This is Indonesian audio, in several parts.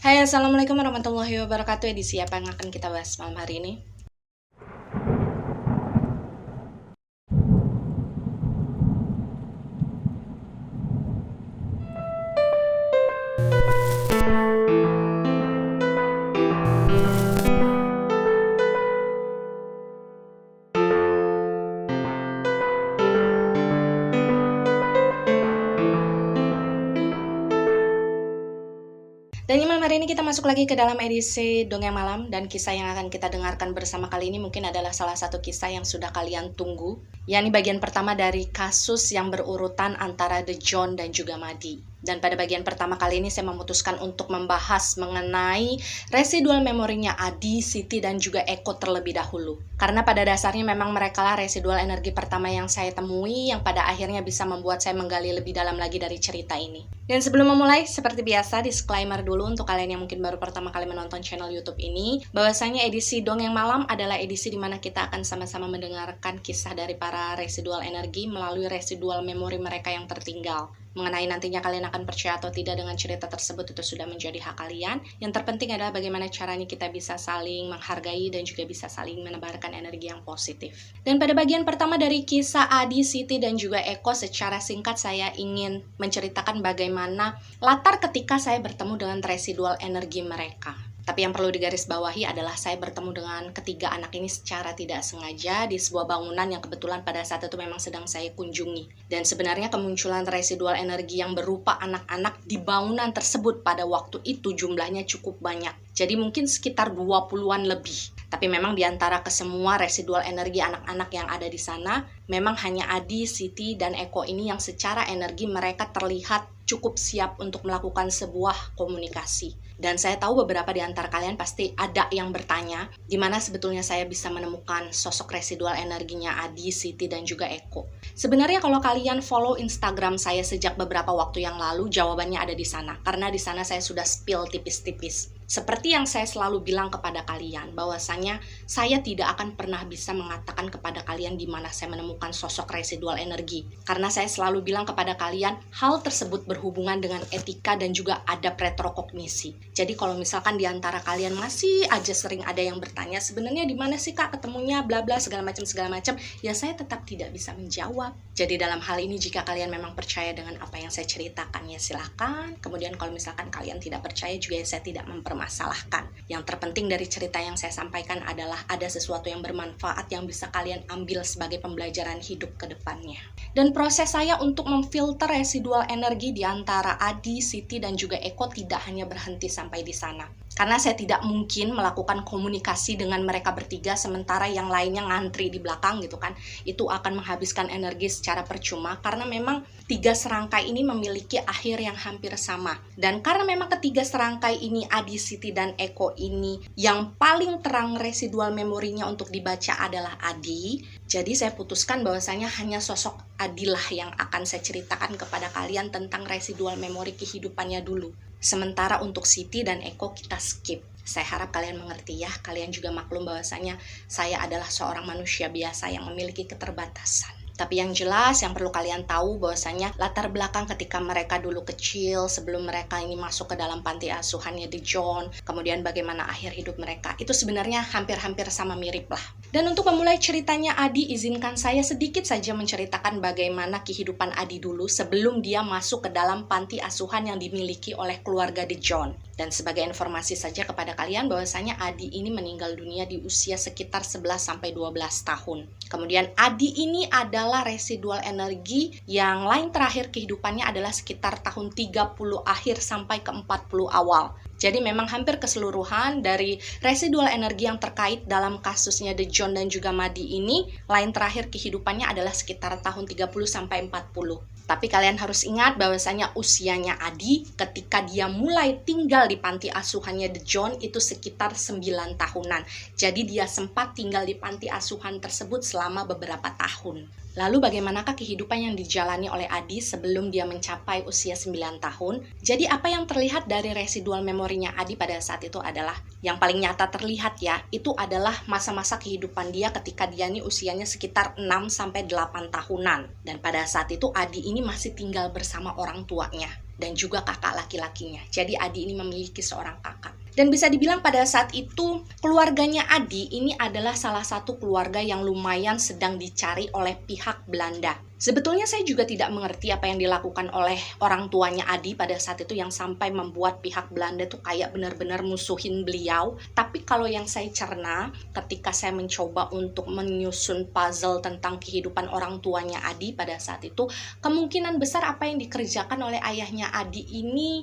Hai, Assalamualaikum warahmatullahi wabarakatuh. Edisi apa yang akan kita bahas malam hari ini? Dan malam hari ini kita masuk lagi ke dalam edisi Dongeng Malam, dan kisah yang akan kita dengarkan bersama kali ini mungkin adalah salah satu kisah yang sudah kalian tunggu, yakni bagian pertama dari kasus yang berurutan antara The John dan juga Madi. Dan pada bagian pertama kali ini saya memutuskan untuk membahas mengenai residual memorinya Adi, Siti, dan juga Eko terlebih dahulu. Karena pada dasarnya memang mereka lah residual energi pertama yang saya temui, yang pada akhirnya bisa membuat saya menggali lebih dalam lagi dari cerita ini. Dan sebelum memulai, seperti biasa, disclaimer dulu untuk kalian yang mungkin baru pertama kali menonton channel YouTube ini, bahwasanya edisi Dongeng Malam adalah edisi di mana kita akan sama-sama mendengarkan kisah dari para residual energi melalui residual memori mereka yang tertinggal. Mengenai nantinya kalian akan percaya atau tidak dengan cerita tersebut, itu sudah menjadi hak kalian. Yang terpenting adalah bagaimana caranya kita bisa saling menghargai dan juga bisa saling menebarkan energi yang positif. Dan pada bagian pertama dari kisah Adi, Siti, dan juga Eko, secara singkat saya ingin menceritakan bagaimana latar ketika saya bertemu dengan residual energi mereka. Tapi yang perlu digarisbawahi adalah saya bertemu dengan ketiga anak ini secara tidak sengaja di sebuah bangunan yang kebetulan pada saat itu memang sedang saya kunjungi. Dan sebenarnya kemunculan residual energi yang berupa anak-anak di bangunan tersebut pada waktu itu jumlahnya cukup banyak. Jadi mungkin sekitar 20-an lebih. Tapi memang di antara kesemua residual energi anak-anak yang ada di sana, memang hanya Adi, Siti, dan Eko ini yang secara energi mereka terlihat cukup siap untuk melakukan sebuah komunikasi. Dan saya tahu beberapa di antara kalian pasti ada yang bertanya, di mana sebetulnya saya bisa menemukan sosok residual energinya Adi, Siti, dan juga Eko. Sebenarnya kalau kalian follow Instagram saya sejak beberapa waktu yang lalu, jawabannya ada di sana. Karena di sana saya sudah spill tipis-tipis. Seperti yang saya selalu bilang kepada kalian, bahwasanya saya tidak akan pernah bisa mengatakan kepada kalian di mana saya menemukan sosok residual energi. Karena saya selalu bilang kepada kalian, hal tersebut berhubungan dengan etika dan juga adab retrokognisi. Jadi kalau misalkan di antara kalian masih aja sering ada yang bertanya, sebenarnya di mana sih Kak ketemunya, bla bla segala macam, ya saya tetap tidak bisa menjawab. Jadi dalam hal ini jika kalian memang percaya dengan apa yang saya ceritakan, ya silahkan. Kemudian kalau misalkan kalian tidak percaya juga, ya saya tidak mempermasalahkan. Yang terpenting dari cerita yang saya sampaikan adalah ada sesuatu yang bermanfaat yang bisa kalian ambil sebagai pembelajaran hidup ke depannya. Dan proses saya untuk memfilter residual energi di antara Adi, Siti, dan juga Eko tidak hanya berhenti sampai di sana. Karena saya tidak mungkin melakukan komunikasi dengan mereka bertiga sementara yang lainnya ngantri di belakang gitu kan. Itu akan menghabiskan energi secara percuma karena memang tiga serangkai ini memiliki akhir yang hampir sama. Dan karena memang ketiga serangkai ini, Adi, Siti, dan Eko ini, yang paling terang residual memorinya untuk dibaca adalah Adi. Jadi saya putuskan bahwasanya hanya sosok Adi lah yang akan saya ceritakan kepada kalian tentang residual memori kehidupannya dulu. Sementara untuk Siti dan Eko kita skip. Saya harap kalian mengerti ya, kalian juga maklum bahwasanya saya adalah seorang manusia biasa yang memiliki keterbatasan. Tapi yang jelas yang perlu kalian tahu bahwasanya latar belakang ketika mereka dulu kecil, sebelum mereka ini masuk ke dalam panti asuhannya The John, kemudian bagaimana akhir hidup mereka, itu sebenarnya hampir-hampir sama mirip lah. Dan untuk memulai ceritanya Adi, izinkan saya sedikit saja menceritakan bagaimana kehidupan Adi dulu sebelum dia masuk ke dalam panti asuhan yang dimiliki oleh keluarga The John. Dan sebagai informasi saja kepada kalian bahwasanya Adi ini meninggal dunia di usia sekitar 11-12 tahun. Kemudian Adi ini adalah residual energi yang lain terakhir kehidupannya adalah sekitar tahun 30 akhir sampai ke 40 awal. Jadi memang hampir keseluruhan dari residual energi yang terkait dalam kasusnya The John dan juga Madi ini, lain terakhir kehidupannya adalah sekitar tahun 30 sampai 40. Tapi kalian harus ingat bahwasanya usianya Adi ketika dia mulai tinggal di panti asuhannya The John itu sekitar 9 tahunan. Jadi dia sempat tinggal di panti asuhan tersebut selama beberapa tahun. Lalu bagaimanakah kehidupan yang dijalani oleh Adi sebelum dia mencapai usia 9 tahun? Jadi apa yang terlihat dari residual memorinya Adi pada saat itu adalah, yang paling nyata terlihat ya, itu adalah masa-masa kehidupan dia ketika dia nih usianya sekitar 6-8 tahunan. Dan pada saat itu Adi ini masih tinggal bersama orang tuanya. dan juga kakak laki-lakinya. Jadi Adi ini memiliki seorang kakak. Dan bisa dibilang pada saat itu keluarganya Adi ini adalah salah satu keluarga yang lumayan sedang dicari oleh pihak Belanda. Sebetulnya saya juga tidak mengerti apa yang dilakukan oleh orang tuanya Adi pada saat itu yang sampai membuat pihak Belanda tuh kayak benar-benar musuhin beliau. Tapi kalau yang saya cerna ketika saya mencoba untuk menyusun puzzle tentang kehidupan orang tuanya Adi pada saat itu, kemungkinan besar apa yang dikerjakan oleh ayahnya Adi ini,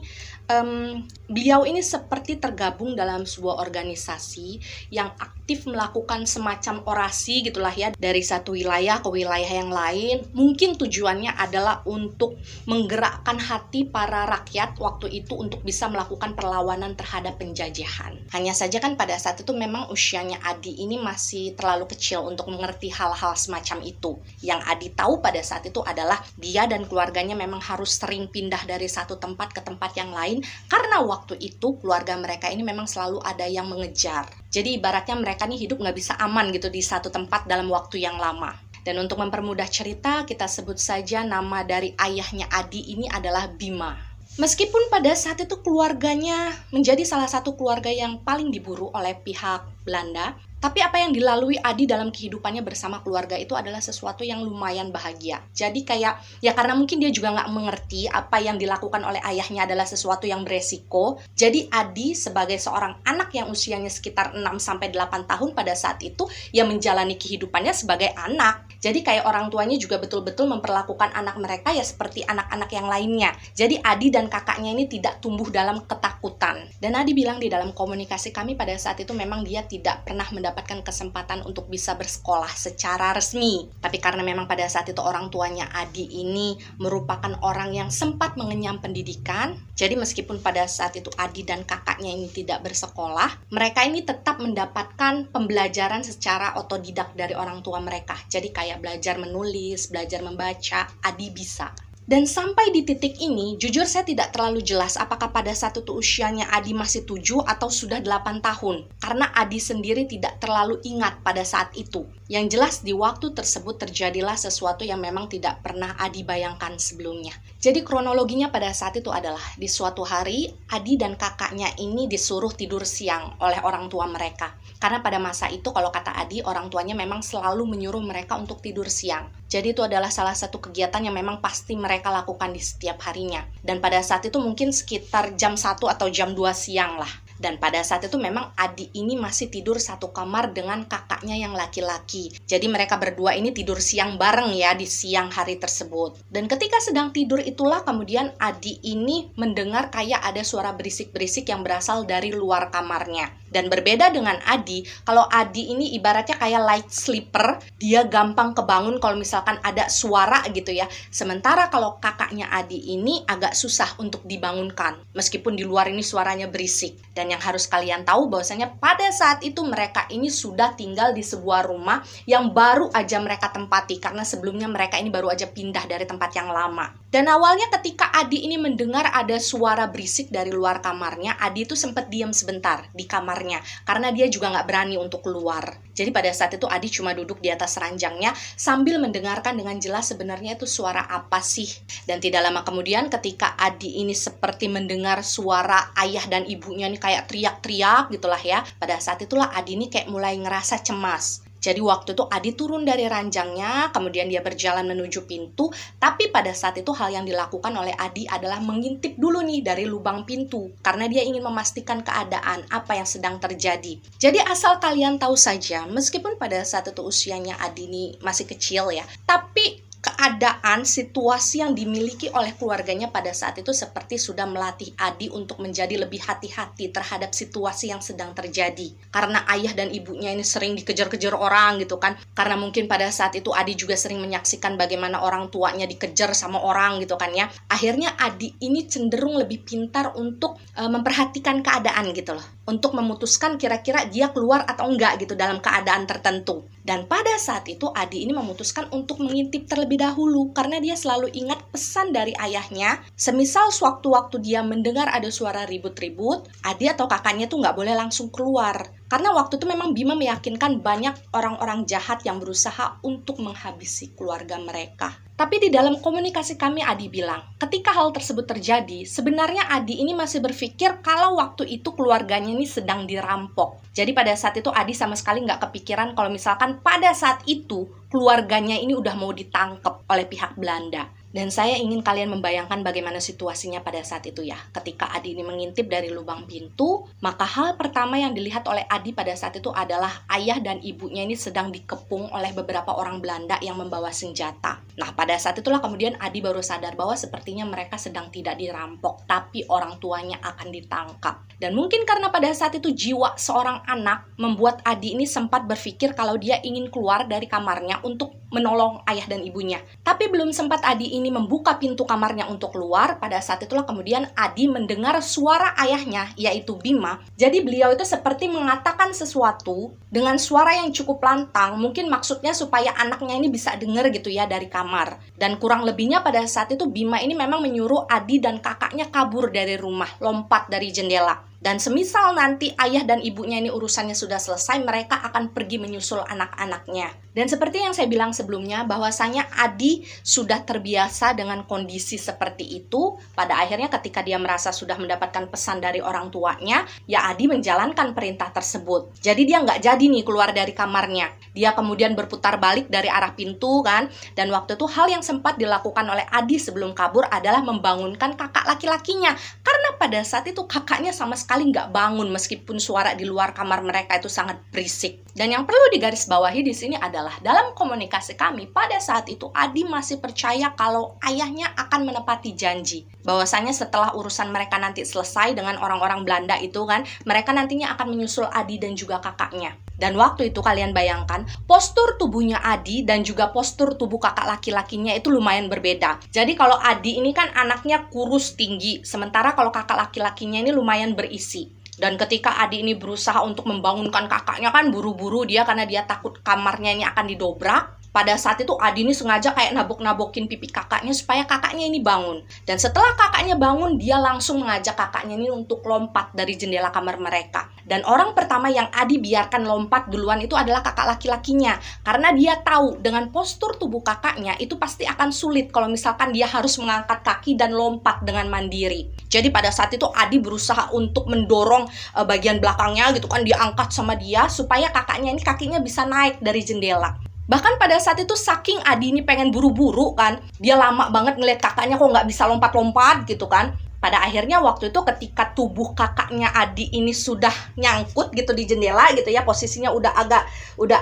beliau ini seperti tergabung dalam sebuah organisasi yang aktif melakukan semacam orasi gitulah ya, dari satu wilayah ke wilayah yang lain. Mungkin tujuannya adalah untuk menggerakkan hati para rakyat waktu itu untuk bisa melakukan perlawanan terhadap penjajahan. Hanya saja kan pada saat itu memang usianya Adi ini masih terlalu kecil untuk mengerti hal-hal semacam itu. Yang Adi tahu pada saat itu adalah dia dan keluarganya memang harus sering pindah dari satu tempat ke tempat yang lain, karena waktu itu keluarga mereka ini memang selalu ada yang mengejar. Jadi ibaratnya mereka nih hidup nggak bisa aman gitu di satu tempat dalam waktu yang lama. Dan untuk mempermudah cerita, kita sebut saja nama dari ayahnya Adi ini adalah Bima. Meskipun pada saat itu keluarganya menjadi salah satu keluarga yang paling diburu oleh pihak Belanda, tapi apa yang dilalui Adi dalam kehidupannya bersama keluarga itu adalah sesuatu yang lumayan bahagia. Jadi kayak, ya karena mungkin dia juga nggak mengerti apa yang dilakukan oleh ayahnya adalah sesuatu yang beresiko. Jadi Adi sebagai seorang anak yang usianya sekitar 6-8 tahun pada saat itu, ya menjalani kehidupannya sebagai anak. Jadi kayak orang tuanya juga betul-betul memperlakukan anak mereka ya seperti anak-anak yang lainnya. Jadi Adi dan kakaknya ini tidak tumbuh dalam ketakutan. Dan Adi bilang di dalam komunikasi kami pada saat itu memang dia tidak pernah mendapatkan kesempatan untuk bisa bersekolah secara resmi. Tapi karena memang pada saat itu orang tuanya Adi ini merupakan orang yang sempat mengenyam pendidikan, jadi meskipun pada saat itu Adi dan kakaknya ini tidak bersekolah, mereka ini tetap mendapatkan pembelajaran secara otodidak dari orang tua mereka. Jadi kayak belajar menulis, belajar membaca, Adi bisa. Dan sampai di titik ini, jujur saya tidak terlalu jelas apakah pada saat itu usianya Adi masih 7 atau sudah 8 tahun. Karena Adi sendiri tidak terlalu ingat pada saat itu. Yang jelas di waktu tersebut terjadilah sesuatu yang memang tidak pernah Adi bayangkan sebelumnya. Jadi kronologinya pada saat itu adalah di suatu hari, Adi dan kakaknya ini disuruh tidur siang oleh orang tua mereka. Karena pada masa itu kalau kata Adi, orang tuanya memang selalu menyuruh mereka untuk tidur siang. Jadi itu adalah salah satu kegiatan yang memang pasti mereka lakukan di setiap harinya. Dan pada saat itu mungkin sekitar jam 1 atau jam 2 siang lah. Dan pada saat itu memang Adi ini masih tidur satu kamar dengan kakaknya yang laki-laki. Jadi mereka berdua ini tidur siang bareng ya di siang hari tersebut. Dan ketika sedang tidur itulah kemudian Adi ini mendengar kayak ada suara berisik-berisik yang berasal dari luar kamarnya. Dan berbeda dengan Adi, kalau Adi ini ibaratnya kayak light sleeper, dia gampang kebangun kalau misalkan ada suara gitu ya. Sementara kalau kakaknya Adi ini agak susah untuk dibangunkan, meskipun di luar ini suaranya berisik. Dan yang harus kalian tahu bahwasanya pada saat itu mereka ini sudah tinggal di sebuah rumah yang baru aja mereka tempati, karena sebelumnya mereka ini baru aja pindah dari tempat yang lama. Dan awalnya ketika Adi ini mendengar ada suara berisik dari luar kamarnya, Adi itu sempat diam sebentar di kamarnya, karena dia juga nggak berani untuk keluar. Jadi pada saat itu Adi cuma duduk di atas ranjangnya sambil mendengarkan dengan jelas sebenarnya itu suara apa sih. Dan tidak lama kemudian ketika Adi ini seperti mendengar suara ayah dan ibunya nih kayak teriak-teriak gitulah ya. Pada saat itulah Adi ini kayak mulai ngerasa cemas. Jadi waktu itu Adi turun dari ranjangnya, kemudian dia berjalan menuju pintu, tapi pada saat itu hal yang dilakukan oleh Adi adalah mengintip dulu nih dari lubang pintu, karena dia ingin memastikan keadaan apa yang sedang terjadi. Jadi asal kalian tahu saja, meskipun pada saat itu usianya Adi ini masih kecil ya, tapi keadaan, situasi yang dimiliki oleh keluarganya pada saat itu seperti sudah melatih Adi untuk menjadi lebih hati-hati terhadap situasi yang sedang terjadi. Karena ayah dan ibunya ini sering dikejar-kejar orang gitu kan. Karena mungkin pada saat itu Adi juga sering menyaksikan bagaimana orang tuanya dikejar sama orang gitu kan ya. Akhirnya Adi ini cenderung lebih pintar untuk memperhatikan keadaan gitu loh. Untuk memutuskan kira-kira dia keluar atau enggak gitu dalam keadaan tertentu. Dan pada saat itu Adi ini memutuskan untuk mengintip terlebih dahulu karena dia selalu ingat pesan dari ayahnya. Semisal sewaktu-waktu dia mendengar ada suara ribut-ribut, Adi atau kakaknya tuh nggak boleh langsung keluar. Karena waktu itu memang Bima meyakinkan banyak orang-orang jahat yang berusaha untuk menghabisi keluarga mereka. Tapi di dalam komunikasi kami, Adi bilang, ketika hal tersebut terjadi, sebenarnya Adi ini masih berpikir kalau waktu itu keluarganya ini sedang dirampok. Jadi pada saat itu Adi sama sekali nggak kepikiran kalau misalkan pada saat itu keluarganya ini udah mau ditangkap oleh pihak Belanda. Dan saya ingin kalian membayangkan bagaimana situasinya pada saat itu ya. Ketika Adi ini mengintip dari lubang pintu, maka hal pertama yang dilihat oleh Adi pada saat itu adalah ayah dan ibunya ini sedang dikepung oleh beberapa orang Belanda yang membawa senjata. Nah, pada saat itulah kemudian Adi baru sadar bahwa sepertinya mereka sedang tidak dirampok, tapi orang tuanya akan ditangkap. Dan mungkin karena pada saat itu jiwa seorang anak membuat Adi ini sempat berpikir kalau dia ingin keluar dari kamarnya untuk menolong ayah dan ibunya. Tapi belum sempat Adi ini membuka pintu kamarnya untuk keluar, pada saat itulah kemudian Adi mendengar suara ayahnya, yaitu Bima. Jadi beliau itu seperti mengatakan sesuatu dengan suara yang cukup lantang, mungkin maksudnya supaya anaknya ini bisa dengar gitu ya dari kamar. Dan kurang lebihnya pada saat itu Bima ini memang menyuruh Adi dan kakaknya kabur dari rumah, lompat dari jendela. Dan semisal nanti ayah dan ibunya ini urusannya sudah selesai, mereka akan pergi menyusul anak-anaknya. Dan seperti yang saya bilang sebelumnya, bahwasanya Adi sudah terbiasa dengan kondisi seperti itu. Pada akhirnya ketika dia merasa sudah mendapatkan pesan dari orang tuanya, ya Adi menjalankan perintah tersebut. Jadi dia nggak jadi nih keluar dari kamarnya. Dia kemudian berputar balik dari arah pintu kan. Dan waktu itu hal yang sempat dilakukan oleh Adi sebelum kabur adalah membangunkan kakak laki-lakinya. Karena pada saat itu kakaknya sama sekali nggak bangun meskipun suara di luar kamar mereka itu sangat berisik. Dan yang perlu digarisbawahi di sini adalah dalam komunikasi kami pada saat itu Adi masih percaya kalau ayahnya akan menepati janji. Bahwasanya setelah urusan mereka nanti selesai dengan orang-orang Belanda itu kan, mereka nantinya akan menyusul Adi dan juga kakaknya. Dan waktu itu kalian bayangkan, postur tubuhnya Adi dan juga postur tubuh kakak laki-lakinya itu lumayan berbeda. Jadi kalau Adi ini kan anaknya kurus tinggi, sementara kalau kakak laki-lakinya ini lumayan berisi. Dan ketika Adi ini berusaha untuk membangunkan kakaknya kan buru-buru dia karena dia takut kamarnya ini akan didobrak. Pada saat itu Adi ini sengaja kayak nabok-nabokin pipi kakaknya supaya kakaknya ini bangun. Dan setelah kakaknya bangun, dia langsung mengajak kakaknya ini untuk lompat dari jendela kamar mereka. Dan orang pertama yang Adi biarkan lompat duluan itu adalah kakak laki-lakinya. Karena dia tahu dengan postur tubuh kakaknya itu pasti akan sulit kalau misalkan dia harus mengangkat kaki dan lompat dengan mandiri. Jadi pada saat itu Adi berusaha untuk mendorong bagian belakangnya gitu kan, diangkat sama dia supaya kakaknya ini kakinya bisa naik dari jendela. Bahkan pada saat itu saking Adi ini pengen buru-buru kan, dia lama banget ngeliat kakaknya kok nggak bisa lompat-lompat gitu kan. Pada akhirnya waktu itu ketika tubuh kakaknya Adi ini sudah nyangkut gitu di jendela gitu ya, posisinya udah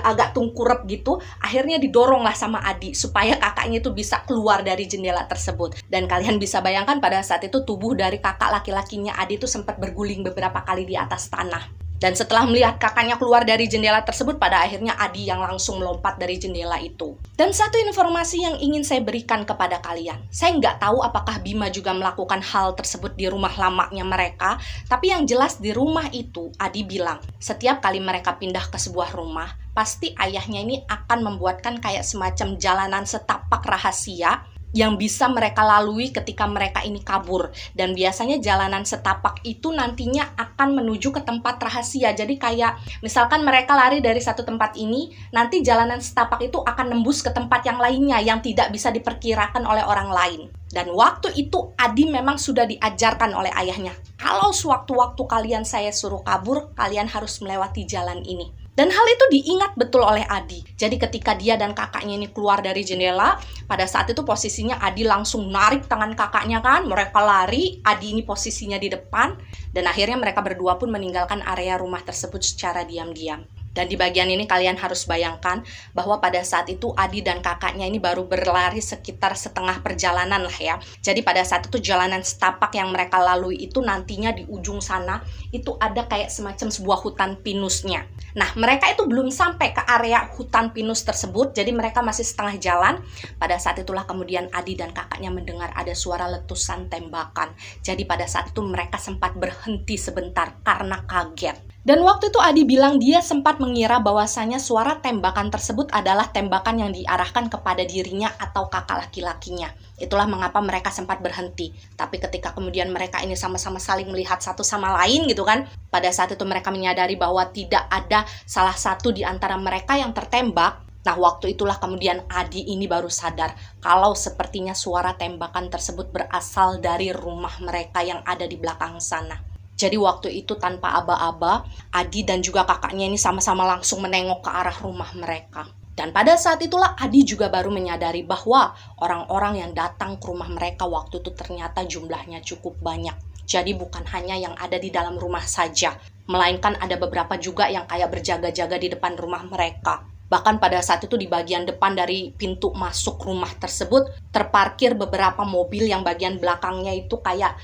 agak tungkurep gitu, akhirnya didoronglah sama Adi supaya kakaknya itu bisa keluar dari jendela tersebut. Dan kalian bisa bayangkan pada saat itu tubuh dari kakak laki-lakinya Adi itu sempat berguling beberapa kali di atas tanah. Dan setelah melihat kakaknya keluar dari jendela tersebut, pada akhirnya Adi yang langsung melompat dari jendela itu. Dan satu informasi yang ingin saya berikan kepada kalian. Saya nggak tahu apakah Bima juga melakukan hal tersebut di rumah lamanya mereka. Tapi yang jelas di rumah itu, Adi bilang, setiap kali mereka pindah ke sebuah rumah, pasti ayahnya ini akan membuatkan kayak semacam jalanan setapak rahasia yang bisa mereka lalui ketika mereka ini kabur. Dan biasanya jalanan setapak itu nantinya akan menuju ke tempat rahasia. Jadi kayak misalkan mereka lari dari satu tempat ini, nanti jalanan setapak itu akan nembus ke tempat yang lainnya yang tidak bisa diperkirakan oleh orang lain. Dan waktu itu Adi memang sudah diajarkan oleh ayahnya, kalau sewaktu-waktu kalian saya suruh kabur, kalian harus melewati jalan ini. Dan hal itu diingat betul oleh Adi. Jadi ketika dia dan kakaknya ini keluar dari jendela, pada saat itu posisinya Adi langsung narik tangan kakaknya kan, mereka lari, Adi ini posisinya di depan, dan akhirnya mereka berdua pun meninggalkan area rumah tersebut secara diam-diam. Dan di bagian ini kalian harus bayangkan bahwa pada saat itu Adi dan kakaknya ini baru berlari sekitar setengah perjalanan lah ya. Jadi pada saat itu jalanan setapak yang mereka lalui itu nantinya di ujung sana itu ada kayak semacam sebuah hutan pinusnya. Nah, mereka itu belum sampai ke area hutan pinus tersebut, jadi mereka masih setengah jalan. Pada saat itulah kemudian Adi dan kakaknya mendengar ada suara letusan tembakan. Jadi pada saat itu mereka sempat berhenti sebentar karena kaget. Dan waktu itu Adi bilang dia sempat mengira bahwasanya suara tembakan tersebut adalah tembakan yang diarahkan kepada dirinya atau kakak laki-lakinya. Itulah mengapa mereka sempat berhenti. Tapi ketika kemudian mereka ini sama-sama saling melihat satu sama lain gitu kan, pada saat itu mereka menyadari bahwa tidak ada salah satu di antara mereka yang tertembak. Nah, waktu itulah kemudian Adi ini baru sadar kalau sepertinya suara tembakan tersebut berasal dari rumah mereka yang ada di belakang sana. Jadi waktu itu tanpa aba-aba, Adi dan juga kakaknya ini sama-sama langsung menengok ke arah rumah mereka. Dan pada saat itulah Adi juga baru menyadari bahwa orang-orang yang datang ke rumah mereka waktu itu ternyata jumlahnya cukup banyak. Jadi bukan hanya yang ada di dalam rumah saja, melainkan ada beberapa juga yang kayak berjaga-jaga di depan rumah mereka. Bahkan pada saat itu di bagian depan dari pintu masuk rumah tersebut terparkir beberapa mobil yang bagian belakangnya itu kayak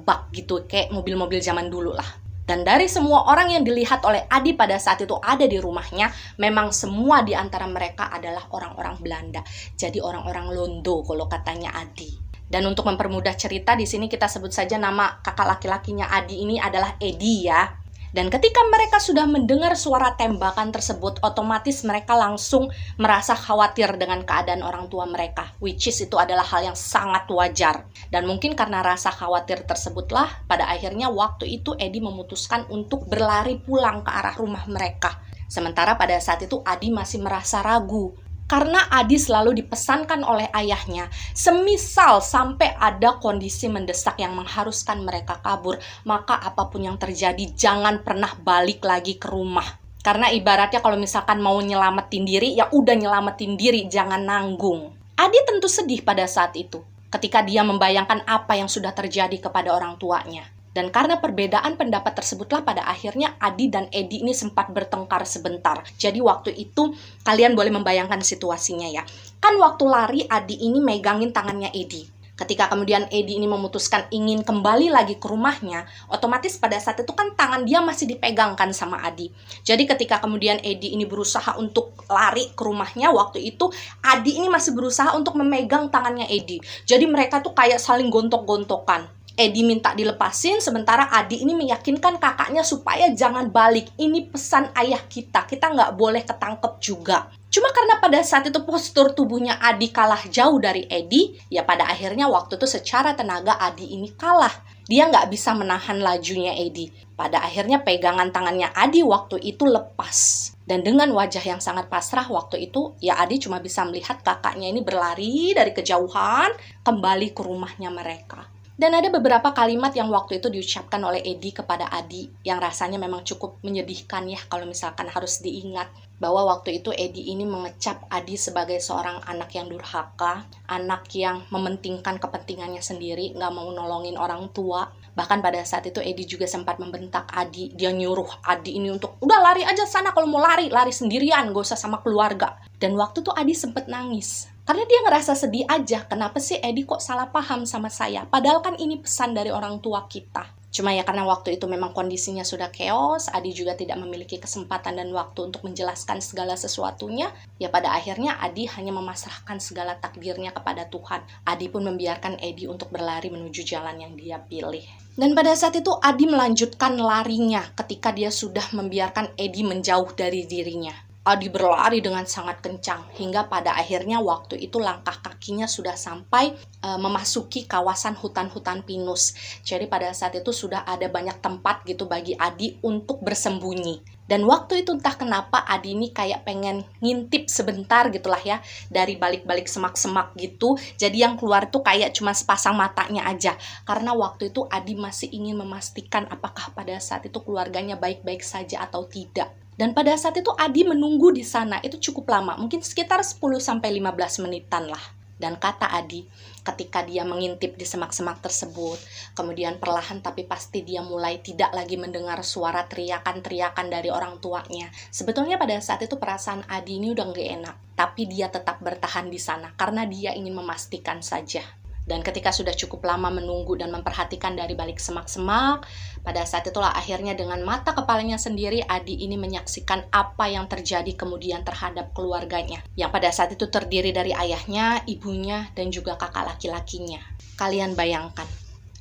bak gitu, kayak mobil-mobil zaman dulu lah. Dan dari semua orang yang dilihat oleh Adi pada saat itu ada di rumahnya, memang semua di antara mereka adalah orang-orang Belanda. Jadi orang-orang Londo kalau katanya Adi. Dan untuk mempermudah cerita, di sini kita sebut saja nama kakak laki-lakinya Adi ini adalah Edi ya. Dan ketika mereka sudah mendengar suara tembakan tersebut, otomatis mereka langsung merasa khawatir dengan keadaan orang tua mereka. Which is itu adalah hal yang sangat wajar. Dan mungkin karena rasa khawatir tersebutlah, pada akhirnya waktu itu Edi memutuskan untuk berlari pulang ke arah rumah mereka. Sementara pada saat itu Adi masih merasa ragu. Karena Adi selalu dipesankan oleh ayahnya, semisal sampai ada kondisi mendesak yang mengharuskan mereka kabur, maka apapun yang terjadi jangan pernah balik lagi ke rumah. Karena ibaratnya kalau misalkan mau nyelamatin diri, ya udah nyelamatin diri, jangan nanggung. Adi tentu sedih pada saat itu, ketika dia membayangkan apa yang sudah terjadi kepada orang tuanya. Dan karena perbedaan pendapat tersebutlah pada akhirnya Adi dan Edi ini sempat bertengkar sebentar. Jadi waktu itu kalian boleh membayangkan situasinya ya. Kan waktu lari Adi ini megangin tangannya Edi. Ketika kemudian Edi ini memutuskan ingin kembali lagi ke rumahnya, otomatis pada saat itu kan tangan dia masih dipegangkan sama Adi. Jadi ketika kemudian Edi ini berusaha untuk lari ke rumahnya, waktu itu Adi ini masih berusaha untuk memegang tangannya Edi. Jadi mereka tuh kayak saling gontok-gontokan. Edi minta dilepasin, sementara Adi ini meyakinkan kakaknya supaya jangan balik. Ini pesan ayah kita nggak boleh ketangkep juga. Cuma karena pada saat itu postur tubuhnya Adi kalah jauh dari Edi, ya pada akhirnya waktu itu secara tenaga Adi ini kalah. Dia nggak bisa menahan lajunya Edi. Pada akhirnya pegangan tangannya Adi waktu itu lepas. Dan dengan wajah yang sangat pasrah waktu itu, ya Adi cuma bisa melihat kakaknya ini berlari dari kejauhan kembali ke rumahnya mereka. Dan ada beberapa kalimat yang waktu itu diucapkan oleh Edi kepada Adi yang rasanya memang cukup menyedihkan ya kalau misalkan harus diingat. Bahwa waktu itu Edi ini mengecap Adi sebagai seorang anak yang durhaka, anak yang mementingkan kepentingannya sendiri, nggak mau nolongin orang tua. Bahkan pada saat itu Edi juga sempat membentak Adi, dia nyuruh Adi ini untuk, udah lari aja sana kalau mau lari sendirian, gak usah sama keluarga. Dan waktu itu Adi sempat nangis. Karena dia ngerasa sedih aja, kenapa sih Edi kok salah paham sama saya? Padahal kan ini pesan dari orang tua kita. Cuma ya karena waktu itu memang kondisinya sudah chaos, Adi juga tidak memiliki kesempatan dan waktu untuk menjelaskan segala sesuatunya. Ya pada akhirnya Adi hanya memasrahkan segala takdirnya kepada Tuhan. Adi pun membiarkan Edi untuk berlari menuju jalan yang dia pilih. Dan pada saat itu Adi melanjutkan larinya ketika dia sudah membiarkan Edi menjauh dari dirinya. Adi berlari dengan sangat kencang hingga pada akhirnya waktu itu langkah kakinya sudah sampai memasuki kawasan hutan-hutan pinus. Jadi pada saat itu sudah ada banyak tempat gitu bagi Adi untuk bersembunyi. Dan waktu itu entah kenapa Adi ini kayak pengen ngintip sebentar gitulah ya dari balik-balik semak-semak gitu. Jadi yang keluar tuh kayak cuma sepasang matanya aja. Karena waktu itu Adi masih ingin memastikan apakah pada saat itu keluarganya baik-baik saja atau tidak. Dan pada saat itu Adi menunggu di sana itu cukup lama, mungkin sekitar 10-15 menitan lah. Dan kata Adi, ketika dia mengintip di semak-semak tersebut, kemudian perlahan tapi pasti dia mulai tidak lagi mendengar suara teriakan-teriakan dari orang tuanya. Sebetulnya pada saat itu perasaan Adi ini udah gak enak, tapi dia tetap bertahan di sana karena dia ingin memastikan saja. Dan ketika sudah cukup lama menunggu dan memperhatikan dari balik semak-semak, pada saat itulah akhirnya dengan mata kepalanya sendiri Adi ini menyaksikan apa yang terjadi kemudian terhadap keluarganya. Yang pada saat itu terdiri dari ayahnya, ibunya, dan juga kakak laki-lakinya. Kalian bayangkan,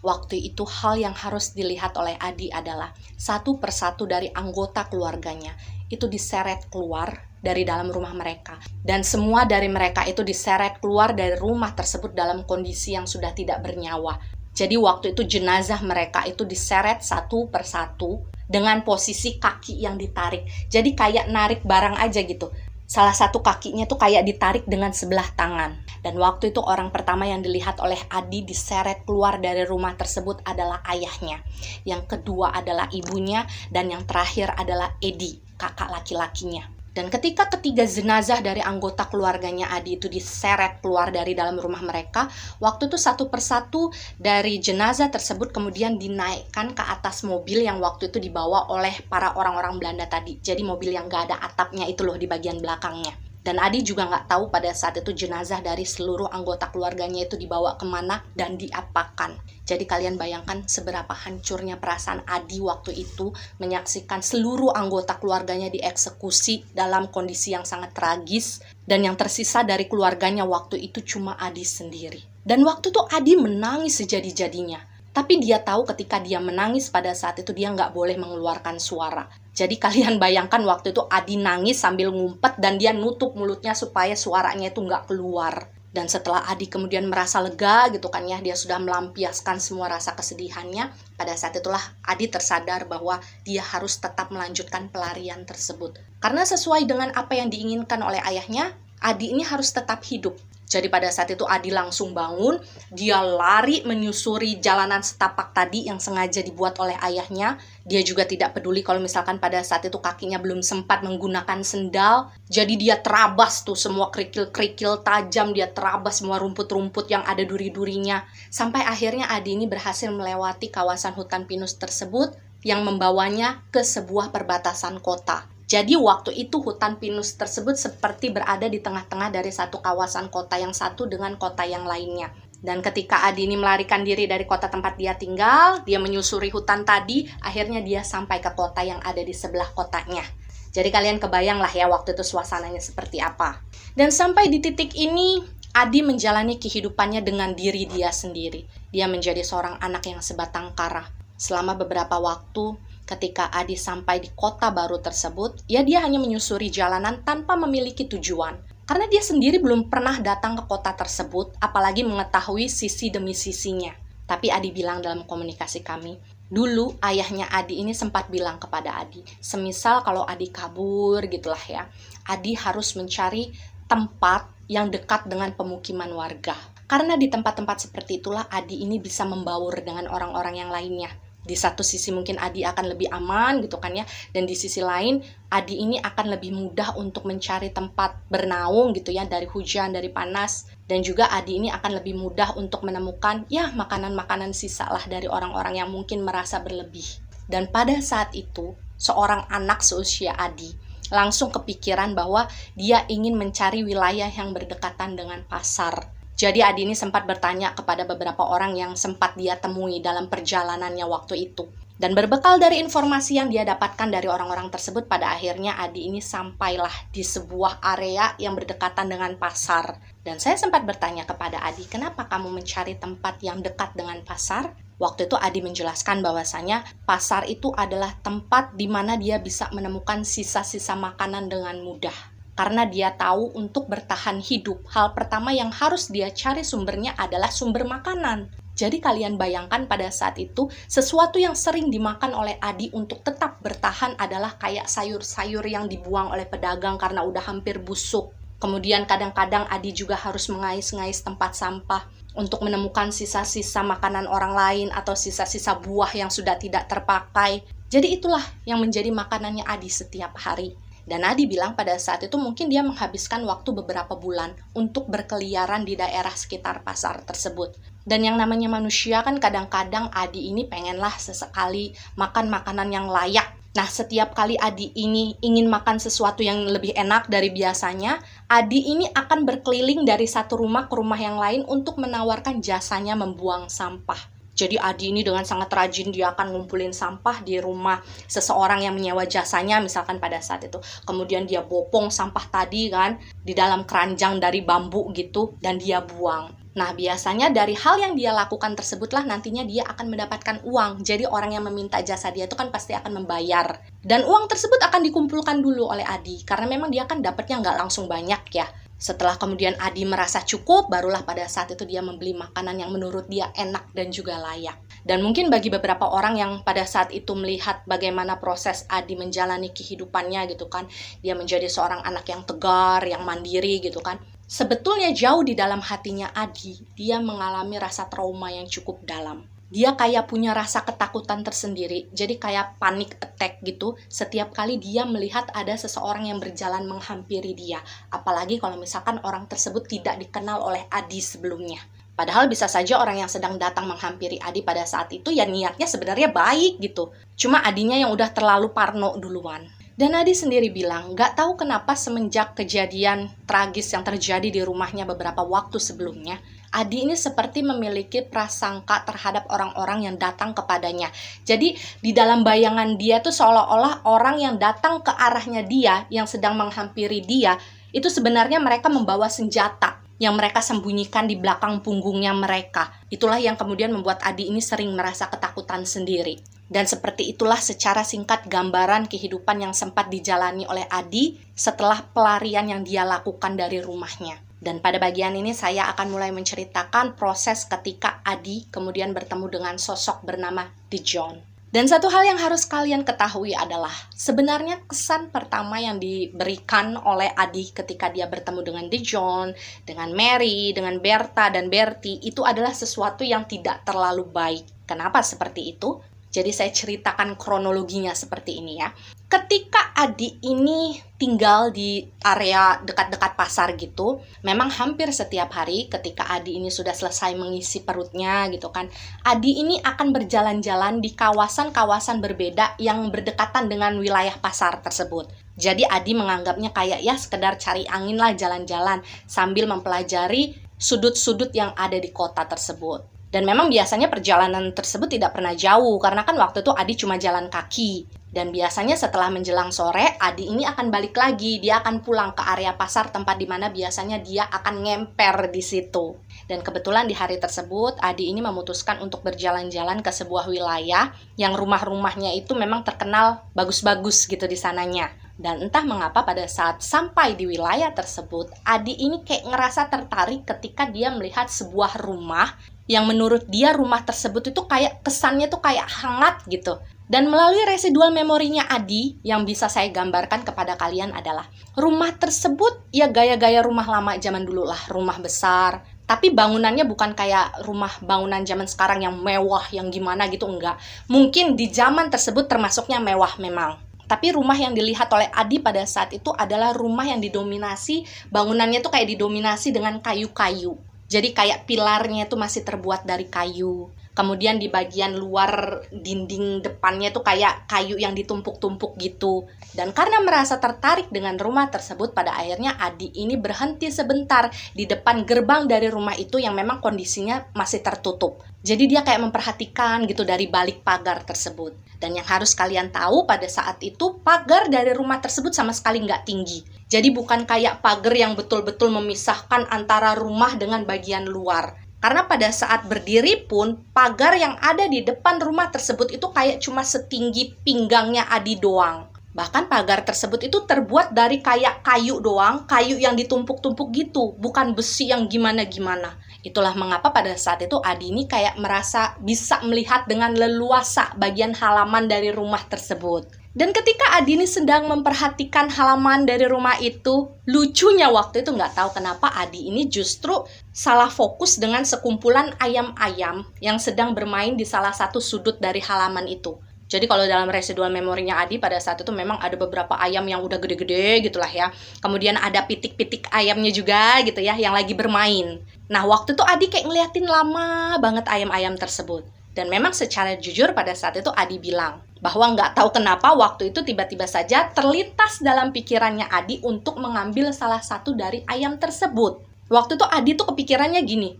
Waktu itu hal yang harus dilihat oleh Adi adalah satu persatu dari anggota keluarganya itu diseret keluar dari dalam rumah mereka. Dan semua dari mereka itu diseret keluar dari rumah tersebut dalam kondisi yang sudah tidak bernyawa. Jadi waktu itu jenazah mereka itu diseret satu persatu dengan posisi kaki yang ditarik. Jadi kayak narik barang aja gitu. Salah satu kakinya tuh kayak ditarik dengan sebelah tangan. Dan waktu itu orang pertama yang dilihat oleh Adi diseret keluar dari rumah tersebut adalah ayahnya. Yang kedua adalah ibunya, dan yang terakhir adalah Edi, kakak laki-lakinya. Dan ketika ketiga jenazah dari anggota keluarganya Adi itu diseret keluar dari dalam rumah mereka, waktu itu satu persatu dari jenazah tersebut kemudian dinaikkan ke atas mobil yang waktu itu dibawa oleh para orang-orang Belanda tadi. Jadi mobil yang gak ada atapnya itu loh di bagian belakangnya. Dan Adi juga nggak tahu pada saat itu jenazah dari seluruh anggota keluarganya itu dibawa kemana dan diapakan. Jadi kalian bayangkan seberapa hancurnya perasaan Adi waktu itu menyaksikan seluruh anggota keluarganya dieksekusi dalam kondisi yang sangat tragis. Dan yang tersisa dari keluarganya waktu itu cuma Adi sendiri. Dan waktu itu Adi menangis sejadi-jadinya. Tapi dia tahu ketika dia menangis pada saat itu dia nggak boleh mengeluarkan suara. Jadi kalian bayangkan waktu itu Adi nangis sambil ngumpet dan dia nutup mulutnya supaya suaranya itu nggak keluar. Dan setelah Adi kemudian merasa lega gitu kan ya, dia sudah melampiaskan semua rasa kesedihannya. Pada saat itulah Adi tersadar bahwa dia harus tetap melanjutkan pelarian tersebut. Karena sesuai dengan apa yang diinginkan oleh ayahnya, Adi ini harus tetap hidup. Jadi pada saat itu Adi langsung bangun, dia lari menyusuri jalanan setapak tadi yang sengaja dibuat oleh ayahnya. Dia juga tidak peduli kalau misalkan pada saat itu kakinya belum sempat menggunakan sendal. Jadi dia terabas tuh semua kerikil-kerikil tajam, dia terabas semua rumput-rumput yang ada duri-durinya. Sampai akhirnya Adi ini berhasil melewati kawasan hutan pinus tersebut yang membawanya ke sebuah perbatasan kota. Jadi waktu itu hutan pinus tersebut seperti berada di tengah-tengah dari satu kawasan kota yang satu dengan kota yang lainnya. Dan ketika Adi ini melarikan diri dari kota tempat dia tinggal, dia menyusuri hutan tadi, akhirnya dia sampai ke kota yang ada di sebelah kotanya. Jadi kalian kebayang lah ya waktu itu suasananya seperti apa. Dan sampai di titik ini, Adi menjalani kehidupannya dengan diri dia sendiri. Dia menjadi seorang anak yang sebatang kara. Selama beberapa waktu, ketika Adi sampai di kota baru tersebut, ya dia hanya menyusuri jalanan tanpa memiliki tujuan. Karena dia sendiri belum pernah datang ke kota tersebut, apalagi mengetahui sisi demi sisinya. Tapi Adi bilang dalam komunikasi kami, dulu ayahnya Adi ini sempat bilang kepada Adi, semisal kalau Adi kabur gitulah ya, Adi harus mencari tempat yang dekat dengan pemukiman warga. Karena di tempat-tempat seperti itulah Adi ini bisa membaur dengan orang-orang yang lainnya. Di satu sisi mungkin Adi akan lebih aman gitu kan ya, dan di sisi lain Adi ini akan lebih mudah untuk mencari tempat bernaung gitu ya dari hujan, dari panas, dan juga Adi ini akan lebih mudah untuk menemukan ya makanan-makanan sisa lah dari orang-orang yang mungkin merasa berlebih. Dan pada saat itu seorang anak seusia Adi langsung kepikiran bahwa dia ingin mencari wilayah yang berdekatan dengan pasar. Jadi Adi ini sempat bertanya kepada beberapa orang yang sempat dia temui dalam perjalanannya waktu itu. Dan berbekal dari informasi yang dia dapatkan dari orang-orang tersebut, pada akhirnya Adi ini sampailah di sebuah area yang berdekatan dengan pasar. Dan saya sempat bertanya kepada Adi, kenapa kamu mencari tempat yang dekat dengan pasar? Waktu itu Adi menjelaskan bahwasanya pasar itu adalah tempat di mana dia bisa menemukan sisa-sisa makanan dengan mudah. Karena dia tahu untuk bertahan hidup, hal pertama yang harus dia cari sumbernya adalah sumber makanan. Jadi kalian bayangkan pada saat itu, sesuatu yang sering dimakan oleh Adi untuk tetap bertahan adalah kayak sayur-sayur yang dibuang oleh pedagang karena udah hampir busuk. Kemudian kadang-kadang Adi juga harus mengais-ngais tempat sampah untuk menemukan sisa-sisa makanan orang lain atau sisa-sisa buah yang sudah tidak terpakai. Jadi itulah yang menjadi makanannya Adi setiap hari. Dan Adi bilang pada saat itu mungkin dia menghabiskan waktu beberapa bulan untuk berkeliaran di daerah sekitar pasar tersebut. Dan yang namanya manusia kan kadang-kadang Adi ini pengenlah sesekali makan makanan yang layak. Nah, setiap kali Adi ini ingin makan sesuatu yang lebih enak dari biasanya, Adi ini akan berkeliling dari satu rumah ke rumah yang lain untuk menawarkan jasanya membuang sampah. Jadi Adi ini dengan sangat rajin dia akan ngumpulin sampah di rumah seseorang yang menyewa jasanya misalkan pada saat itu. Kemudian dia bopong sampah tadi kan di dalam keranjang dari bambu gitu dan dia buang. Nah, biasanya dari hal yang dia lakukan tersebutlah nantinya dia akan mendapatkan uang. Jadi orang yang meminta jasa dia itu kan pasti akan membayar. Dan uang tersebut akan dikumpulkan dulu oleh Adi. Karena memang dia kan dapatnya nggak langsung banyak ya. Setelah kemudian Adi merasa cukup, barulah pada saat itu dia membeli makanan yang menurut dia enak dan juga layak. Dan mungkin bagi beberapa orang yang pada saat itu melihat bagaimana proses Adi menjalani kehidupannya gitu kan. Dia menjadi seorang anak yang tegar, yang mandiri gitu kan. Sebetulnya jauh di dalam hatinya Adi, dia mengalami rasa trauma yang cukup dalam. Dia kayak punya rasa ketakutan tersendiri, jadi kayak panic attack gitu. Setiap kali dia melihat ada seseorang yang berjalan menghampiri dia. Apalagi kalau misalkan orang tersebut tidak dikenal oleh Adi sebelumnya. Padahal bisa saja orang yang sedang datang menghampiri Adi pada saat itu ya niatnya sebenarnya baik gitu. Cuma Adinya yang udah terlalu parno duluan. Dan Adi sendiri bilang, gak tahu kenapa semenjak kejadian tragis yang terjadi di rumahnya beberapa waktu sebelumnya, Adi ini seperti memiliki prasangka terhadap orang-orang yang datang kepadanya. Jadi di dalam bayangan dia tuh seolah-olah orang yang datang ke arahnya dia, yang sedang menghampiri dia, itu sebenarnya mereka membawa senjata yang mereka sembunyikan di belakang punggungnya mereka. Itulah yang kemudian membuat Adi ini sering merasa ketakutan sendiri. Dan seperti itulah secara singkat gambaran kehidupan yang sempat dijalani oleh Adi setelah pelarian yang dia lakukan dari rumahnya. Dan pada bagian ini saya akan mulai menceritakan proses ketika Adi kemudian bertemu dengan sosok bernama Dejon. Dan satu hal yang harus kalian ketahui adalah sebenarnya kesan pertama yang diberikan oleh Adi ketika dia bertemu dengan Dejon, dengan Mary, dengan Berta dan Bertie itu adalah sesuatu yang tidak terlalu baik. Kenapa seperti itu? Jadi saya ceritakan kronologinya seperti ini ya. Ketika Adi ini tinggal di area dekat-dekat pasar gitu, memang hampir setiap hari ketika Adi ini sudah selesai mengisi perutnya gitu kan, Adi ini akan berjalan-jalan di kawasan-kawasan berbeda yang berdekatan dengan wilayah pasar tersebut. Jadi Adi menganggapnya kayak ya sekedar cari angin lah jalan-jalan sambil mempelajari sudut-sudut yang ada di kota tersebut. Dan memang biasanya perjalanan tersebut tidak pernah jauh, karena kan waktu itu Adi cuma jalan kaki. Dan biasanya setelah menjelang sore, Adi ini akan balik lagi. Dia akan pulang ke area pasar tempat di mana biasanya dia akan ngemper di situ. Dan kebetulan di hari tersebut, Adi ini memutuskan untuk berjalan-jalan ke sebuah wilayah yang rumah-rumahnya itu memang terkenal bagus-bagus gitu di sananya. Dan entah mengapa pada saat sampai di wilayah tersebut, Adi ini kayak ngerasa tertarik ketika dia melihat sebuah rumah yang menurut dia rumah tersebut itu kayak kesannya tuh kayak hangat gitu. Dan melalui residual memorinya Adi yang bisa saya gambarkan kepada kalian adalah rumah tersebut ya gaya-gaya rumah lama zaman dulu lah, rumah besar. Tapi bangunannya bukan kayak rumah bangunan zaman sekarang yang mewah, yang gimana gitu, enggak. Mungkin di zaman tersebut termasuknya mewah memang. Tapi rumah yang dilihat oleh Adi pada saat itu adalah rumah yang didominasi, bangunannya tuh kayak didominasi dengan kayu-kayu. Jadi kayak pilarnya itu masih terbuat dari kayu. Kemudian di bagian luar dinding depannya tuh kayak kayu yang ditumpuk-tumpuk gitu. Dan karena merasa tertarik dengan rumah tersebut, pada akhirnya Adi ini berhenti sebentar di depan gerbang dari rumah itu yang memang kondisinya masih tertutup. Jadi dia kayak memperhatikan gitu dari balik pagar tersebut. Dan yang harus kalian tahu pada saat itu pagar dari rumah tersebut sama sekali nggak tinggi. Jadi bukan kayak pagar yang betul-betul memisahkan antara rumah dengan bagian luar. Karena pada saat berdiri pun, pagar yang ada di depan rumah tersebut itu kayak cuma setinggi pinggangnya Adi doang. Bahkan pagar tersebut itu terbuat dari kayak kayu doang, kayu yang ditumpuk-tumpuk gitu, bukan besi yang gimana-gimana. Itulah mengapa pada saat itu Adi ini kayak merasa bisa melihat dengan leluasa bagian halaman dari rumah tersebut. Dan ketika Adi ini sedang memperhatikan halaman dari rumah itu, lucunya waktu itu nggak tahu kenapa Adi ini justru salah fokus dengan sekumpulan ayam-ayam yang sedang bermain di salah satu sudut dari halaman itu. Jadi kalau dalam residual memorinya Adi pada saat itu memang ada beberapa ayam yang udah gede-gede gitulah ya. Kemudian ada pitik-pitik ayamnya juga gitu ya yang lagi bermain. Nah waktu itu Adi kayak ngeliatin lama banget ayam-ayam tersebut. Dan memang secara jujur pada saat itu Adi bilang bahwa nggak tahu kenapa waktu itu tiba-tiba saja terlintas dalam pikirannya Adi untuk mengambil salah satu dari ayam tersebut. Waktu itu Adi tuh kepikirannya gini,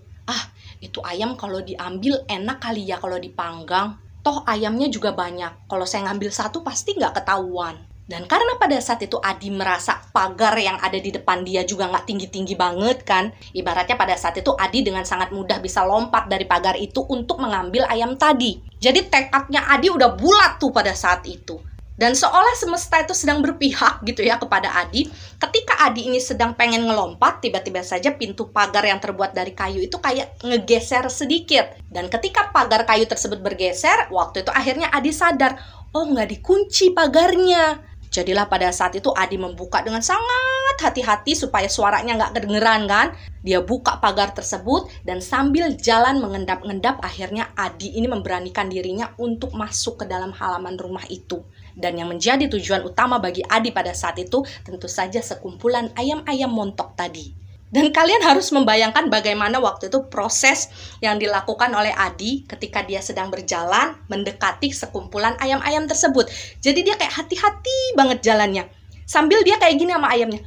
itu ayam kalau diambil enak kali ya kalau dipanggang. Toh ayamnya juga banyak, kalau saya ngambil satu pasti nggak ketahuan. Dan karena pada saat itu Adi merasa pagar yang ada di depan dia juga nggak tinggi-tinggi banget kan. Ibaratnya pada saat itu Adi dengan sangat mudah bisa lompat dari pagar itu untuk mengambil ayam tadi. Jadi tekadnya Adi udah bulat tuh pada saat itu. Dan seolah semesta itu sedang berpihak gitu ya kepada Adi. Ketika Adi ini sedang pengen ngelompat, tiba-tiba saja pintu pagar yang terbuat dari kayu itu kayak ngegeser sedikit. Dan ketika pagar kayu tersebut bergeser, waktu itu akhirnya Adi sadar, oh nggak dikunci pagarnya. Jadilah pada saat itu Adi membuka dengan sangat hati-hati supaya suaranya nggak kedengeran kan. Dia buka pagar tersebut dan sambil jalan mengendap-endap akhirnya Adi ini memberanikan dirinya untuk masuk ke dalam halaman rumah itu. Dan yang menjadi tujuan utama bagi Adi pada saat itu tentu saja sekumpulan ayam-ayam montok tadi. Dan kalian harus membayangkan bagaimana waktu itu proses yang dilakukan oleh Adi ketika dia sedang berjalan mendekati sekumpulan ayam-ayam tersebut. Jadi dia kayak hati-hati banget jalannya. Sambil dia kayak gini sama ayamnya.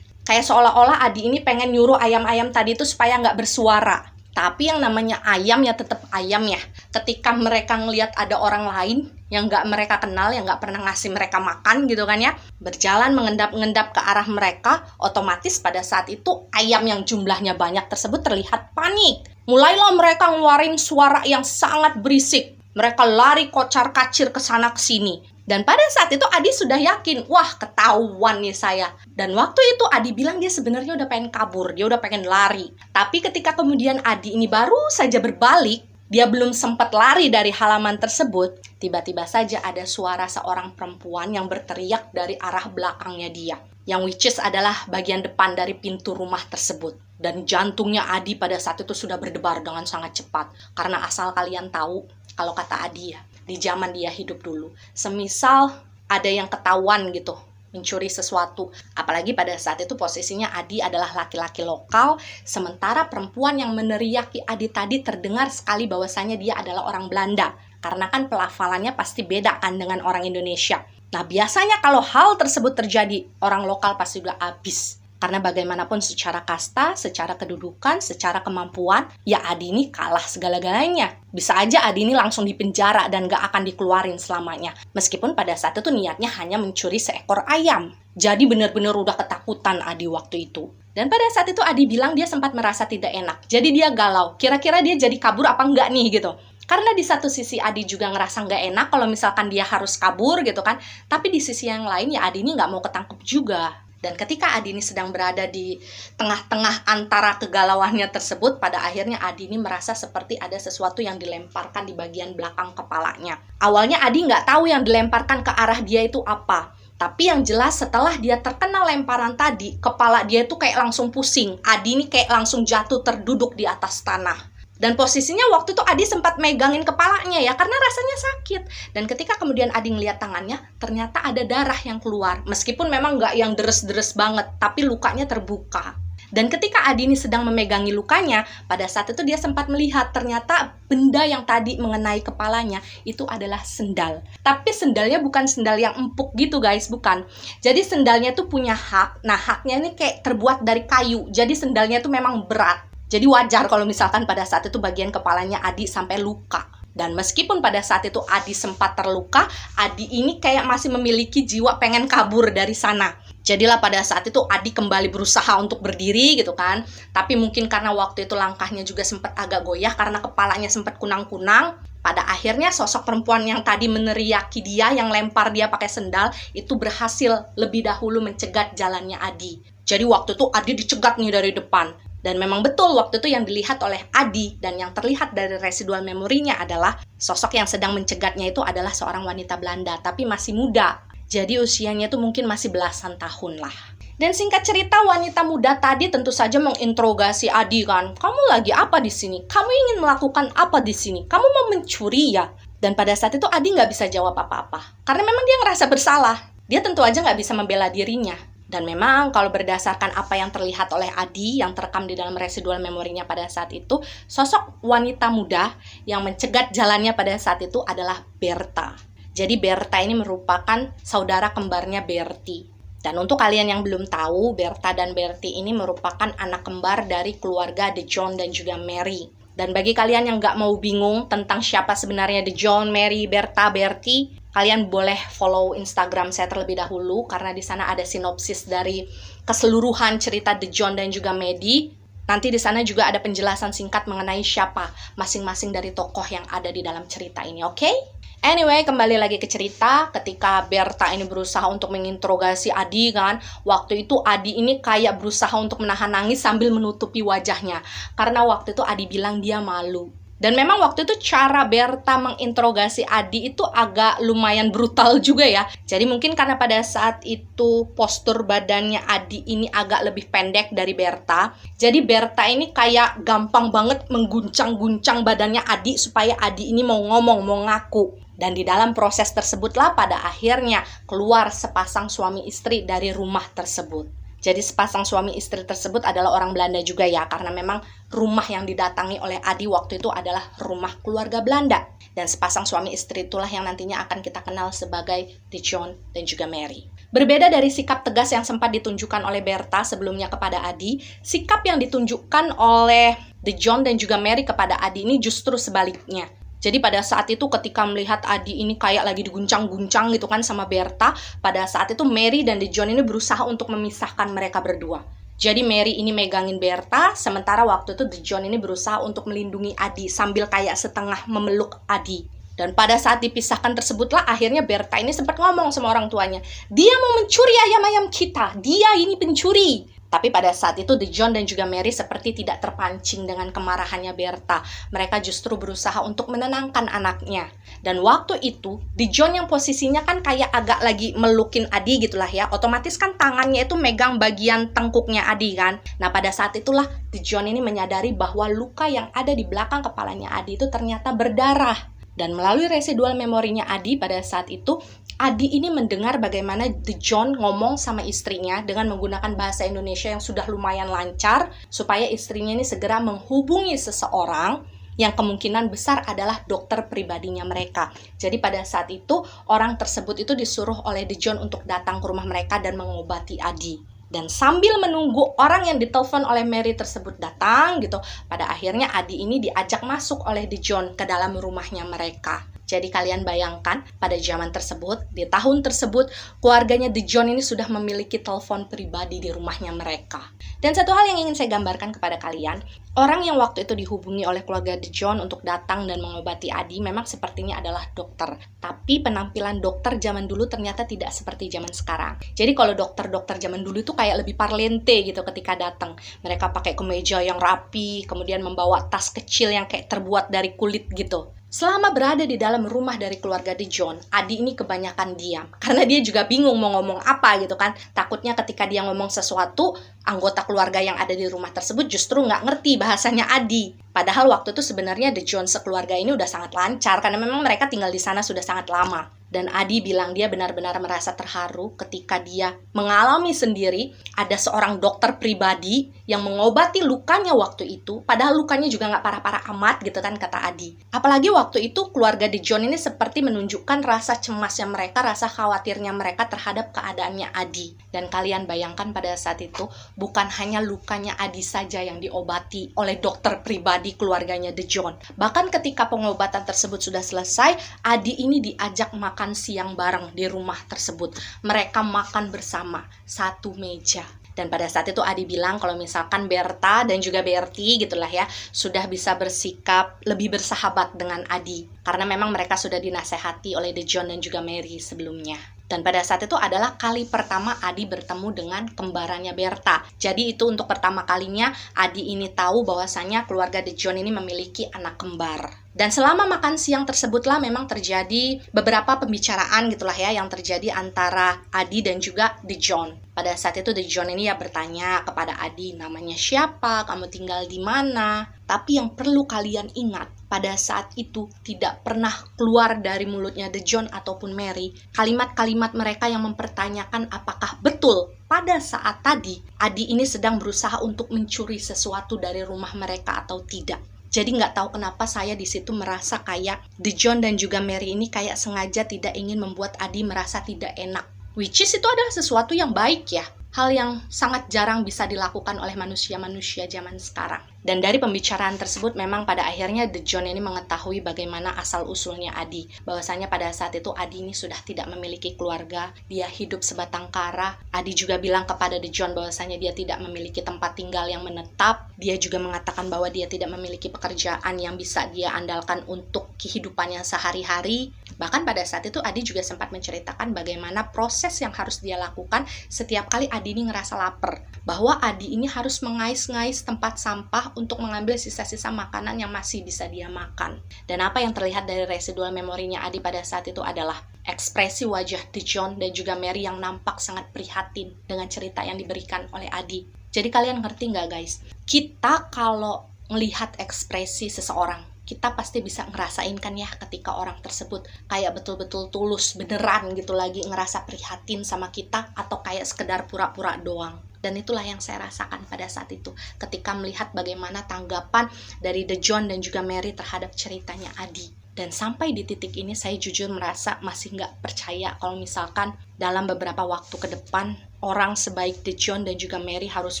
Kayak seolah-olah Adi ini pengen nyuruh ayam-ayam tadi itu supaya nggak bersuara. Tapi yang namanya ayam ya tetap ayam ya. Ketika mereka ngelihat ada orang lain yang nggak mereka kenal, yang nggak pernah ngasih mereka makan gitu kan ya, berjalan mengendap-endap ke arah mereka, otomatis pada saat itu ayam yang jumlahnya banyak tersebut terlihat panik. Mulailah mereka ngeluarin suara yang sangat berisik. Mereka lari kocar-kacir ke sana ke sini. Dan pada saat itu Adi sudah yakin, wah ketahuan nih saya. Dan waktu itu Adi bilang dia sebenarnya udah pengen kabur, dia udah pengen lari. Tapi ketika kemudian Adi ini baru saja berbalik, dia belum sempat lari dari halaman tersebut, tiba-tiba saja ada suara seorang perempuan yang berteriak dari arah belakangnya dia. Yang which is adalah bagian depan dari pintu rumah tersebut. Dan jantungnya Adi pada saat itu sudah berdebar dengan sangat cepat. Karena asal kalian tahu, kalau kata Adi ya, di zaman dia hidup dulu, semisal ada yang ketahuan gitu mencuri sesuatu, apalagi pada saat itu posisinya Adi adalah laki-laki lokal, sementara perempuan yang meneriaki Adi tadi terdengar sekali bahwasanya dia adalah orang Belanda, karena kan pelafalannya pasti beda kan dengan orang Indonesia. Nah biasanya kalau hal tersebut terjadi, orang lokal pasti udah habis. Karena bagaimanapun secara kasta, secara kedudukan, secara kemampuan, ya Adi ini kalah segala-galanya. Bisa aja Adi ini langsung dipenjara dan gak akan dikeluarin selamanya. Meskipun pada saat itu niatnya hanya mencuri seekor ayam. Jadi benar-benar udah ketakutan Adi waktu itu. Dan pada saat itu Adi bilang dia sempat merasa tidak enak. Jadi dia galau, kira-kira dia jadi kabur apa enggak nih gitu. Karena di satu sisi Adi juga ngerasa nggak enak kalau misalkan dia harus kabur gitu kan. Tapi di sisi yang lain ya Adi ini nggak mau ketangkep juga. Dan ketika Adi ini sedang berada di tengah-tengah antara kegalauannya tersebut, pada akhirnya Adi ini merasa seperti ada sesuatu yang dilemparkan di bagian belakang kepalanya. Awalnya Adi nggak tahu yang dilemparkan ke arah dia itu apa. Tapi yang jelas setelah dia terkena lemparan tadi, kepala dia itu kayak langsung pusing. Adi ini kayak langsung jatuh terduduk di atas tanah. Dan posisinya waktu itu Adi sempat megangin kepalanya ya, karena rasanya sakit. Dan ketika kemudian Adi ngeliat tangannya, ternyata ada darah yang keluar. Meskipun memang nggak yang deres-deres banget, tapi lukanya terbuka. Dan ketika Adi ini sedang memegangi lukanya, pada saat itu dia sempat melihat ternyata benda yang tadi mengenai kepalanya itu adalah sendal. Tapi sendalnya bukan sendal yang empuk gitu guys, bukan. Jadi sendalnya tuh punya hak. Nah haknya ini kayak terbuat dari kayu, jadi sendalnya tuh memang berat. Jadi wajar kalau misalkan pada saat itu bagian kepalanya Adi sampai luka. Dan meskipun pada saat itu Adi sempat terluka, Adi ini kayak masih memiliki jiwa pengen kabur dari sana. Jadilah pada saat itu Adi kembali berusaha untuk berdiri gitu kan. Tapi mungkin karena waktu itu langkahnya juga sempat agak goyah karena kepalanya sempat kunang-kunang. Pada akhirnya sosok perempuan yang tadi meneriaki dia, yang lempar dia pakai sendal, itu berhasil lebih dahulu mencegat jalannya Adi. Jadi waktu itu Adi dicegat nih dari depan. Dan memang betul waktu itu yang dilihat oleh Adi dan yang terlihat dari residual memorinya adalah sosok yang sedang mencegatnya itu adalah seorang wanita Belanda, tapi masih muda. Jadi usianya itu mungkin masih belasan tahun lah. Dan singkat cerita, wanita muda tadi tentu saja menginterogasi Adi kan. Kamu lagi apa di sini? Kamu ingin melakukan apa di sini? Kamu mau mencuri ya? Dan pada saat itu Adi nggak bisa jawab apa-apa. Karena memang dia ngerasa bersalah. Dia tentu aja nggak bisa membela dirinya. Dan memang kalau berdasarkan apa yang terlihat oleh Adi yang terekam di dalam residual memorinya pada saat itu, sosok wanita muda yang mencegat jalannya pada saat itu adalah Berta. Jadi Berta ini merupakan saudara kembarnya Bertie. Dan untuk kalian yang belum tahu, Berta dan Bertie ini merupakan anak kembar dari keluarga The John dan juga Mary. Dan bagi kalian yang nggak mau bingung tentang siapa sebenarnya The John, Mary, Berta, Bertie, kalian boleh follow Instagram saya terlebih dahulu, karena di sana ada sinopsis dari keseluruhan cerita The John dan juga Maddie. Nanti di sana juga ada penjelasan singkat mengenai siapa masing-masing dari tokoh yang ada di dalam cerita ini, oke? Anyway, kembali lagi ke cerita. Ketika Berta ini berusaha untuk menginterogasi Adi kan, waktu itu Adi ini kayak berusaha untuk menahan nangis sambil menutupi wajahnya. Karena waktu itu Adi bilang dia malu. Dan memang waktu itu cara Berta menginterogasi Adi itu agak lumayan brutal juga ya. Jadi mungkin karena pada saat itu postur badannya Adi ini agak lebih pendek dari Berta. Jadi Berta ini kayak gampang banget mengguncang-guncang badannya Adi supaya Adi ini mau ngomong, mau ngaku. Dan di dalam proses tersebutlah pada akhirnya keluar sepasang suami istri dari rumah tersebut. Jadi sepasang suami istri tersebut adalah orang Belanda juga ya, karena memang rumah yang didatangi oleh Adi waktu itu adalah rumah keluarga Belanda. Dan sepasang suami istri itulah yang nantinya akan kita kenal sebagai The John dan juga Mary. Berbeda dari sikap tegas yang sempat ditunjukkan oleh Berta sebelumnya kepada Adi, sikap yang ditunjukkan oleh The John dan juga Mary kepada Adi ini justru sebaliknya. Jadi pada saat itu ketika melihat Adi ini kayak lagi diguncang-guncang gitu kan sama Berta, pada saat itu Mary dan The John ini berusaha untuk memisahkan mereka berdua. Jadi Mary ini megangin Berta, sementara waktu itu The John ini berusaha untuk melindungi Adi sambil kayak setengah memeluk Adi. Dan pada saat dipisahkan tersebutlah akhirnya Berta ini sempat ngomong sama orang tuanya, dia mau mencuri ayam-ayam kita, dia ini pencuri. Tapi pada saat itu The John dan juga Mary seperti tidak terpancing dengan kemarahannya Berta. Mereka justru berusaha untuk menenangkan anaknya. Dan waktu itu The John yang posisinya kan kayak agak lagi melukin Adi gitulah ya. Otomatis kan tangannya itu megang bagian tengkuknya Adi kan. Nah pada saat itulah The John ini menyadari bahwa luka yang ada di belakang kepalanya Adi itu ternyata berdarah. Dan melalui residual memorinya Adi pada saat itu, Adi ini mendengar bagaimana The John ngomong sama istrinya dengan menggunakan bahasa Indonesia yang sudah lumayan lancar, supaya istrinya ini segera menghubungi seseorang yang kemungkinan besar adalah dokter pribadinya mereka. Jadi pada saat itu, orang tersebut itu disuruh oleh The John untuk datang ke rumah mereka dan mengobati Adi. Dan sambil menunggu orang yang ditelepon oleh Mary tersebut datang gitu, pada akhirnya Adi ini diajak masuk oleh The John ke dalam rumahnya mereka. Jadi kalian bayangkan pada zaman tersebut, di tahun tersebut, keluarganya The John ini sudah memiliki telepon pribadi di rumahnya mereka. Dan satu hal yang ingin saya gambarkan kepada kalian, orang yang waktu itu dihubungi oleh keluarga The John untuk datang dan mengobati Adi memang sepertinya adalah dokter. Tapi penampilan dokter zaman dulu ternyata tidak seperti zaman sekarang. Jadi kalau dokter-dokter zaman dulu itu kayak lebih parlente gitu ketika datang. Mereka pakai kemeja yang rapi, kemudian membawa tas kecil yang kayak terbuat dari kulit gitu. Selama berada di dalam rumah dari keluarga The John, Adi ini kebanyakan diam. Karena dia juga bingung mau ngomong apa gitu kan. Takutnya ketika dia ngomong sesuatu, anggota keluarga yang ada di rumah tersebut justru nggak ngerti bahasanya Adi. Padahal waktu itu sebenarnya The John sekeluarga ini udah sangat lancar, karena memang mereka tinggal di sana sudah sangat lama. Dan Adi bilang dia benar-benar merasa terharu ketika dia mengalami sendiri ada seorang dokter pribadi yang mengobati lukanya waktu itu. Padahal lukanya juga nggak parah-parah amat gitu kan kata Adi. Apalagi waktu itu keluarga The John ini seperti menunjukkan rasa cemasnya mereka, rasa khawatirnya mereka terhadap keadaannya Adi. Dan kalian bayangkan pada saat itu bukan hanya lukanya Adi saja yang diobati oleh dokter pribadi keluarganya The John. Bahkan ketika pengobatan tersebut sudah selesai, Adi ini diajak makan siang bareng di rumah tersebut. Mereka makan bersama satu meja. Dan pada saat itu Adi bilang kalau misalkan Berta dan juga Berti gitulah ya, sudah bisa bersikap lebih bersahabat dengan Adi. Karena memang mereka sudah dinasehati oleh The John dan juga Mary sebelumnya. Dan pada saat itu adalah kali pertama Adi bertemu dengan kembarannya Berta. Jadi itu untuk pertama kalinya Adi ini tahu bahwasanya keluarga The John ini memiliki anak kembar. Dan selama makan siang tersebutlah memang terjadi beberapa pembicaraan gitulah ya yang terjadi antara Adi dan juga The John. Pada saat itu The John ini ya bertanya kepada Adi, namanya siapa, kamu tinggal di mana. Tapi yang perlu kalian ingat, pada saat itu tidak pernah keluar dari mulutnya The John ataupun Mary kalimat-kalimat mereka yang mempertanyakan apakah betul pada saat tadi Adi ini sedang berusaha untuk mencuri sesuatu dari rumah mereka atau tidak. Jadi nggak tahu kenapa saya di situ merasa kayak The John dan juga Mary ini kayak sengaja tidak ingin membuat Adi merasa tidak enak. Which is itu adalah sesuatu yang baik ya. Hal yang sangat jarang bisa dilakukan oleh manusia-manusia zaman sekarang. Dan dari pembicaraan tersebut memang pada akhirnya The John ini mengetahui bagaimana asal-usulnya Adi. Bahwasanya pada saat itu Adi ini sudah tidak memiliki keluarga, dia hidup sebatang kara. Adi juga bilang kepada The John bahwasanya dia tidak memiliki tempat tinggal yang menetap. Dia juga mengatakan bahwa dia tidak memiliki pekerjaan yang bisa dia andalkan untuk kehidupannya sehari-hari. Bahkan pada saat itu Adi juga sempat menceritakan bagaimana proses yang harus dia lakukan setiap kali Adi ini ngerasa lapar. Bahwa Adi ini harus mengais-ngais tempat sampah untuk mengambil sisa-sisa makanan yang masih bisa dia makan. Dan apa yang terlihat dari residual memorinya Adi pada saat itu adalah ekspresi wajah The John dan juga Mary yang nampak sangat prihatin dengan cerita yang diberikan oleh Adi. Jadi kalian ngerti nggak guys? Kita kalau melihat ekspresi seseorang, kita pasti bisa ngerasain kan ya ketika orang tersebut kayak betul-betul tulus, beneran gitu lagi ngerasa prihatin sama kita atau kayak sekedar pura-pura doang. Dan itulah yang saya rasakan pada saat itu ketika melihat bagaimana tanggapan dari The John dan juga Mary terhadap ceritanya Adi. Dan sampai di titik ini saya jujur merasa masih nggak percaya kalau misalkan dalam beberapa waktu ke depan orang sebaik The John dan juga Mary harus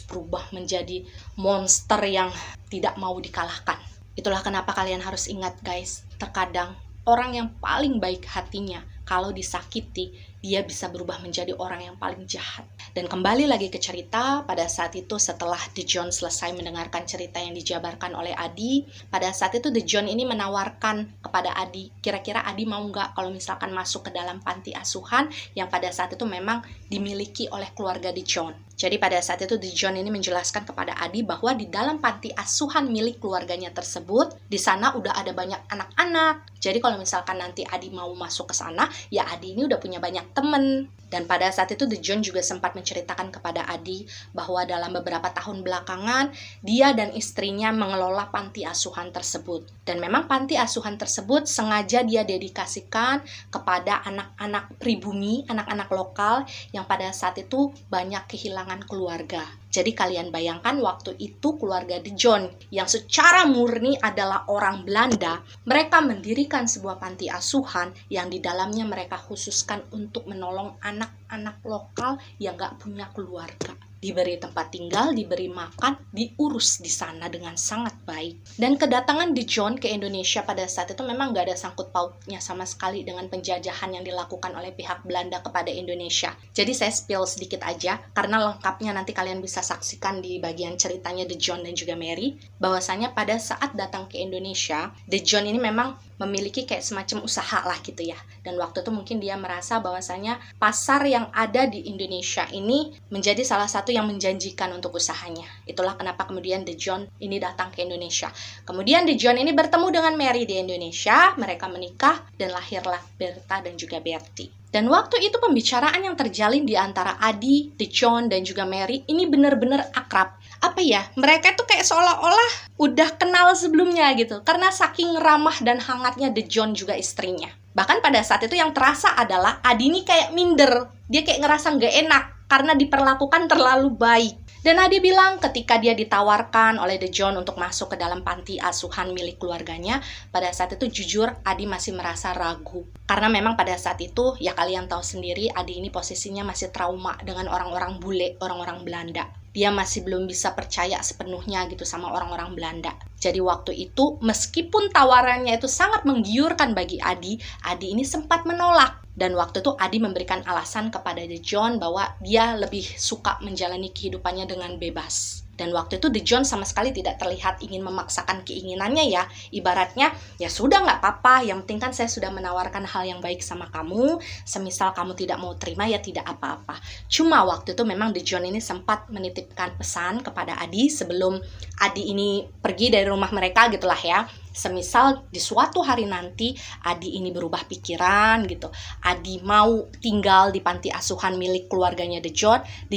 berubah menjadi monster yang tidak mau dikalahkan. Itulah kenapa kalian harus ingat guys, terkadang orang yang paling baik hatinya kalau disakiti, dia bisa berubah menjadi orang yang paling jahat. Dan kembali lagi ke cerita, pada saat itu setelah The John selesai mendengarkan cerita yang dijabarkan oleh Adi, pada saat itu The John ini menawarkan kepada Adi, kira-kira Adi mau nggak kalau misalkan masuk ke dalam panti asuhan yang pada saat itu memang dimiliki oleh keluarga The John. Jadi pada saat itu The John ini menjelaskan kepada Adi bahwa di dalam panti asuhan milik keluarganya tersebut, di sana udah ada banyak anak-anak. Jadi kalau misalkan nanti Adi mau masuk ke sana, ya Adi ini udah punya banyak temen. Dan pada saat itu The John juga sempat menceritakan kepada Adi bahwa dalam beberapa tahun belakangan dia dan istrinya mengelola panti asuhan tersebut. Dan memang panti asuhan tersebut sengaja dia dedikasikan kepada anak-anak pribumi, anak-anak lokal yang pada saat itu banyak kehilangan keluarga. Jadi kalian bayangkan waktu itu keluarga The John yang secara murni adalah orang Belanda, mereka mendirikan sebuah panti asuhan yang di dalamnya mereka khususkan untuk menolong anak-anak lokal yang gak punya keluarga. Diberi tempat tinggal, diberi makan, diurus di sana dengan sangat baik. Dan kedatangan The John ke Indonesia pada saat itu memang gak ada sangkut pautnya sama sekali dengan penjajahan yang dilakukan oleh pihak Belanda kepada Indonesia. Jadi saya spill sedikit aja, karena lengkapnya nanti kalian bisa saksikan di bagian ceritanya The John dan juga Mary, bahwasanya pada saat datang ke Indonesia, The John ini memang memiliki kayak semacam usaha lah gitu ya. Dan waktu itu mungkin dia merasa bahwasanya pasar yang ada di Indonesia ini menjadi salah satu yang menjanjikan untuk usahanya. Itulah kenapa kemudian The John ini datang ke Indonesia. Kemudian The John ini bertemu dengan Mary di Indonesia, mereka menikah dan lahirlah Berta dan juga Bertie. Dan waktu itu pembicaraan yang terjalin di antara Adi, The John, dan juga Mary ini benar-benar akrab. Apa ya, mereka tuh kayak seolah-olah udah kenal sebelumnya gitu. Karena saking ramah dan hangatnya The John juga istrinya. Bahkan pada saat itu yang terasa adalah Adi ini kayak minder. Dia kayak ngerasa nggak enak karena diperlakukan terlalu baik. Dan Adi bilang ketika dia ditawarkan oleh The John untuk masuk ke dalam panti asuhan milik keluarganya, pada saat itu jujur Adi masih merasa ragu. Karena memang pada saat itu, ya kalian tahu sendiri, Adi ini posisinya masih trauma dengan orang-orang bule, orang-orang Belanda. Dia masih belum bisa percaya sepenuhnya gitu sama orang-orang Belanda. Jadi waktu itu, meskipun tawarannya itu sangat menggiurkan bagi Adi, Adi ini sempat menolak. Dan waktu itu Adi memberikan alasan kepada The John bahwa dia lebih suka menjalani kehidupannya dengan bebas. Dan waktu itu The John sama sekali tidak terlihat ingin memaksakan keinginannya ya. Ibaratnya, ya sudah nggak apa-apa, yang penting kan saya sudah menawarkan hal yang baik sama kamu. Semisal kamu tidak mau terima ya tidak apa-apa. Cuma waktu itu memang The John ini sempat menitipkan pesan kepada Adi sebelum Adi ini pergi dari rumah mereka gitulah ya. Semisal di suatu hari nanti Adi ini berubah pikiran gitu, Adi mau tinggal di panti asuhan milik keluarganya The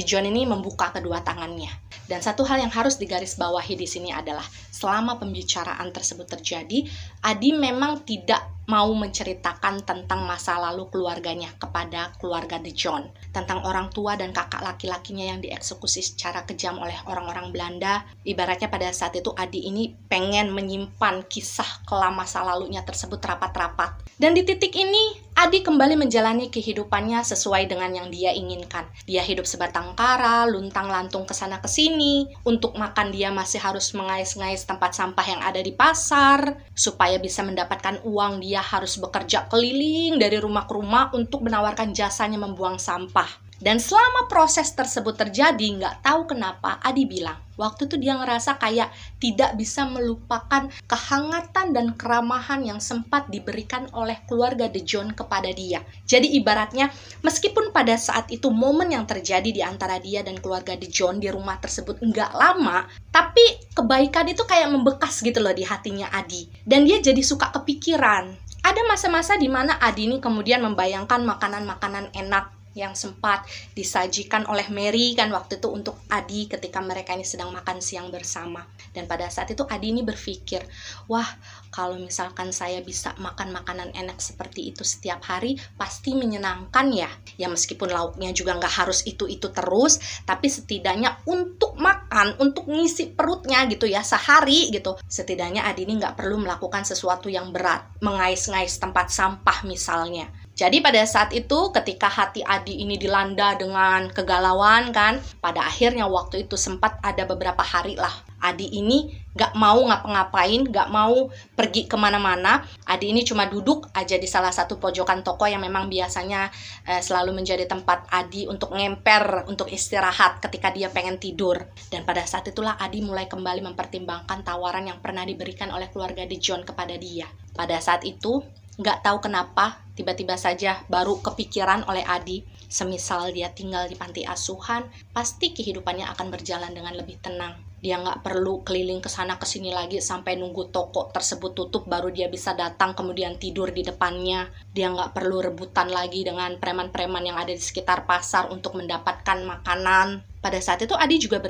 John ini membuka kedua tangannya. Dan satu hal yang harus digarisbawahi di sini adalah selama pembicaraan tersebut terjadi, Adi memang tidak mau menceritakan tentang masa lalu keluarganya kepada keluarga The John, tentang orang tua dan kakak laki-lakinya yang dieksekusi secara kejam oleh orang-orang Belanda. Ibaratnya pada saat itu Adi ini pengen menyimpan kisah kelam masa lalunya tersebut rapat-rapat. Dan di titik ini Adi kembali menjalani kehidupannya sesuai dengan yang dia inginkan. Dia hidup sebatang kara, luntang-lantung kesana kesini. Untuk makan dia masih harus mengais-ngais tempat sampah yang ada di pasar. Supaya bisa mendapatkan uang, dia harus bekerja keliling dari rumah ke rumah untuk menawarkan jasanya membuang sampah. Dan selama proses tersebut terjadi, nggak tahu kenapa Adi bilang, waktu itu dia ngerasa kayak tidak bisa melupakan kehangatan dan keramahan yang sempat diberikan oleh keluarga De Jong kepada dia. Jadi ibaratnya, meskipun pada saat itu momen yang terjadi di antara dia dan keluarga De Jong di rumah tersebut nggak lama, tapi kebaikan itu kayak membekas gitu loh di hatinya Adi. Dan dia jadi suka kepikiran. Ada masa-masa di mana Adi ini kemudian membayangkan makanan-makanan enak yang sempat disajikan oleh Mary kan waktu itu untuk Adi ketika mereka ini sedang makan siang bersama. Dan pada saat itu Adi ini berpikir, wah kalau misalkan saya bisa makan makanan enak seperti itu setiap hari, pasti menyenangkan ya. Ya meskipun lauknya juga nggak harus itu-itu terus, tapi setidaknya untuk makan, untuk ngisi perutnya gitu ya sehari gitu. Setidaknya Adi ini nggak perlu melakukan sesuatu yang berat, mengais-ngais tempat sampah misalnya. Jadi pada saat itu ketika hati Adi ini dilanda dengan kegalauan kan, pada akhirnya waktu itu sempat ada beberapa hari lah Adi ini gak mau ngapa-ngapain, gak mau pergi kemana-mana. Adi ini cuma duduk aja di salah satu pojokan toko yang memang biasanya selalu menjadi tempat Adi untuk ngemper, untuk istirahat ketika dia pengen tidur. Dan pada saat itulah Adi mulai kembali mempertimbangkan tawaran yang pernah diberikan oleh keluarga De Jong kepada dia. Pada saat itu nggak tahu kenapa, tiba-tiba saja baru kepikiran oleh Adi, semisal dia tinggal di panti asuhan, pasti kehidupannya akan berjalan dengan lebih tenang. Dia nggak perlu keliling ke sana ke sini lagi sampai nunggu toko tersebut tutup baru dia bisa datang kemudian tidur di depannya. Dia nggak perlu rebutan lagi dengan preman-preman yang ada di sekitar pasar untuk mendapatkan makanan. Pada saat itu Adi juga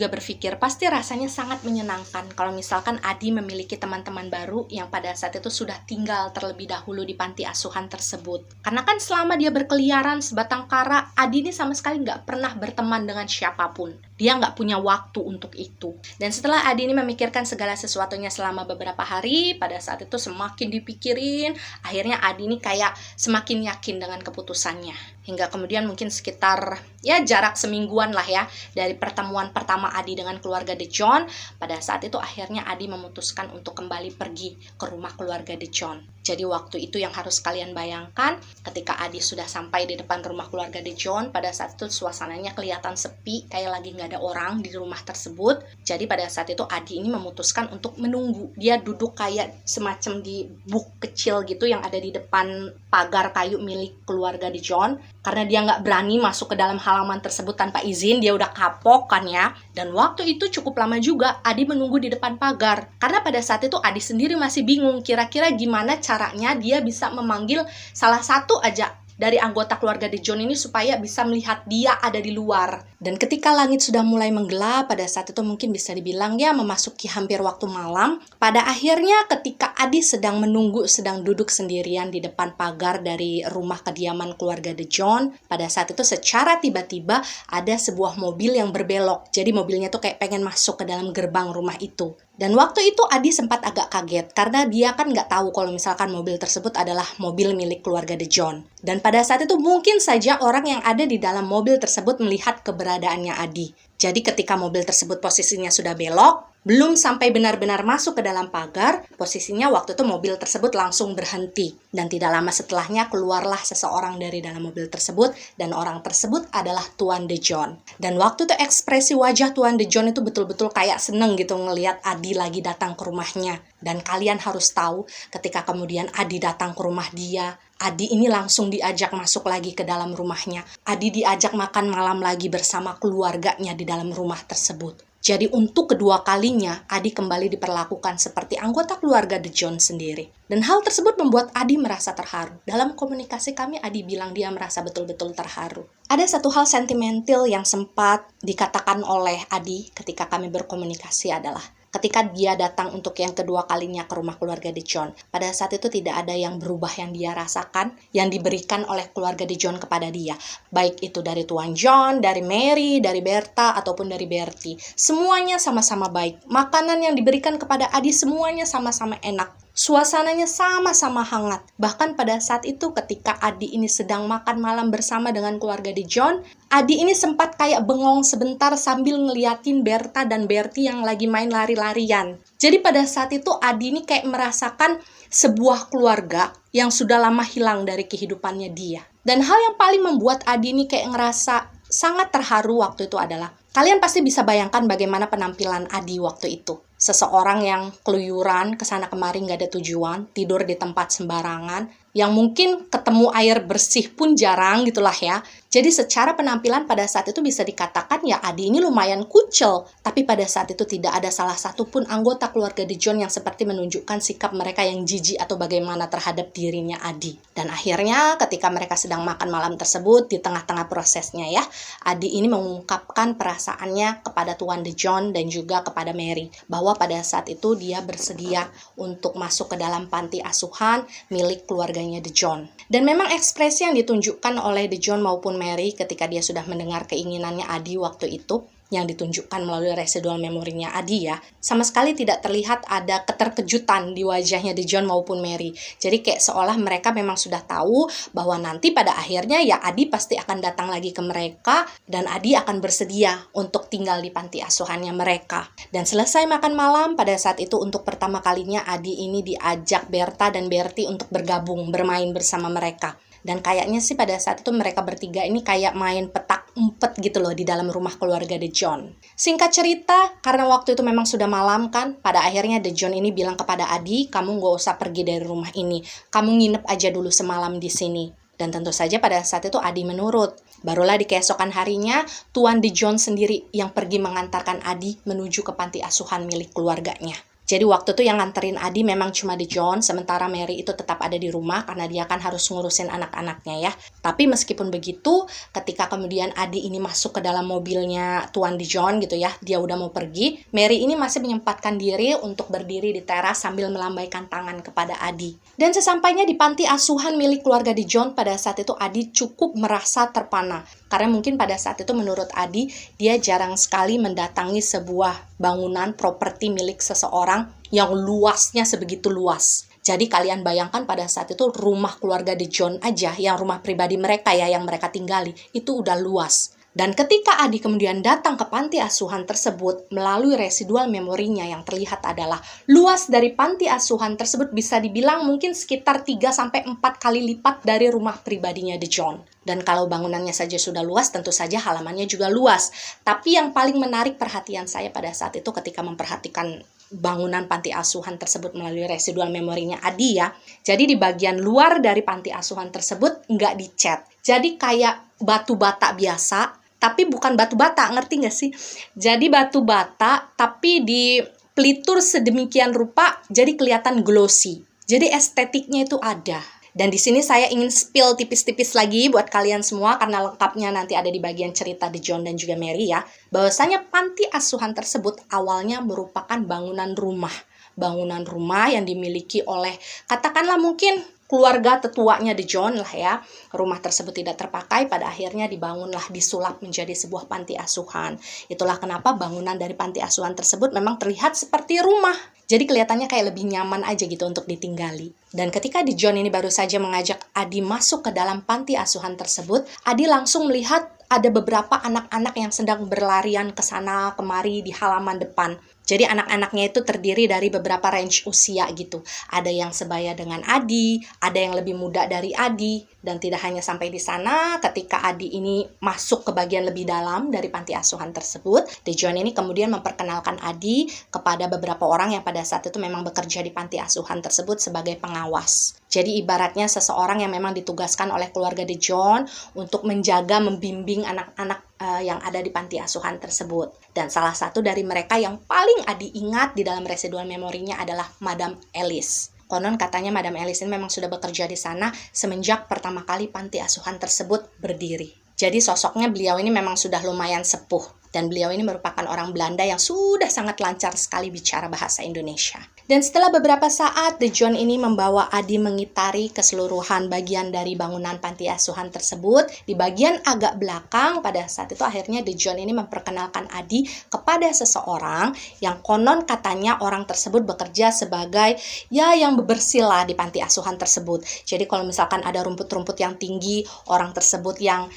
berpikir, pasti rasanya sangat menyenangkan kalau misalkan Adi memiliki teman-teman baru yang pada saat itu sudah tinggal terlebih dahulu di panti asuhan tersebut. Karena kan selama dia berkeliaran sebatang kara, Adi ini sama sekali nggak pernah berteman dengan siapapun. Dia nggak punya waktu untuk itu. Dan setelah Adi ini memikirkan segala sesuatunya selama beberapa hari, pada saat itu semakin dipikirin, akhirnya Adi ini kayak semakin yakin dengan keputusannya. Hingga kemudian mungkin sekitar ya jarak semingguan lah ya dari pertemuan pertama Adi dengan keluarga De Jong. Pada saat itu akhirnya Adi memutuskan untuk kembali pergi ke rumah keluarga De Jong. Jadi waktu itu yang harus kalian bayangkan, ketika Adi sudah sampai di depan rumah keluarga De Jong, pada saat itu suasananya kelihatan sepi, kayak lagi nggak ada orang di rumah tersebut. Jadi pada saat itu Adi ini memutuskan untuk menunggu. Dia duduk kayak semacam di buk kecil gitu yang ada di depan pagar kayu milik keluarga De Jong. Karena dia nggak berani masuk ke dalam halaman tersebut tanpa izin, dia udah kapok kan ya. Dan waktu itu cukup lama juga Adi menunggu di depan pagar. Karena pada saat itu Adi sendiri masih bingung kira-kira gimana caranya dia bisa memanggil salah satu aja dari anggota keluarga De Jong ini supaya bisa melihat dia ada di luar. Dan ketika langit sudah mulai menggelap, pada saat itu mungkin bisa dibilang ya memasuki hampir waktu malam. Pada akhirnya ketika Adi sedang menunggu, sedang duduk sendirian di depan pagar dari rumah kediaman keluarga De Jong, pada saat itu secara tiba-tiba ada sebuah mobil yang berbelok. Jadi mobilnya tuh kayak pengen masuk ke dalam gerbang rumah itu. Dan waktu itu Adi sempat agak kaget karena dia kan nggak tahu kalau misalkan mobil tersebut adalah mobil milik keluarga De Jong. Dan pada saat itu mungkin saja orang yang ada di dalam mobil tersebut melihat keberadaannya Adi. Jadi ketika mobil tersebut posisinya sudah belok, belum sampai benar-benar masuk ke dalam pagar, posisinya waktu itu mobil tersebut langsung berhenti. Dan tidak lama setelahnya keluarlah seseorang dari dalam mobil tersebut, dan orang tersebut adalah Tuan De Jong. Dan waktu itu ekspresi wajah Tuan De Jong itu betul-betul kayak seneng gitu ngelihat Adi lagi datang ke rumahnya. Dan kalian harus tahu ketika kemudian Adi datang ke rumah dia, Adi ini langsung diajak masuk lagi ke dalam rumahnya. Adi diajak makan malam lagi bersama keluarganya di dalam rumah tersebut. Jadi untuk kedua kalinya, Adi kembali diperlakukan seperti anggota keluarga De Jong sendiri. Dan hal tersebut membuat Adi merasa terharu. Dalam komunikasi kami, Adi bilang dia merasa betul-betul terharu. Ada satu hal sentimental yang sempat dikatakan oleh Adi ketika kami berkomunikasi adalah ketika dia datang untuk yang kedua kalinya ke rumah keluarga De Jong. Pada saat itu tidak ada yang berubah yang dia rasakan, yang diberikan oleh keluarga De Jong kepada dia. Baik itu dari Tuan John, dari Mary, dari Berta, ataupun dari Bertie. Semuanya sama-sama baik. Makanan yang diberikan kepada Adi semuanya sama-sama enak. Suasananya sama-sama hangat. Bahkan pada saat itu ketika Adi ini sedang makan malam bersama dengan keluarga De Jong, Adi ini sempat kayak bengong sebentar sambil ngeliatin Bertha dan Bertie yang lagi main lari-larian. Jadi pada saat itu Adi ini kayak merasakan sebuah keluarga yang sudah lama hilang dari kehidupannya dia. Dan hal yang paling membuat Adi ini kayak ngerasa sangat terharu waktu itu adalah, kalian pasti bisa bayangkan bagaimana penampilan Adi waktu itu. Seseorang yang keluyuran, kesana kemari nggak ada tujuan, tidur di tempat sembarangan, yang mungkin ketemu air bersih pun jarang gitulah ya. Jadi secara penampilan pada saat itu bisa dikatakan ya Adi ini lumayan kucel. Tapi pada saat itu tidak ada salah satu pun anggota keluarga De Jong yang seperti menunjukkan sikap mereka yang jijik atau bagaimana terhadap dirinya Adi. Dan akhirnya ketika mereka sedang makan malam tersebut, di tengah-tengah prosesnya ya, Adi ini mengungkapkan perasaannya kepada Tuan De Jong dan juga kepada Mary. Bahwa pada saat itu dia bersedia untuk masuk ke dalam panti asuhan milik keluarganya De Jong. Dan memang ekspresi yang ditunjukkan oleh De Jong maupun Mary ketika dia sudah mendengar keinginannya Adi waktu itu, yang ditunjukkan melalui residual memorinya Adi ya, sama sekali tidak terlihat ada keterkejutan di wajahnya De Jong maupun Mary. Jadi kayak seolah mereka memang sudah tahu bahwa nanti pada akhirnya ya Adi pasti akan datang lagi ke mereka dan Adi akan bersedia untuk tinggal di panti asuhannya mereka. Dan selesai makan malam, pada saat itu untuk pertama kalinya Adi ini diajak Bertha dan Bertie untuk bergabung, bermain bersama mereka. Dan kayaknya sih pada saat itu mereka bertiga ini kayak main petak umpet gitu loh di dalam rumah keluarga De Jong. Singkat cerita, karena waktu itu memang sudah malam kan, pada akhirnya De Jong ini bilang kepada Adi, kamu gak usah pergi dari rumah ini, kamu nginep aja dulu semalam di sini. Dan tentu saja pada saat itu Adi menurut. Barulah di keesokan harinya, Tuan De Jong sendiri yang pergi mengantarkan Adi menuju ke panti asuhan milik keluarganya. Jadi waktu itu yang nganterin Adi memang cuma De Jong, sementara Mary itu tetap ada di rumah karena dia kan harus ngurusin anak-anaknya ya. Tapi meskipun begitu, ketika kemudian Adi ini masuk ke dalam mobilnya Tuan De Jong gitu ya, dia udah mau pergi, Mary ini masih menyempatkan diri untuk berdiri di teras sambil melambaikan tangan kepada Adi. Dan sesampainya di panti asuhan milik keluarga De Jong, pada saat itu Adi cukup merasa terpana. Karena mungkin pada saat itu menurut Adi, dia jarang sekali mendatangi sebuah bangunan properti milik seseorang yang luasnya sebegitu luas. Jadi kalian bayangkan pada saat itu rumah keluarga De Jong aja, yang rumah pribadi mereka ya, yang mereka tinggali, itu udah luas. Dan ketika Adi kemudian datang ke panti asuhan tersebut, melalui residual memorinya yang terlihat adalah luas dari panti asuhan tersebut bisa dibilang mungkin sekitar 3-4 kali lipat dari rumah pribadinya De Jong. Dan kalau bangunannya saja sudah luas, tentu saja halamannya juga luas. Tapi yang paling menarik perhatian saya pada saat itu ketika memperhatikan bangunan panti asuhan tersebut melalui residual memorinya Adi ya. Jadi di bagian luar dari panti asuhan tersebut nggak dicat. Jadi kayak batu bata biasa, tapi bukan batu bata, ngerti nggak sih? Jadi batu bata, tapi di pelitur sedemikian rupa, jadi kelihatan glossy. Jadi estetiknya itu ada. Dan di sini saya ingin spill tipis-tipis lagi buat kalian semua, karena lengkapnya nanti ada di bagian cerita De Jong dan juga Mary ya. Bahwasanya panti asuhan tersebut awalnya merupakan bangunan rumah. Bangunan rumah yang dimiliki oleh, katakanlah mungkin keluarga tetuanya De Jong lah ya. Rumah tersebut tidak terpakai, pada akhirnya dibangunlah, disulap menjadi sebuah panti asuhan. Itulah kenapa bangunan dari panti asuhan tersebut memang terlihat seperti rumah. Jadi kelihatannya kayak lebih nyaman aja gitu untuk ditinggali. Dan ketika De Jong ini baru saja mengajak Adi masuk ke dalam panti asuhan tersebut, Adi langsung melihat ada beberapa anak-anak yang sedang berlarian ke sana kemari di halaman depan. Jadi anak-anaknya itu terdiri dari beberapa range usia gitu. Ada yang sebaya dengan Adi, ada yang lebih muda dari Adi. Dan tidak hanya sampai di sana, ketika Adi ini masuk ke bagian lebih dalam dari panti asuhan tersebut, De Jong ini kemudian memperkenalkan Adi kepada beberapa orang yang pada saat itu memang bekerja di panti asuhan tersebut sebagai pengawas. Jadi ibaratnya seseorang yang memang ditugaskan oleh keluarga De Jong untuk menjaga, membimbing anak-anak yang ada di panti asuhan tersebut. Dan salah satu dari mereka yang paling Adi ingat di dalam residual memorinya adalah Madame Alice. Konon katanya Madame Alice ini memang sudah bekerja di sana semenjak pertama kali panti asuhan tersebut berdiri. Jadi sosoknya beliau ini memang sudah lumayan sepuh. Dan beliau ini merupakan orang Belanda yang sudah sangat lancar sekali bicara bahasa Indonesia. Dan setelah beberapa saat, De Jong ini membawa Adi mengitari keseluruhan bagian dari bangunan panti asuhan tersebut. Di bagian agak belakang, pada saat itu akhirnya De Jong ini memperkenalkan Adi kepada seseorang yang konon katanya orang tersebut bekerja sebagai yang bebersih lah di panti asuhan tersebut. Jadi kalau misalkan ada rumput-rumput yang tinggi, orang tersebut yang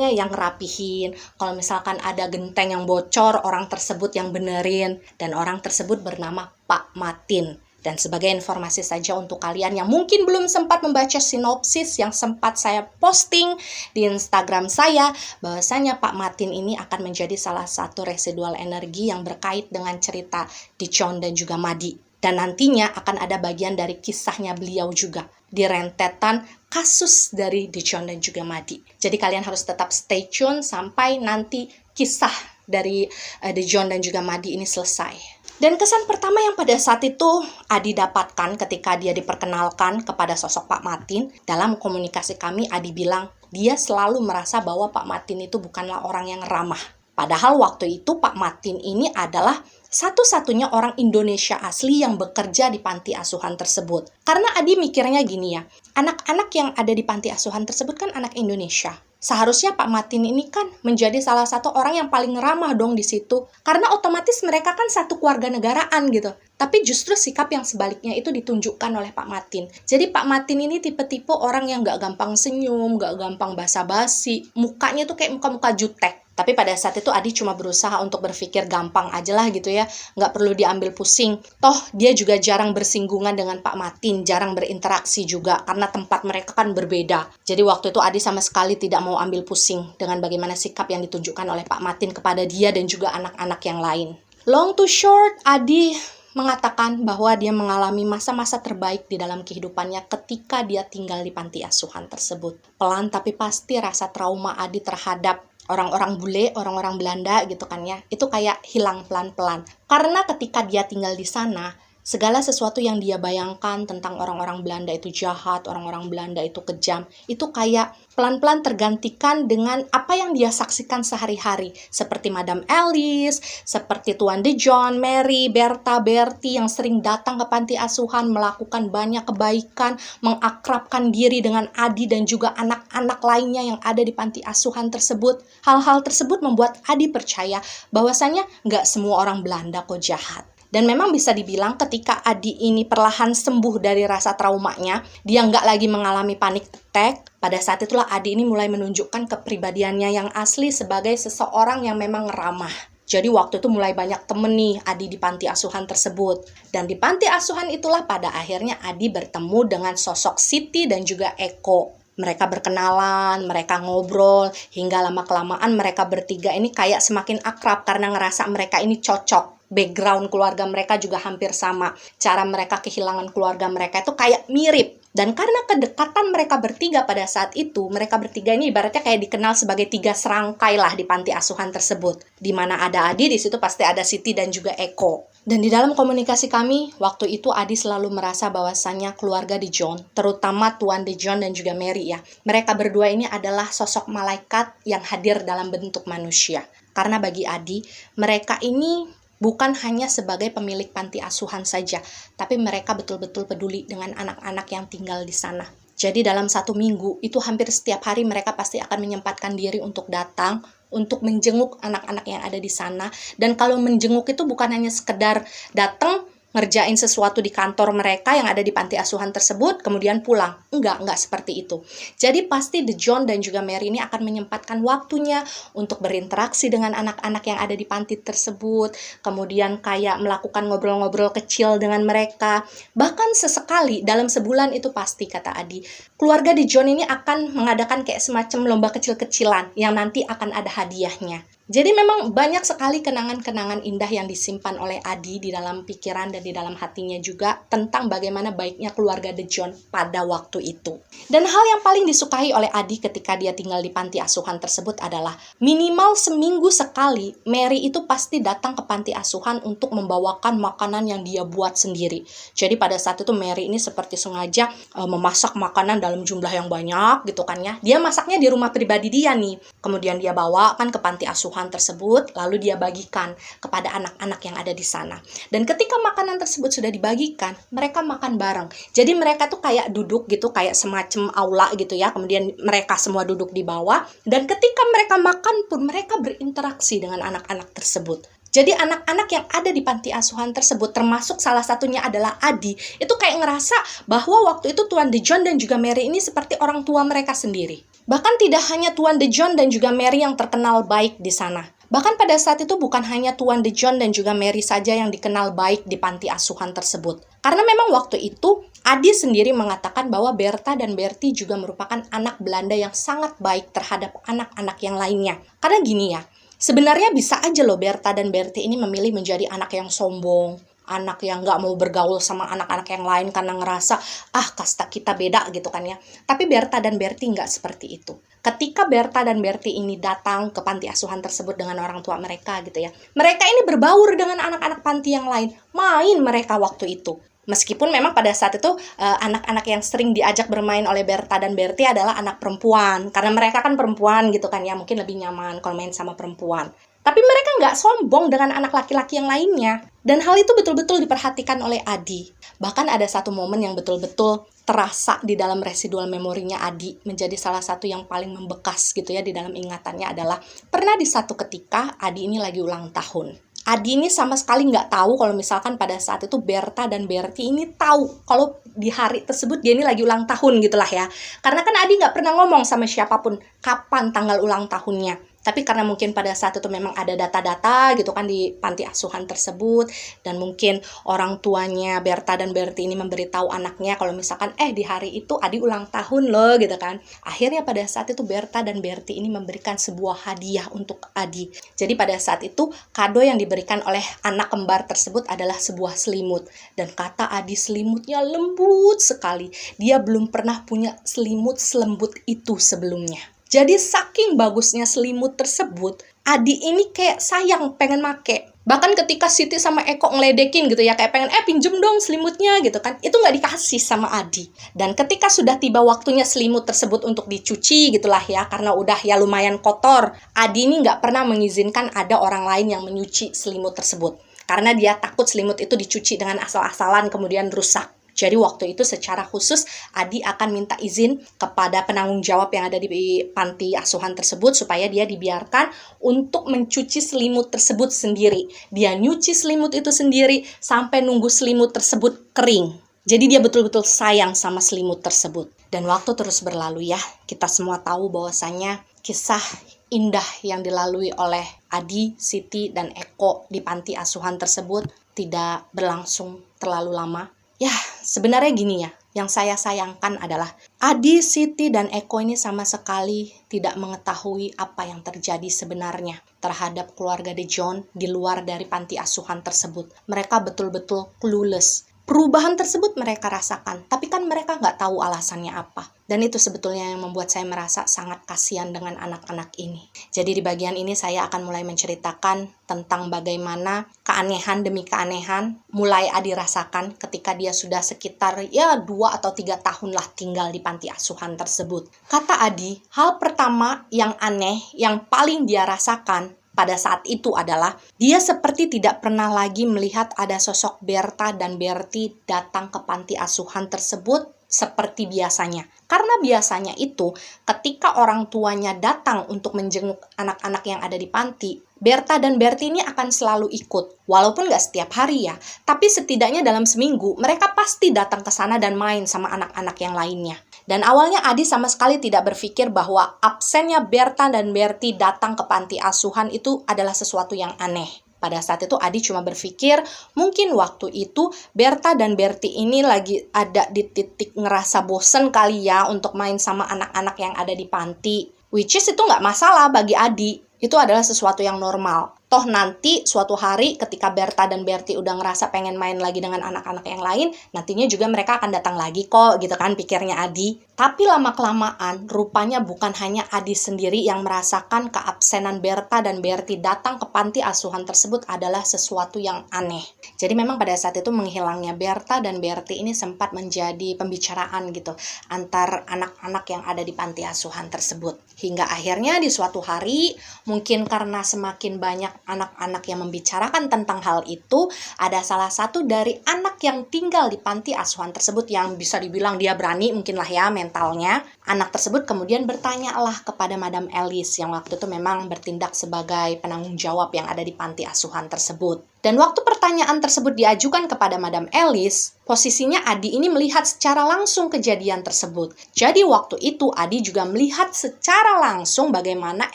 yang rapihin. Kalau misalkan ada genteng yang bocor, orang tersebut yang benerin. Dan orang tersebut bernama Pak Matin. Dan sebagai informasi saja untuk kalian yang mungkin belum sempat membaca sinopsis yang sempat saya posting di Instagram saya, bahwasanya Pak Matin ini akan menjadi salah satu residual energi yang berkait dengan cerita De Jong dan juga Madi. Dan nantinya akan ada bagian dari kisahnya beliau juga di rentetan kasus dari De Jong dan juga Madi. Jadi kalian harus tetap stay tune sampai nanti kisah dari De Jong dan juga Madi ini selesai. Dan kesan pertama yang pada saat itu Adi dapatkan ketika dia diperkenalkan kepada sosok Pak Matin, dalam komunikasi kami Adi bilang dia selalu merasa bahwa Pak Matin itu bukanlah orang yang ramah. Padahal waktu itu Pak Matin ini adalah satu-satunya orang Indonesia asli yang bekerja di panti asuhan tersebut. Karena Adi mikirnya gini ya, anak-anak yang ada di panti asuhan tersebut kan anak Indonesia. Seharusnya Pak Matin ini kan menjadi salah satu orang yang paling ramah dong di situ. Karena otomatis mereka kan satu keluarga negaraan gitu. Tapi justru sikap yang sebaliknya itu ditunjukkan oleh Pak Matin. Jadi Pak Matin ini tipe-tipe orang yang gak gampang senyum, gak gampang basa-basi. Mukanya tuh kayak muka-muka jutek. Tapi pada saat itu Adi cuma berusaha untuk berpikir gampang aja lah gitu ya. Nggak perlu diambil pusing. Toh dia juga jarang bersinggungan dengan Pak Matin. Jarang berinteraksi juga. Karena tempat mereka kan berbeda. Jadi waktu itu Adi sama sekali tidak mau ambil pusing dengan bagaimana sikap yang ditunjukkan oleh Pak Matin kepada dia dan juga anak-anak yang lain. Long to short, Adi mengatakan bahwa dia mengalami masa-masa terbaik di dalam kehidupannya ketika dia tinggal di panti asuhan tersebut. Pelan tapi pasti rasa trauma Adi terhadap orang-orang bule, orang-orang Belanda gitu kan ya, itu kayak hilang pelan-pelan. Karena ketika dia tinggal di sana, segala sesuatu yang dia bayangkan tentang orang-orang Belanda itu jahat, orang-orang Belanda itu kejam, itu kayak pelan-pelan tergantikan dengan apa yang dia saksikan sehari-hari. Seperti Madame Alice, seperti Tuan De Jong, Mary, Berta, Bertie yang sering datang ke panti asuhan, melakukan banyak kebaikan, mengakrabkan diri dengan Adi dan juga anak-anak lainnya yang ada di panti asuhan tersebut. Hal-hal tersebut membuat Adi percaya bahwasanya nggak semua orang Belanda kok jahat. Dan memang bisa dibilang ketika Adi ini perlahan sembuh dari rasa traumanya, dia nggak lagi mengalami panic attack. Pada saat itulah Adi ini mulai menunjukkan kepribadiannya yang asli sebagai seseorang yang memang ramah. Jadi waktu itu mulai banyak temen nih Adi di panti asuhan tersebut. Dan di panti asuhan itulah pada akhirnya Adi bertemu dengan sosok Siti dan juga Eko. Mereka berkenalan, mereka ngobrol, hingga lama-kelamaan mereka bertiga ini kayak semakin akrab karena ngerasa mereka ini cocok. Background keluarga mereka juga hampir sama. Cara mereka kehilangan keluarga mereka itu kayak mirip. Dan karena kedekatan mereka bertiga pada saat itu, mereka bertiga ini ibaratnya kayak dikenal sebagai 3 serangkai lah di panti asuhan tersebut. Di mana ada Adi, di situ pasti ada Siti dan juga Eko. Dan di dalam komunikasi kami, waktu itu Adi selalu merasa bahwasannya keluarga De Jong, terutama Tuan De Jong dan juga Mary ya, mereka berdua ini adalah sosok malaikat yang hadir dalam bentuk manusia. Karena bagi Adi, mereka ini bukan hanya sebagai pemilik panti asuhan saja, tapi mereka betul-betul peduli dengan anak-anak yang tinggal di sana. Jadi dalam 1 minggu, itu hampir setiap hari mereka pasti akan menyempatkan diri untuk datang, untuk menjenguk anak-anak yang ada di sana. Dan kalau menjenguk itu bukan hanya sekedar datang, ngerjain sesuatu di kantor mereka yang ada di panti asuhan tersebut, kemudian pulang. Enggak seperti itu. Jadi pasti De Jong dan juga Mary ini akan menyempatkan waktunya untuk berinteraksi dengan anak-anak yang ada di panti tersebut, kemudian kayak melakukan ngobrol-ngobrol kecil dengan mereka. Bahkan sesekali dalam sebulan itu pasti, kata Adi, keluarga De Jong ini akan mengadakan kayak semacam lomba kecil-kecilan yang nanti akan ada hadiahnya. Jadi memang banyak sekali kenangan-kenangan indah yang disimpan oleh Adi di dalam pikiran dan di dalam hatinya juga tentang bagaimana baiknya keluarga De Jong pada waktu itu. Dan hal yang paling disukai oleh Adi ketika dia tinggal di panti asuhan tersebut adalah minimal seminggu sekali Mary itu pasti datang ke panti asuhan untuk membawakan makanan yang dia buat sendiri. Jadi pada saat itu Mary ini seperti sengaja memasak makanan dalam jumlah yang banyak gitu kan ya. Dia masaknya di rumah pribadi dia nih. Kemudian dia bawakan ke panti asuhan asuhan tersebut, lalu dia bagikan kepada anak-anak yang ada di sana. Dan ketika makanan tersebut sudah dibagikan, mereka makan bareng. Jadi mereka tuh kayak duduk gitu, kayak semacam aula gitu ya. Kemudian mereka semua duduk di bawah. Dan ketika mereka makan pun, mereka berinteraksi dengan anak-anak tersebut. Jadi anak-anak yang ada di panti asuhan tersebut, termasuk salah satunya adalah Adi, itu kayak ngerasa bahwa waktu itu Tuan De Jong dan juga Mary ini seperti orang tua mereka sendiri. Bahkan tidak hanya Tuan De Jong dan juga Mary yang terkenal baik di sana. Bahkan pada saat itu bukan hanya Tuan De Jong dan juga Mary saja yang dikenal baik di panti asuhan tersebut. Karena memang waktu itu Adi sendiri mengatakan bahwa Bertha dan Bertie juga merupakan anak Belanda yang sangat baik terhadap anak-anak yang lainnya. Karena gini ya, sebenarnya bisa aja loh Bertha dan Bertie ini memilih menjadi anak yang sombong, anak yang nggak mau bergaul sama anak-anak yang lain karena ngerasa, kasta kita beda gitu kan ya. Tapi Bertha dan Bertie nggak seperti itu. Ketika Bertha dan Bertie ini datang ke panti asuhan tersebut dengan orang tua mereka gitu ya, mereka ini berbaur dengan anak-anak panti yang lain, main mereka waktu itu. Meskipun memang pada saat itu anak-anak yang sering diajak bermain oleh Bertha dan Bertie adalah anak perempuan. Karena mereka kan perempuan gitu kan ya, mungkin lebih nyaman kalau main sama perempuan. Tapi mereka nggak sombong dengan anak laki-laki yang lainnya. Dan hal itu betul-betul diperhatikan oleh Adi. Bahkan ada satu momen yang betul-betul terasa di dalam residual memorinya Adi, menjadi salah satu yang paling membekas gitu ya di dalam ingatannya adalah pernah di satu ketika Adi ini lagi ulang tahun. Adi ini sama sekali nggak tahu kalau misalkan pada saat itu Bertha dan Bertie ini tahu kalau di hari tersebut dia ini lagi ulang tahun gitulah ya. Karena kan Adi nggak pernah ngomong sama siapapun kapan tanggal ulang tahunnya. Tapi karena mungkin pada saat itu memang ada data-data gitu kan di panti asuhan tersebut, dan mungkin orang tuanya Bertha dan Bertie ini memberitahu anaknya kalau misalkan di hari itu Adi ulang tahun loh gitu kan. Akhirnya pada saat itu Bertha dan Bertie ini memberikan sebuah hadiah untuk Adi. Jadi pada saat itu kado yang diberikan oleh anak kembar tersebut adalah sebuah selimut. Dan kata Adi, selimutnya lembut sekali. Dia belum pernah punya selimut selembut itu sebelumnya. Jadi saking bagusnya selimut tersebut, Adi ini kayak sayang pengen make. Bahkan ketika Siti sama Eko ngeledekin gitu ya, kayak pengen pinjem dong selimutnya gitu kan, itu nggak dikasih sama Adi. Dan ketika sudah tiba waktunya selimut tersebut untuk dicuci gitulah ya, karena udah ya lumayan kotor, Adi ini nggak pernah mengizinkan ada orang lain yang menyuci selimut tersebut. Karena dia takut selimut itu dicuci dengan asal-asalan kemudian rusak. Jadi waktu itu secara khusus Adi akan minta izin kepada penanggung jawab yang ada di panti asuhan tersebut supaya dia dibiarkan untuk mencuci selimut tersebut sendiri. Dia nyuci selimut itu sendiri sampai nunggu selimut tersebut kering. Jadi dia betul-betul sayang sama selimut tersebut. Dan waktu terus berlalu ya, kita semua tahu bahwasanya kisah indah yang dilalui oleh Adi, Siti, dan Eko di panti asuhan tersebut tidak berlangsung terlalu lama. Ya, sebenarnya gini ya, yang saya sayangkan adalah Adi, Siti, dan Eko ini sama sekali tidak mengetahui apa yang terjadi sebenarnya terhadap keluarga De Jong di luar dari panti asuhan tersebut. Mereka betul-betul clueless. Perubahan tersebut mereka rasakan, tapi kan mereka nggak tahu alasannya apa. Dan itu sebetulnya yang membuat saya merasa sangat kasihan dengan anak-anak ini. Jadi di bagian ini saya akan mulai menceritakan tentang bagaimana keanehan demi keanehan mulai Adi rasakan ketika dia sudah sekitar 2 atau 3 tahun lah tinggal di panti asuhan tersebut. Kata Adi, hal pertama yang aneh yang paling dia rasakan pada saat itu adalah dia seperti tidak pernah lagi melihat ada sosok Bertha dan Bertie datang ke panti asuhan tersebut seperti biasanya. Karena biasanya itu ketika orang tuanya datang untuk menjenguk anak-anak yang ada di panti, Bertha dan Bertie ini akan selalu ikut. Walaupun nggak setiap hari ya, tapi setidaknya dalam seminggu mereka pasti datang ke sana dan main sama anak-anak yang lainnya. Dan awalnya Adi sama sekali tidak berpikir bahwa absennya Bertha dan Bertie datang ke panti asuhan itu adalah sesuatu yang aneh. Pada saat itu Adi cuma berpikir mungkin waktu itu Bertha dan Bertie ini lagi ada di titik ngerasa bosen kali ya untuk main sama anak-anak yang ada di panti. Which is itu nggak masalah bagi Adi. Itu adalah sesuatu yang normal. Toh nanti suatu hari ketika Berta dan Bertie udah ngerasa pengen main lagi dengan anak-anak yang lain, nantinya juga mereka akan datang lagi kok, gitu kan pikirnya Adi. Tapi lama-kelamaan, rupanya bukan hanya Adi sendiri yang merasakan keabsenan Berta dan Bertie datang ke panti asuhan tersebut adalah sesuatu yang aneh. Jadi memang pada saat itu menghilangnya Berta dan Bertie ini sempat menjadi pembicaraan gitu antar anak-anak yang ada di panti asuhan tersebut. Hingga akhirnya di suatu hari, mungkin karena semakin banyak anak-anak yang membicarakan tentang hal itu, ada salah satu dari anak yang tinggal di panti asuhan tersebut yang bisa dibilang dia berani mungkin lah ya mentalnya. Anak tersebut kemudian bertanyalah kepada Madam Alice yang waktu itu memang bertindak sebagai penanggung jawab yang ada di panti asuhan tersebut. Dan waktu pertanyaan tersebut diajukan kepada Madam Alice, posisinya Adi ini melihat secara langsung kejadian tersebut. Jadi waktu itu Adi juga melihat secara langsung bagaimana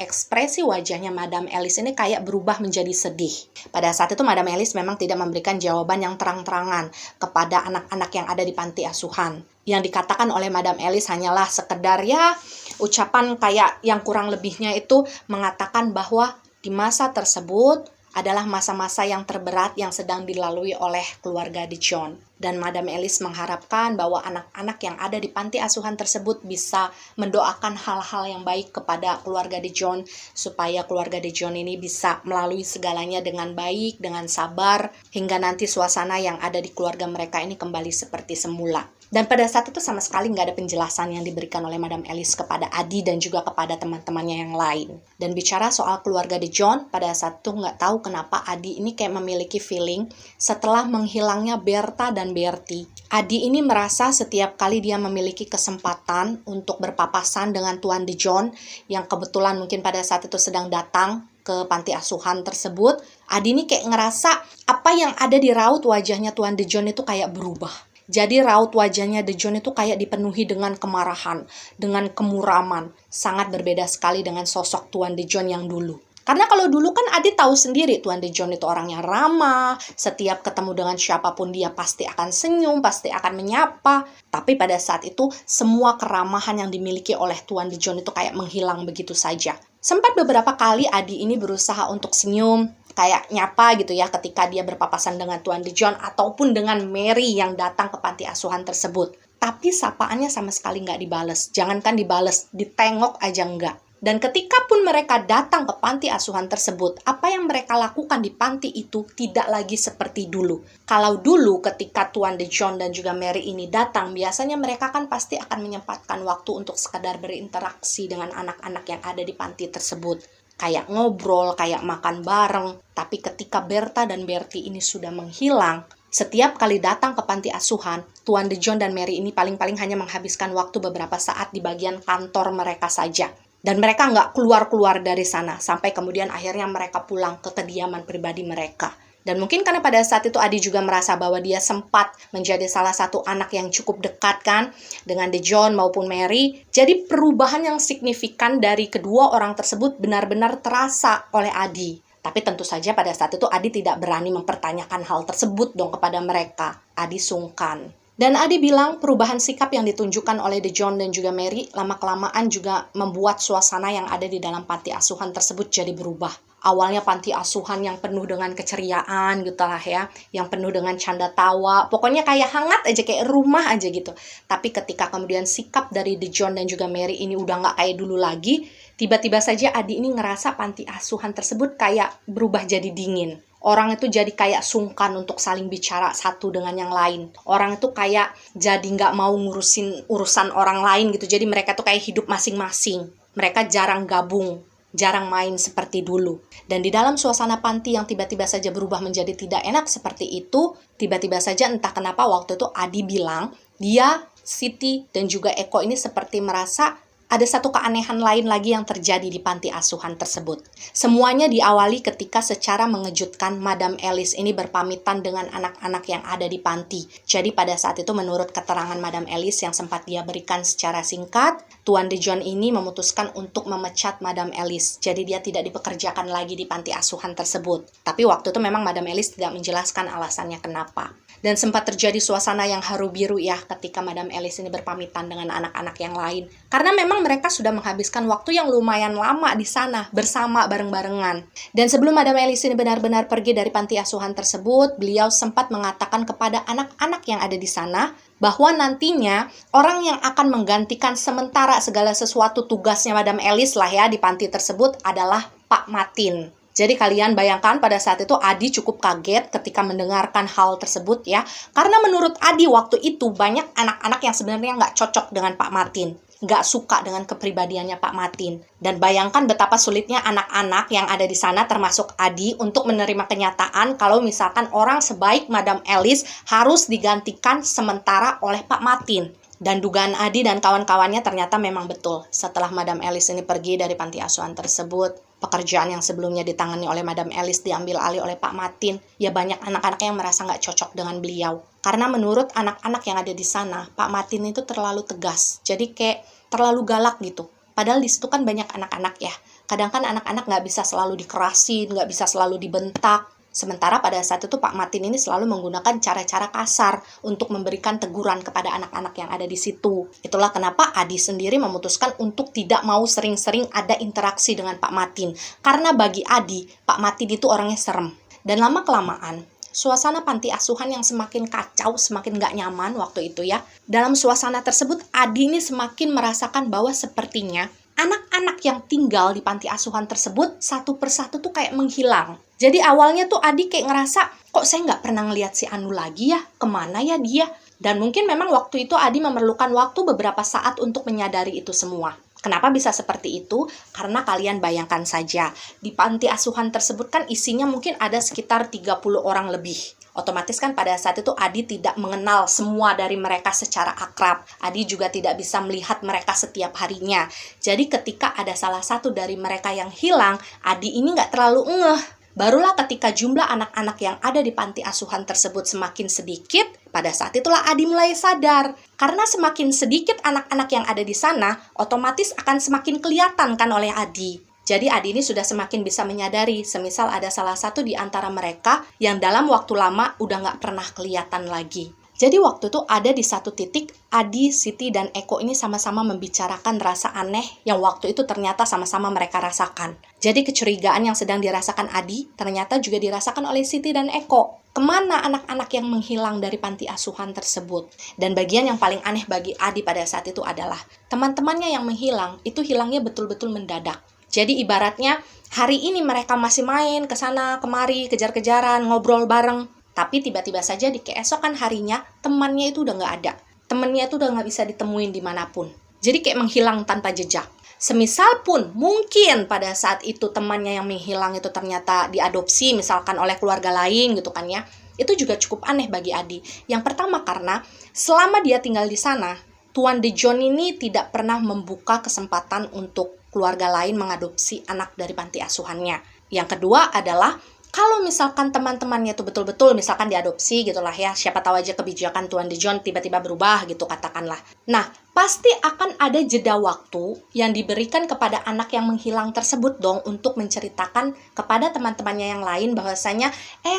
ekspresi wajahnya Madam Alice ini kayak berubah menjadi sedih. Pada saat itu Madam Alice memang tidak memberikan jawaban yang terang-terangan kepada anak-anak yang ada di panti asuhan. Yang dikatakan oleh Madam Alice hanyalah sekedar ya ucapan kayak yang kurang lebihnya itu mengatakan bahwa di masa tersebut adalah masa-masa yang terberat yang sedang dilalui oleh keluarga De Jong. Dan Madam Alice mengharapkan bahwa anak-anak yang ada di panti asuhan tersebut bisa mendoakan hal-hal yang baik kepada keluarga De Jong, supaya keluarga De Jong ini bisa melalui segalanya dengan baik, dengan sabar, hingga nanti suasana yang ada di keluarga mereka ini kembali seperti semula. Dan pada saat itu sama sekali nggak ada penjelasan yang diberikan oleh Madam Alice kepada Adi dan juga kepada teman-temannya yang lain. Dan bicara soal keluarga De Jong, pada saat itu nggak tahu kenapa Adi ini kayak memiliki feeling setelah menghilangnya Berta dan Bertie. Adi ini merasa setiap kali dia memiliki kesempatan untuk berpapasan dengan Tuan De Jong, yang kebetulan mungkin pada saat itu sedang datang ke panti asuhan tersebut, Adi ini kayak ngerasa apa yang ada di raut wajahnya Tuan De Jong itu kayak berubah. Jadi raut wajahnya De Jong itu kayak dipenuhi dengan kemarahan, dengan kemuraman. Sangat berbeda sekali dengan sosok Tuan De Jong yang dulu. Karena kalau dulu kan Adi tahu sendiri Tuan De Jong itu orangnya ramah, setiap ketemu dengan siapapun dia pasti akan senyum, pasti akan menyapa. Tapi pada saat itu semua keramahan yang dimiliki oleh Tuan De Jong itu kayak menghilang begitu saja. Sempat beberapa kali Adi ini berusaha untuk senyum, kayak nyapa gitu ya ketika dia berpapasan dengan Tuan De Jong ataupun dengan Mary yang datang ke panti asuhan tersebut. Tapi sapaannya sama sekali nggak dibales. Jangankan dibales, ditengok aja nggak. Dan ketika pun mereka datang ke panti asuhan tersebut, apa yang mereka lakukan di panti itu tidak lagi seperti dulu. Kalau dulu ketika Tuan De Jong dan juga Mary ini datang, biasanya mereka kan pasti akan menyempatkan waktu untuk sekadar berinteraksi dengan anak-anak yang ada di panti tersebut. Kayak ngobrol, kayak makan bareng. Tapi ketika Berta dan Bertie ini sudah menghilang, setiap kali datang ke panti asuhan, Tuan De Jong dan Mary ini paling-paling hanya menghabiskan waktu beberapa saat di bagian kantor mereka saja. Dan mereka nggak keluar-keluar dari sana, sampai kemudian akhirnya mereka pulang ke kediaman pribadi mereka. Dan mungkin karena pada saat itu Adi juga merasa bahwa dia sempat menjadi salah satu anak yang cukup dekat kan dengan De Jong maupun Mary. Jadi perubahan yang signifikan dari kedua orang tersebut benar-benar terasa oleh Adi. Tapi tentu saja pada saat itu Adi tidak berani mempertanyakan hal tersebut dong kepada mereka. Adi sungkan. Dan Adi bilang perubahan sikap yang ditunjukkan oleh De Jong dan juga Mary lama-kelamaan juga membuat suasana yang ada di dalam panti asuhan tersebut jadi berubah. Awalnya panti asuhan yang penuh dengan keceriaan gitu lah ya, yang penuh dengan canda tawa, pokoknya kayak hangat aja, kayak rumah aja gitu. Tapi ketika kemudian sikap dari De Jong dan juga Mary ini udah nggak kayak dulu lagi, tiba-tiba saja Adi ini ngerasa panti asuhan tersebut kayak berubah jadi dingin. Orang itu jadi kayak sungkan untuk saling bicara satu dengan yang lain. Orang itu kayak jadi nggak mau ngurusin urusan orang lain gitu. Jadi mereka tuh kayak hidup masing-masing. Mereka jarang gabung, jarang main seperti dulu. Dan di dalam suasana panti yang tiba-tiba saja berubah menjadi tidak enak seperti itu, tiba-tiba saja entah kenapa waktu itu Adi bilang, dia, Siti, dan juga Eko ini seperti merasa ada satu keanehan lain lagi yang terjadi di panti asuhan tersebut. Semuanya diawali ketika secara mengejutkan Madam Alice ini berpamitan dengan anak-anak yang ada di panti. Jadi pada saat itu menurut keterangan Madam Alice yang sempat dia berikan secara singkat, Tuan De Jong ini memutuskan untuk memecat Madam Alice. Jadi dia tidak dipekerjakan lagi di panti asuhan tersebut. Tapi waktu itu memang Madam Alice tidak menjelaskan alasannya kenapa. Dan sempat terjadi suasana yang haru biru ya ketika Madam Alice ini berpamitan dengan anak-anak yang lain. Karena memang memang mereka sudah menghabiskan waktu yang lumayan lama di sana bersama bareng-barengan. Dan sebelum Madam Alice ini benar-benar pergi dari panti asuhan tersebut, beliau sempat mengatakan kepada anak-anak yang ada di sana bahwa nantinya orang yang akan menggantikan sementara segala sesuatu tugasnya Madam Alice lah ya di panti tersebut adalah Pak Martin. Jadi kalian bayangkan pada saat itu Adi cukup kaget ketika mendengarkan hal tersebut ya. Karena menurut Adi waktu itu banyak anak-anak yang sebenarnya nggak cocok dengan Pak Martin. Nggak suka dengan kepribadiannya Pak Martin. Dan bayangkan betapa sulitnya anak-anak yang ada di sana termasuk Adi untuk menerima kenyataan kalau misalkan orang sebaik Madam Alice harus digantikan sementara oleh Pak Martin. Dan dugaan Adi dan kawan-kawannya ternyata memang betul. Setelah Madam Alice ini pergi dari panti asuhan tersebut, pekerjaan yang sebelumnya ditangani oleh Madam Alice diambil alih oleh Pak Martin. Ya banyak anak-anak yang merasa nggak cocok dengan beliau. Karena menurut anak-anak yang ada di sana, Pak Martin itu terlalu tegas. Jadi kayak terlalu galak gitu. Padahal di situ kan banyak anak-anak ya. Kadang kan anak-anak nggak bisa selalu dikerasin, nggak bisa selalu dibentak. Sementara pada saat itu Pak Martin ini selalu menggunakan cara-cara kasar untuk memberikan teguran kepada anak-anak yang ada di situ. Itulah kenapa Adi sendiri memutuskan untuk tidak mau sering-sering ada interaksi dengan Pak Martin. Karena bagi Adi, Pak Martin itu orangnya serem. Dan lama-kelamaan, suasana panti asuhan yang semakin kacau, semakin gak nyaman waktu itu ya. Dalam suasana tersebut, Adi ini semakin merasakan bahwa sepertinya anak-anak yang tinggal di panti asuhan tersebut satu persatu tuh kayak menghilang. Jadi awalnya tuh Adi kayak ngerasa, kok saya nggak pernah ngeliat si Anu lagi ya? Kemana ya dia? Dan mungkin memang waktu itu Adi memerlukan waktu beberapa saat untuk menyadari itu semua. Kenapa bisa seperti itu? Karena kalian bayangkan saja, di panti asuhan tersebut kan isinya mungkin ada sekitar 30 orang lebih. Otomatis kan pada saat itu Adi tidak mengenal semua dari mereka secara akrab. Adi juga tidak bisa melihat mereka setiap harinya. Jadi ketika ada salah satu dari mereka yang hilang, Adi ini nggak terlalu ngeh. Barulah ketika jumlah anak-anak yang ada di panti asuhan tersebut semakin sedikit, pada saat itulah Adi mulai sadar. Karena semakin sedikit anak-anak yang ada di sana, otomatis akan semakin kelihatan kan oleh Adi. Jadi Adi ini sudah semakin bisa menyadari, semisal ada salah satu di antara mereka yang dalam waktu lama udah nggak pernah kelihatan lagi. Jadi waktu itu ada di satu titik, Adi, Siti, dan Eko ini sama-sama membicarakan rasa aneh yang waktu itu ternyata sama-sama mereka rasakan. Jadi kecurigaan yang sedang dirasakan Adi, ternyata juga dirasakan oleh Siti dan Eko. Kemana anak-anak yang menghilang dari panti asuhan tersebut? Dan bagian yang paling aneh bagi Adi pada saat itu adalah, teman-temannya yang menghilang, itu hilangnya betul-betul mendadak. Jadi ibaratnya, hari ini mereka masih main ke sana, kemari, kejar-kejaran, ngobrol bareng. Tapi tiba-tiba saja di keesokan harinya, temannya itu udah nggak ada. Temannya itu udah nggak bisa ditemuin dimanapun. Jadi kayak menghilang tanpa jejak. Semisal pun mungkin pada saat itu temannya yang menghilang itu ternyata diadopsi misalkan oleh keluarga lain gitu kan ya. Itu juga cukup aneh bagi Adi. Yang pertama karena selama dia tinggal di sana, Tuan De John ini tidak pernah membuka kesempatan untuk keluarga lain mengadopsi anak dari panti asuhannya. Yang kedua adalah kalau misalkan teman-temannya itu betul-betul misalkan diadopsi gitulah ya, siapa tahu aja kebijakan Tuan De John tiba-tiba berubah gitu katakanlah. Nah, pasti akan ada jeda waktu yang diberikan kepada anak yang menghilang tersebut dong untuk menceritakan kepada teman-temannya yang lain bahwasanya,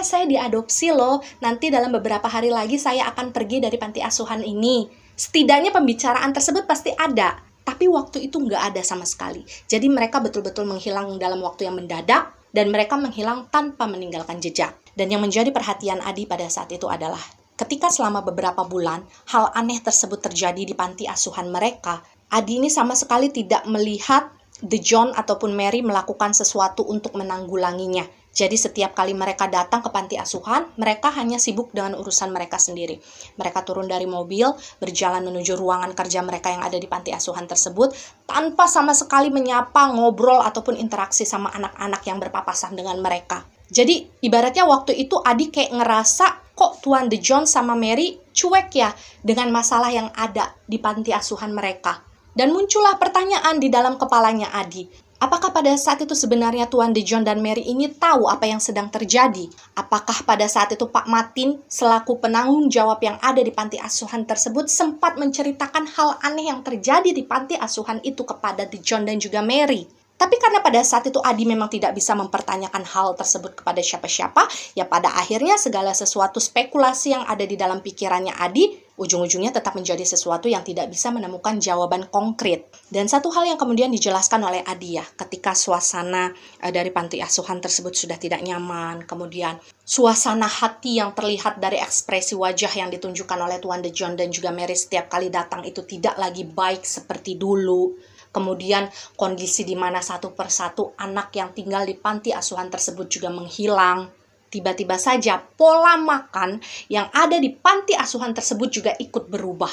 saya diadopsi loh, nanti dalam beberapa hari lagi saya akan pergi dari panti asuhan ini. Setidaknya pembicaraan tersebut pasti ada. Tapi waktu itu nggak ada sama sekali. Jadi mereka betul-betul menghilang dalam waktu yang mendadak, dan mereka menghilang tanpa meninggalkan jejak. Dan yang menjadi perhatian Adi pada saat itu adalah, ketika selama beberapa bulan, hal aneh tersebut terjadi di panti asuhan mereka, Adi ini sama sekali tidak melihat De John ataupun Mary melakukan sesuatu untuk menanggulanginya. Jadi setiap kali mereka datang ke panti asuhan, mereka hanya sibuk dengan urusan mereka sendiri. Mereka turun dari mobil, berjalan menuju ruangan kerja mereka yang ada di panti asuhan tersebut, tanpa sama sekali menyapa, ngobrol, ataupun interaksi sama anak-anak yang berpapasan dengan mereka. Jadi ibaratnya waktu itu Adi kayak ngerasa, kok Tuan De John sama Mary cuek ya dengan masalah yang ada di panti asuhan mereka. Dan muncullah pertanyaan di dalam kepalanya Adi. Apakah pada saat itu sebenarnya Tuan De John dan Mary ini tahu apa yang sedang terjadi? Apakah pada saat itu Pak Martin selaku penanggung jawab yang ada di panti asuhan tersebut sempat menceritakan hal aneh yang terjadi di panti asuhan itu kepada De John dan juga Mary? Tapi karena pada saat itu Adi memang tidak bisa mempertanyakan hal tersebut kepada siapa-siapa, ya pada akhirnya segala sesuatu spekulasi yang ada di dalam pikirannya Adi ujung-ujungnya tetap menjadi sesuatu yang tidak bisa menemukan jawaban konkret. Dan satu hal yang kemudian dijelaskan oleh Adi ya, ketika suasana dari panti asuhan tersebut sudah tidak nyaman, kemudian suasana hati yang terlihat dari ekspresi wajah yang ditunjukkan oleh Tuan De Jong dan juga Mary setiap kali datang itu tidak lagi baik seperti dulu. Kemudian kondisi di mana satu persatu anak yang tinggal di panti asuhan tersebut juga menghilang. Tiba-tiba saja pola makan yang ada di panti asuhan tersebut juga ikut berubah.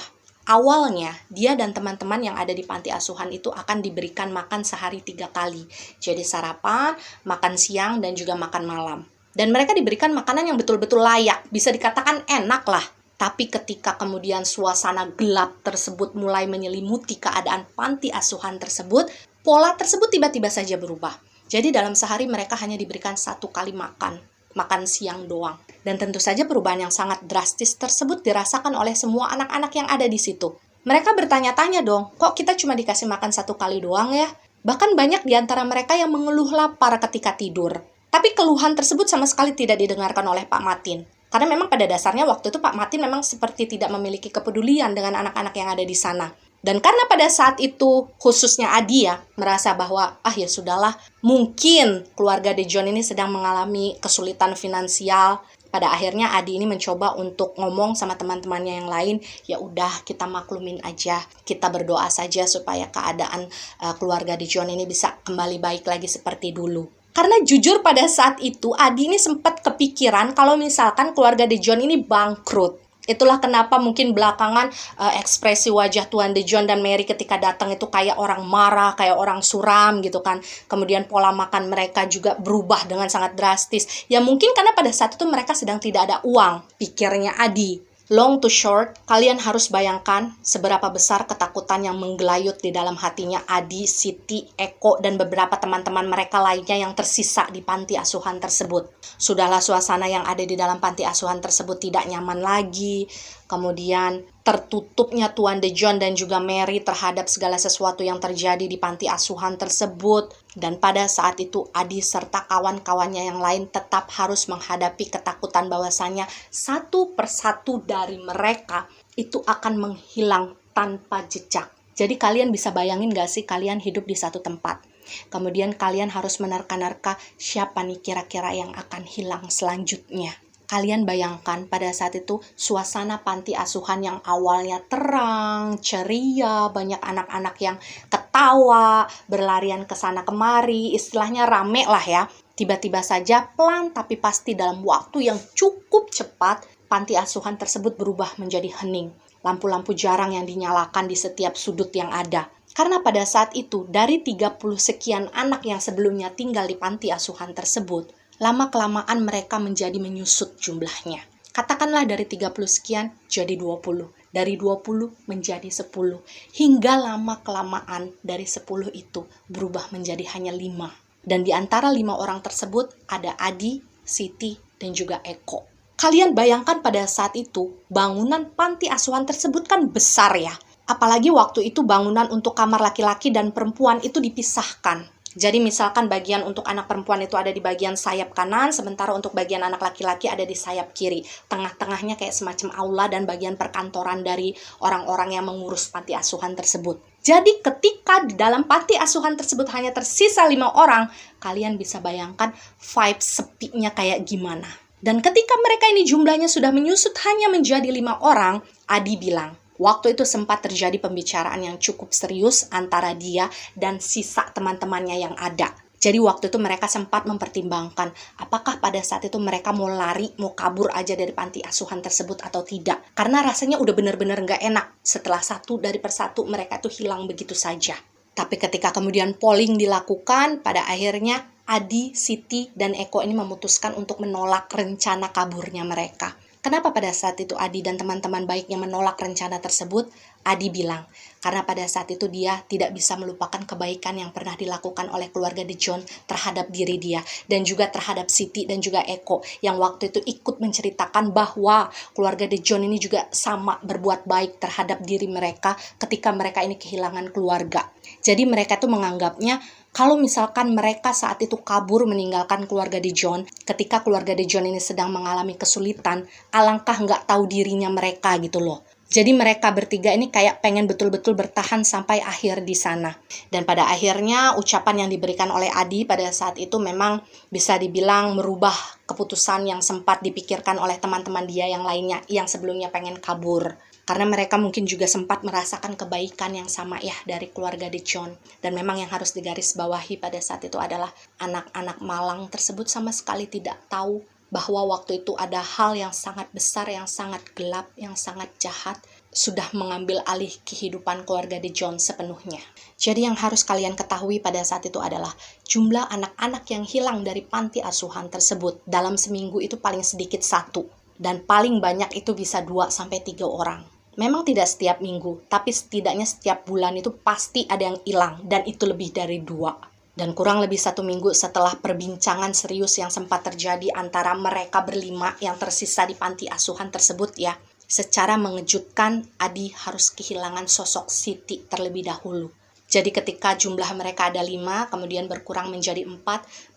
Awalnya, dia dan teman-teman yang ada di panti asuhan itu akan diberikan makan sehari 3 kali. Jadi sarapan, makan siang, dan juga makan malam. Dan mereka diberikan makanan yang betul-betul layak, bisa dikatakan enak lah. Tapi ketika kemudian suasana gelap tersebut mulai menyelimuti keadaan panti asuhan tersebut, pola tersebut tiba-tiba saja berubah. Jadi dalam sehari mereka hanya diberikan 1 kali makan siang doang. Dan tentu saja perubahan yang sangat drastis tersebut dirasakan oleh semua anak-anak yang ada di situ. Mereka bertanya-tanya dong, kok kita cuma dikasih makan 1 kali doang ya? Bahkan banyak di antara mereka yang mengeluh lapar ketika tidur. Tapi keluhan tersebut sama sekali tidak didengarkan oleh Pak Matin. Karena memang pada dasarnya waktu itu Pak Matin memang seperti tidak memiliki kepedulian dengan anak-anak yang ada di sana. Dan karena pada saat itu khususnya Adi ya merasa bahwa ya sudahlah, mungkin keluarga De Jong ini sedang mengalami kesulitan finansial. Pada akhirnya Adi ini mencoba untuk ngomong sama teman-temannya yang lain, ya udah kita maklumin aja, kita berdoa saja supaya keadaan keluarga De Jong ini bisa kembali baik lagi seperti dulu. Karena jujur pada saat itu Adi ini sempat kepikiran kalau misalkan keluarga De Jong ini bangkrut. Itulah kenapa mungkin belakangan ekspresi wajah Tuan De Jong dan Mary ketika datang itu kayak orang marah, kayak orang suram gitu kan. Kemudian pola makan mereka juga berubah dengan sangat drastis. Ya mungkin karena pada saat itu mereka sedang tidak ada uang, pikirnya Adi. Long to short, kalian harus bayangkan seberapa besar ketakutan yang menggelayut di dalam hatinya Adi, Siti, Eko, dan beberapa teman-teman mereka lainnya yang tersisa di panti asuhan tersebut. Sudahlah suasana yang ada di dalam panti asuhan tersebut tidak nyaman lagi. Kemudian tertutupnya Tuan De Jong dan juga Mary terhadap segala sesuatu yang terjadi di panti asuhan tersebut. Dan pada saat itu Adi serta kawan-kawannya yang lain tetap harus menghadapi ketakutan bahwasanya satu persatu dari mereka itu akan menghilang tanpa jejak. Jadi kalian bisa bayangin gak sih kalian hidup di satu tempat. Kemudian kalian harus menerka-nerka siapa nih kira-kira yang akan hilang selanjutnya. Kalian bayangkan pada saat itu suasana panti asuhan yang awalnya terang, ceria, banyak anak-anak yang ketawa, berlarian ke sana kemari, istilahnya rame lah ya. Tiba-tiba saja pelan tapi pasti dalam waktu yang cukup cepat, panti asuhan tersebut berubah menjadi hening. Lampu-lampu jarang yang dinyalakan di setiap sudut yang ada. Karena pada saat itu, dari 30 sekian anak yang sebelumnya tinggal di panti asuhan tersebut, lama-kelamaan mereka menjadi menyusut jumlahnya. Katakanlah dari 30 sekian jadi 20. Dari 20 menjadi 10. Hingga lama-kelamaan dari 10 itu berubah menjadi hanya 5. Dan di antara 5 orang tersebut ada Adi, Siti, dan juga Eko. Kalian bayangkan pada saat itu bangunan panti asuhan tersebut kan besar ya. Apalagi waktu itu bangunan untuk kamar laki-laki dan perempuan itu dipisahkan. Jadi misalkan bagian untuk anak perempuan itu ada di bagian sayap kanan, sementara untuk bagian anak laki-laki ada di sayap kiri. Tengah-tengahnya kayak semacam aula dan bagian perkantoran dari orang-orang yang mengurus panti asuhan tersebut. Jadi ketika di dalam panti asuhan tersebut hanya tersisa 5 orang, kalian bisa bayangkan vibe sepinya kayak gimana. Dan ketika mereka ini jumlahnya sudah menyusut hanya menjadi 5 orang, Adi bilang, waktu itu sempat terjadi pembicaraan yang cukup serius antara dia dan sisa teman-temannya yang ada. Jadi waktu itu mereka sempat mempertimbangkan apakah pada saat itu mereka mau lari, mau kabur aja dari panti asuhan tersebut atau tidak. Karena rasanya udah benar-benar nggak enak setelah satu dari persatu mereka itu hilang begitu saja. Tapi ketika kemudian polling dilakukan, pada akhirnya Adi, Siti, dan Eko ini memutuskan untuk menolak rencana kaburnya mereka. Kenapa pada saat itu Adi dan teman-teman baiknya menolak rencana tersebut? Adi bilang, karena pada saat itu dia tidak bisa melupakan kebaikan yang pernah dilakukan oleh keluarga De Jong terhadap diri dia, dan juga terhadap Siti dan juga Eko, yang waktu itu ikut menceritakan bahwa keluarga De Jong ini juga sama berbuat baik terhadap diri mereka ketika mereka ini kehilangan keluarga. Jadi mereka tuh menganggapnya, kalau misalkan mereka saat itu kabur meninggalkan keluarga De Jong, ketika keluarga De Jong ini sedang mengalami kesulitan, alangkah nggak tahu dirinya mereka gitu loh. Jadi mereka bertiga ini kayak pengen betul-betul bertahan sampai akhir di sana. Dan pada akhirnya ucapan yang diberikan oleh Adi pada saat itu memang bisa dibilang merubah keputusan yang sempat dipikirkan oleh teman-teman dia yang lainnya yang sebelumnya pengen kabur. Karena mereka mungkin juga sempat merasakan kebaikan yang sama ya dari keluarga De Jong. Dan memang yang harus digarisbawahi pada saat itu adalah anak-anak malang tersebut sama sekali tidak tahu bahwa waktu itu ada hal yang sangat besar, yang sangat gelap, yang sangat jahat sudah mengambil alih kehidupan keluarga De Jong sepenuhnya. Jadi yang harus kalian ketahui pada saat itu adalah jumlah anak-anak yang hilang dari panti asuhan tersebut dalam seminggu itu paling sedikit 1 dan paling banyak itu bisa 2-3 orang. Memang tidak setiap minggu, tapi setidaknya setiap bulan itu pasti ada yang hilang dan itu lebih dari 2. Dan kurang lebih 1 minggu setelah perbincangan serius yang sempat terjadi antara mereka berlima yang tersisa di panti asuhan tersebut ya, secara mengejutkan Adi harus kehilangan sosok Siti terlebih dahulu. Jadi ketika jumlah mereka ada 5, kemudian berkurang menjadi 4,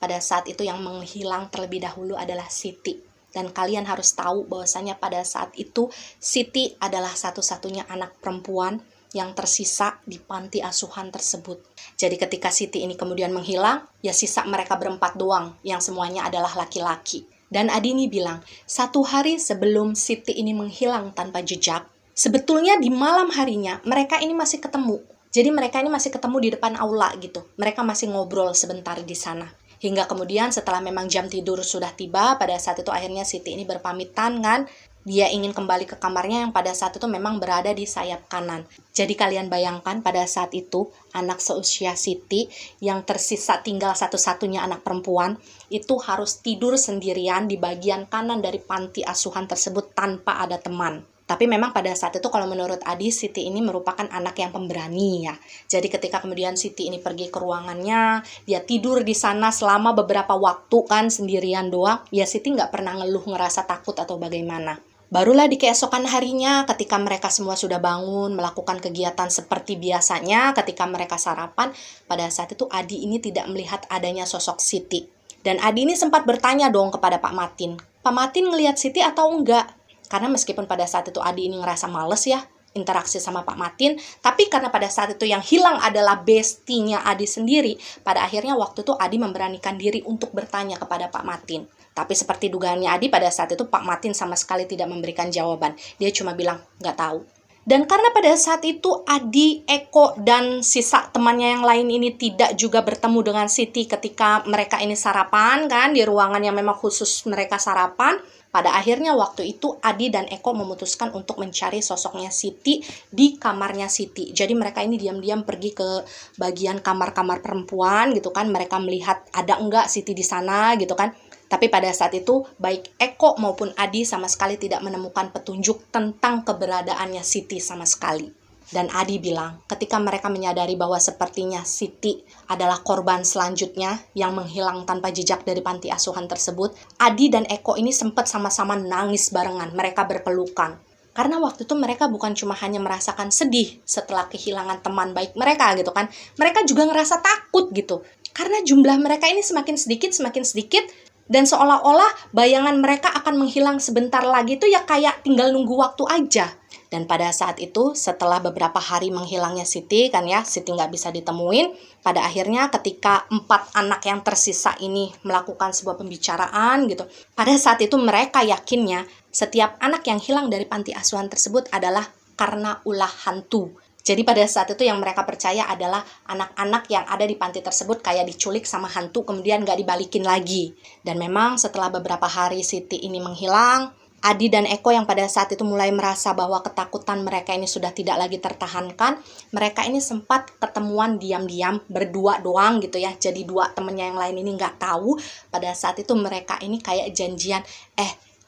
pada saat itu yang menghilang terlebih dahulu adalah Siti. Dan kalian harus tahu bahwasanya pada saat itu Siti adalah satu-satunya anak perempuan yang tersisa di panti asuhan tersebut. Jadi ketika Siti ini kemudian menghilang, ya sisa mereka berempat doang, yang semuanya adalah laki-laki. Dan Adi ini bilang, 1 hari sebelum Siti ini menghilang tanpa jejak, sebetulnya di malam harinya mereka ini masih ketemu. Jadi mereka ini masih ketemu di depan aula gitu. Mereka masih ngobrol sebentar di sana. Hingga kemudian setelah memang jam tidur sudah tiba, pada saat itu akhirnya Siti ini berpamitan kan, dia ingin kembali ke kamarnya yang pada saat itu memang berada di sayap kanan. Jadi kalian bayangkan pada saat itu anak seusia Siti yang tersisa tinggal satu-satunya anak perempuan itu harus tidur sendirian di bagian kanan dari panti asuhan tersebut tanpa ada teman. Tapi memang pada saat itu kalau menurut Adi, Siti ini merupakan anak yang pemberani ya. Jadi ketika kemudian Siti ini pergi ke ruangannya, dia tidur di sana selama beberapa waktu kan sendirian doang, ya Siti nggak pernah ngeluh ngerasa takut atau bagaimana. Barulah di keesokan harinya ketika mereka semua sudah bangun, melakukan kegiatan seperti biasanya ketika mereka sarapan, pada saat itu Adi ini tidak melihat adanya sosok Siti. Dan Adi ini sempat bertanya dong kepada Pak Matin, Pak Matin ngelihat Siti atau enggak? Karena meskipun pada saat itu Adi ini ngerasa males ya, interaksi sama Pak Matin, tapi karena pada saat itu yang hilang adalah bestinya Adi sendiri, pada akhirnya waktu itu Adi memberanikan diri untuk bertanya kepada Pak Matin. Tapi seperti dugaannya Adi pada saat itu Pak Matin sama sekali tidak memberikan jawaban. Dia cuma bilang, nggak tahu. Dan karena pada saat itu Adi, Eko, dan sisa temannya yang lain ini tidak juga bertemu dengan Siti ketika mereka ini sarapan kan, di ruangan yang memang khusus mereka sarapan. Pada akhirnya waktu itu Adi dan Eko memutuskan untuk mencari sosoknya Siti di kamarnya Siti. Jadi mereka ini diam-diam pergi ke bagian kamar-kamar perempuan gitu kan. Mereka melihat ada enggak Siti di sana gitu kan. Tapi pada saat itu, baik Eko maupun Adi sama sekali tidak menemukan petunjuk tentang keberadaannya Siti sama sekali. Dan Adi bilang, ketika mereka menyadari bahwa sepertinya Siti adalah korban selanjutnya yang menghilang tanpa jejak dari panti asuhan tersebut, Adi dan Eko ini sempat sama-sama nangis barengan, mereka berpelukan. Karena waktu itu mereka bukan cuma hanya merasakan sedih setelah kehilangan teman baik mereka gitu kan, mereka juga ngerasa takut gitu. Karena jumlah mereka ini semakin sedikit, dan seolah-olah bayangan mereka akan menghilang sebentar lagi tuh ya kayak tinggal nunggu waktu aja. Dan pada saat itu setelah beberapa hari menghilangnya Siti kan ya, Siti nggak bisa ditemuin. Pada akhirnya ketika 4 anak yang tersisa ini melakukan sebuah pembicaraan gitu. Pada saat itu mereka yakinnya setiap anak yang hilang dari panti asuhan tersebut adalah karena ulah hantu. Jadi pada saat itu yang mereka percaya adalah anak-anak yang ada di panti tersebut kayak diculik sama hantu kemudian nggak dibalikin lagi. Dan memang setelah beberapa hari Siti ini menghilang, Adi dan Eko yang pada saat itu mulai merasa bahwa ketakutan mereka ini sudah tidak lagi tertahankan. Mereka ini sempat ketemuan diam-diam berdua doang gitu ya. Jadi 2 temennya yang lain ini nggak tahu. Pada saat itu mereka ini kayak janjian,